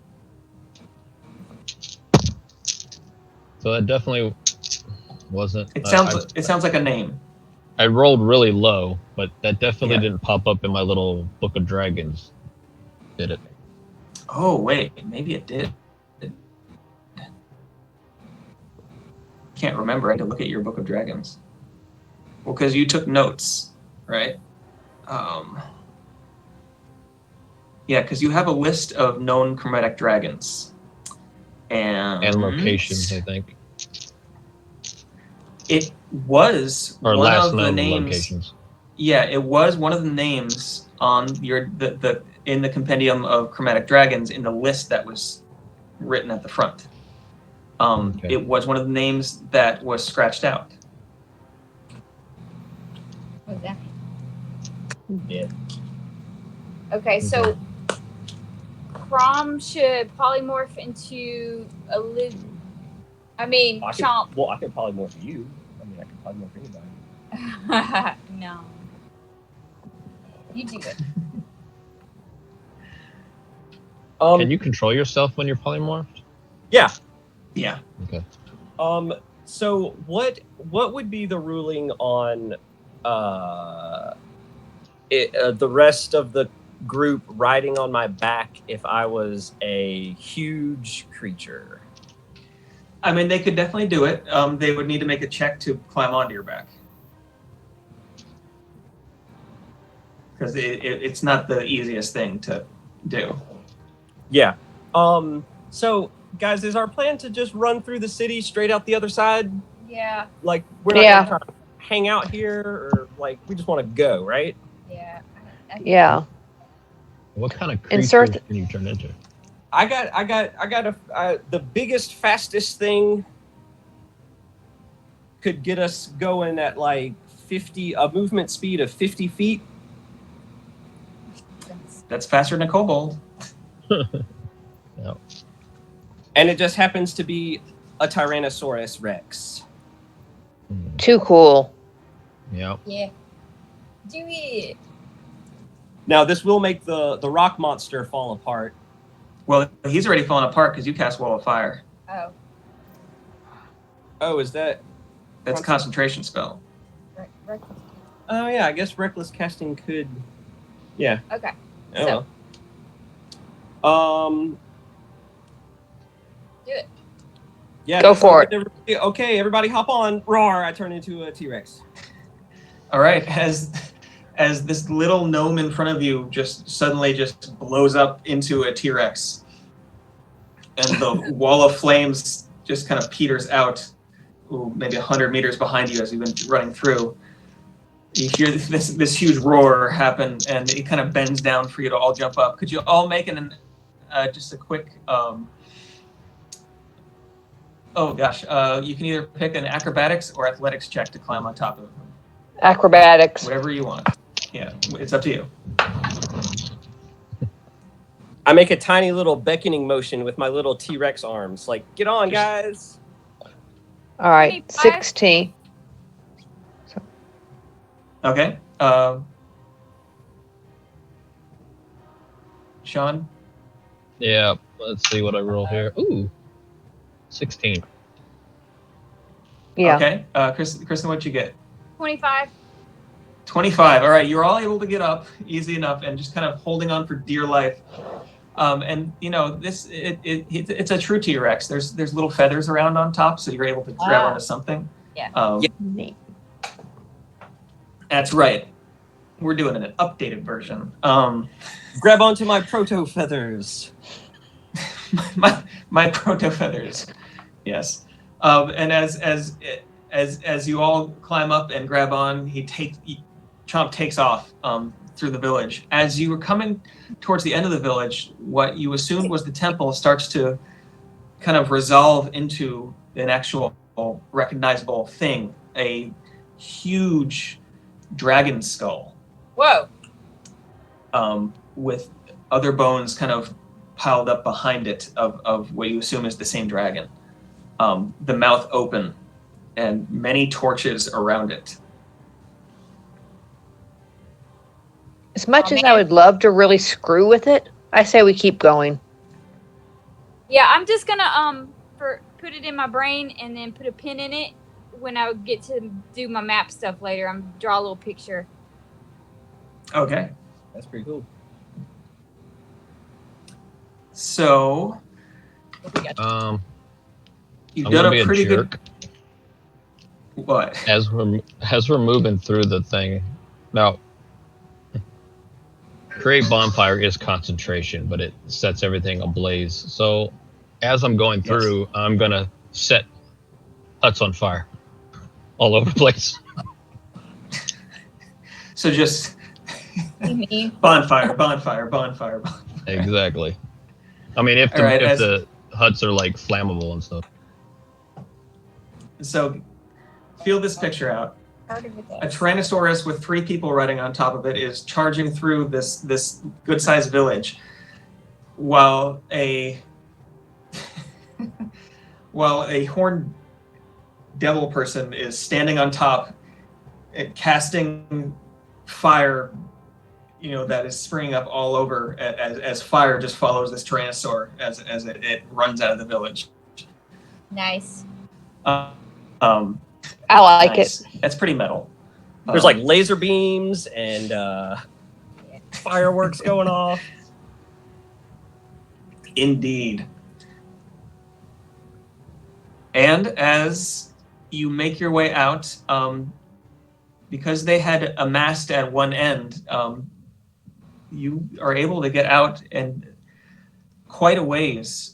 So that definitely wasn't. It sounds like a name. I rolled really low, but that definitely Yeah. didn't pop up in my little book of dragons. Did it? Oh wait, maybe it did. Can't remember. I had to look at your book of dragons. Well, because you took notes, right? Yeah, because you have a list of known chromatic dragons. And locations, I think. It was Or one last of the known names. locations. Yeah, it was one of the names on the in the compendium of chromatic dragons in the list that was written at the front. Okay. It was one of the names that was scratched out. What was that? Yeah. Okay, so Crom should polymorph into a lid. I mean, I could, Chomp. well, I could polymorph you. I mean, I could polymorph anybody. No. You do it. Can you control yourself when you're polymorphed? Yeah. Yeah. Okay. So what would be the ruling on the rest of the group riding on my back if I was a huge creature? I mean, they could definitely do it. They would need to make a check to climb onto your back. Because it's not the easiest thing to do. Yeah. So guys, is our plan to just run through the city straight out the other side? Yeah. Like we're not Yeah. gonna try to hang out here, or like we just want to go, right? Yeah. Yeah. What kind of Insert creatures can you turn into? I got the biggest, fastest thing could get us going at like 50, a movement speed of 50 feet. That's faster than a kobold. No. And it just happens to be a Tyrannosaurus Rex. Too cool. Yeah. Yeah. Do it. Now, this will make the rock monster fall apart. Well, he's already fallen apart because you cast Wall of Fire. Oh. Oh, is that? That's a concentration spell. Right. Oh, yeah, I guess Reckless Casting could. Yeah. Okay. Oh, well. Do it. Yeah. Go that for sounds good. Okay, everybody hop on. Roar, I turn into a T-Rex. All right, as this little gnome in front of you just suddenly just blows up into a T-Rex, and the wall of flames just kind of peters out, maybe 100 meters behind you as you've been running through. You hear this huge roar happen, and it kind of bends down for you to all jump up. Could you all make just a quick? You can either pick an acrobatics or athletics check to climb on top of them. Acrobatics. Whatever you want. Yeah, it's up to you. I make a tiny little beckoning motion with my little T-Rex arms. Like, get on, guys. All right, 25. 16. Okay. Sean? Yeah, let's see what I roll here. Ooh, 16. Yeah. Okay. Kristen, what'd you get? 25. 25. All right, you're all able to get up easy enough and just kind of holding on for dear life. And you know it's a true T-Rex. There's little feathers around on top, so you're able to grab onto something. Yeah. Neat. That's right. We're doing an updated version. Grab onto my proto feathers. my proto feathers. Yes. And as you all climb up and grab on, Chomp takes off through the village. As you were coming towards the end of the village, what you assumed was the temple starts to kind of resolve into an actual recognizable thing, a huge dragon skull. Whoa. With other bones kind of piled up behind it of what you assume is the same dragon. The mouth open and many torches around it. As much Oh, as man. I would love to really screw with it, I say we keep going. Yeah, I'm just gonna put it in my brain and then put a pin in it when I get to do my map stuff later. I'm draw a little picture. Okay. That's pretty cool. So you've I'm done gonna be a pretty jerk. good. What? As we're moving through the thing. Now, create bonfire is concentration, but it sets everything ablaze. So as I'm going through, I'm gonna set huts on fire all over the place. So just bonfire. Exactly. I mean, if All right, the huts are like flammable and stuff. So feel this picture out. A Tyrannosaurus with 3 people riding on top of it is charging through this good-sized village, while a horned devil person is standing on top, casting fire, that is springing up all over as fire just follows this Tyrannosaur as it runs out of the village. Nice. I like Nice. it. That's pretty metal. There's like laser beams and fireworks going off. Indeed. And as you make your way out, because they had amassed at one end, you are able to get out and quite a ways.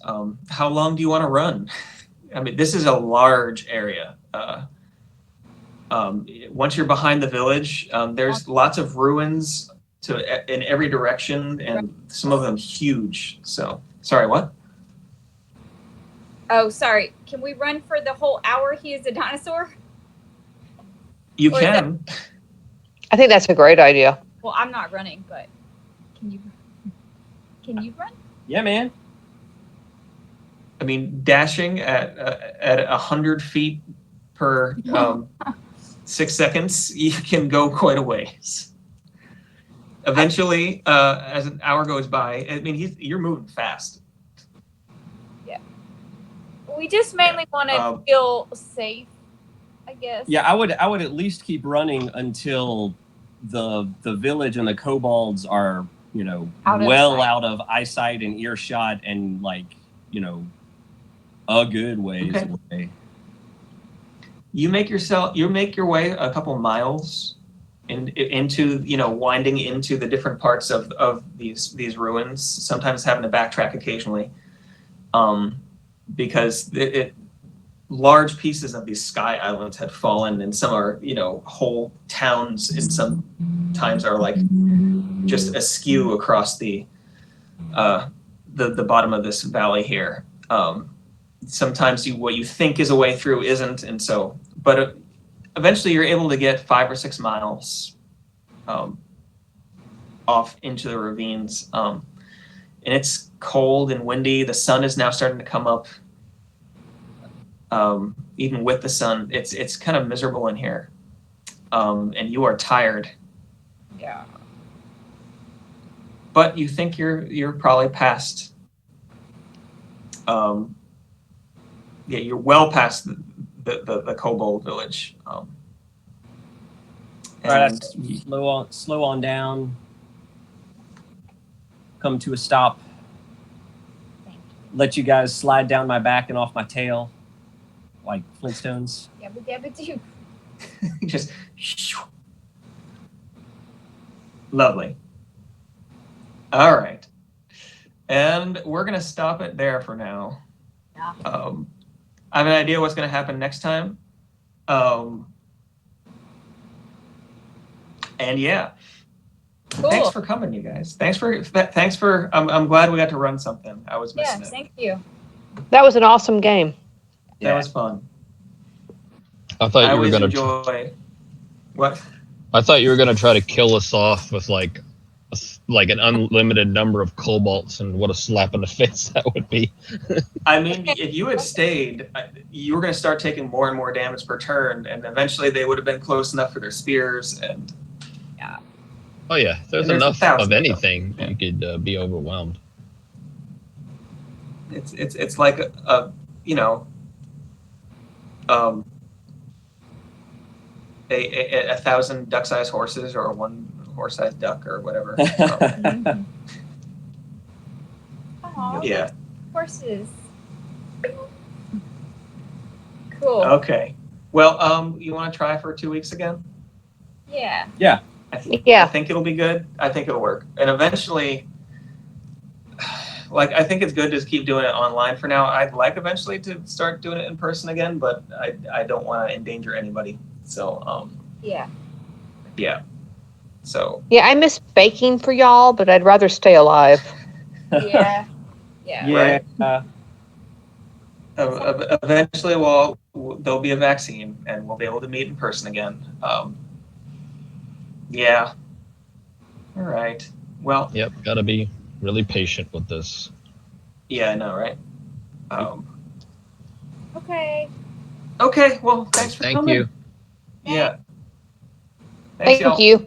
How long do you want to run? I mean, this is a large area. Once you're behind the village, there's lots of ruins in every direction, and some of them huge. So, sorry, what? Oh, sorry. Can we run for the whole hour he is a dinosaur? You Or is can. I think that's a great idea. Well, I'm not running, but can you run? Yeah, man. I mean, dashing at 100 feet per 6 seconds, you can go quite a ways. Eventually, as an hour goes by, I mean, you're moving fast. We just mainly want to feel safe, I guess. Yeah, I would at least keep running until the village and the kobolds are, Out of well sight. out of eyesight and earshot and a good ways Okay. away. You make your way a couple miles into winding into the different parts of these ruins, sometimes having to backtrack occasionally, because large pieces of these sky islands had fallen, and some are whole towns, and sometimes are like just askew across the bottom of this valley here. Sometimes what you think is a way through isn't, and so, but eventually you're able to get 5 or 6 miles off into the ravines. And it's cold and windy. The sun is now starting to come up. Even with the sun, it's kind of miserable in here. And you are tired. Yeah. But you think you're probably past. Yeah, you're well past the kobold village. All right, And slow on down. Come to a stop. Let you guys slide down my back and off my tail, like Flintstones. Yabba dabba doo. just lovely. All right, and we're gonna stop it there for now. Yeah. I have an idea what's gonna happen next time. And yeah, Cool. thanks for coming, you guys. Thanks for. I'm glad we got to run something. I was Yeah, missing it. thank you. That was an awesome game. That was fun. I thought I you were always gonna. enjoy. What? I thought you were gonna try to kill us off with like an unlimited number of kobolds, and what a slap in the face that would be. I mean, if you had stayed, you were going to start taking more and more damage per turn, and eventually they would have been close enough for their spears. And Oh yeah, if there's And there's enough 1,000 of of them. anything, Yeah. you could be overwhelmed. it's like a you know, a 1,000 duck-sized horses or one horse-sized duck or whatever. Aw, Yeah. horses. Cool. Okay. Well, you want to try for 2 weeks again? Yeah. I Yeah. think it'll be good. I think it'll work. And eventually, like, I think it's good to just keep doing it online for now. I'd like eventually to start doing it in person again, but I don't want to endanger anybody. So, Yeah. yeah. So, Yeah, I miss baking for y'all, but I'd rather stay alive. Yeah. Yeah. Yeah. eventually, there'll be a vaccine and we'll be able to meet in person again. Yeah. All right. Well, Yep, gotta be really patient with this. yeah, I know, right? Okay. Okay. Well, thanks for Thank coming. you. Yeah. Thanks, Thank y'all. you.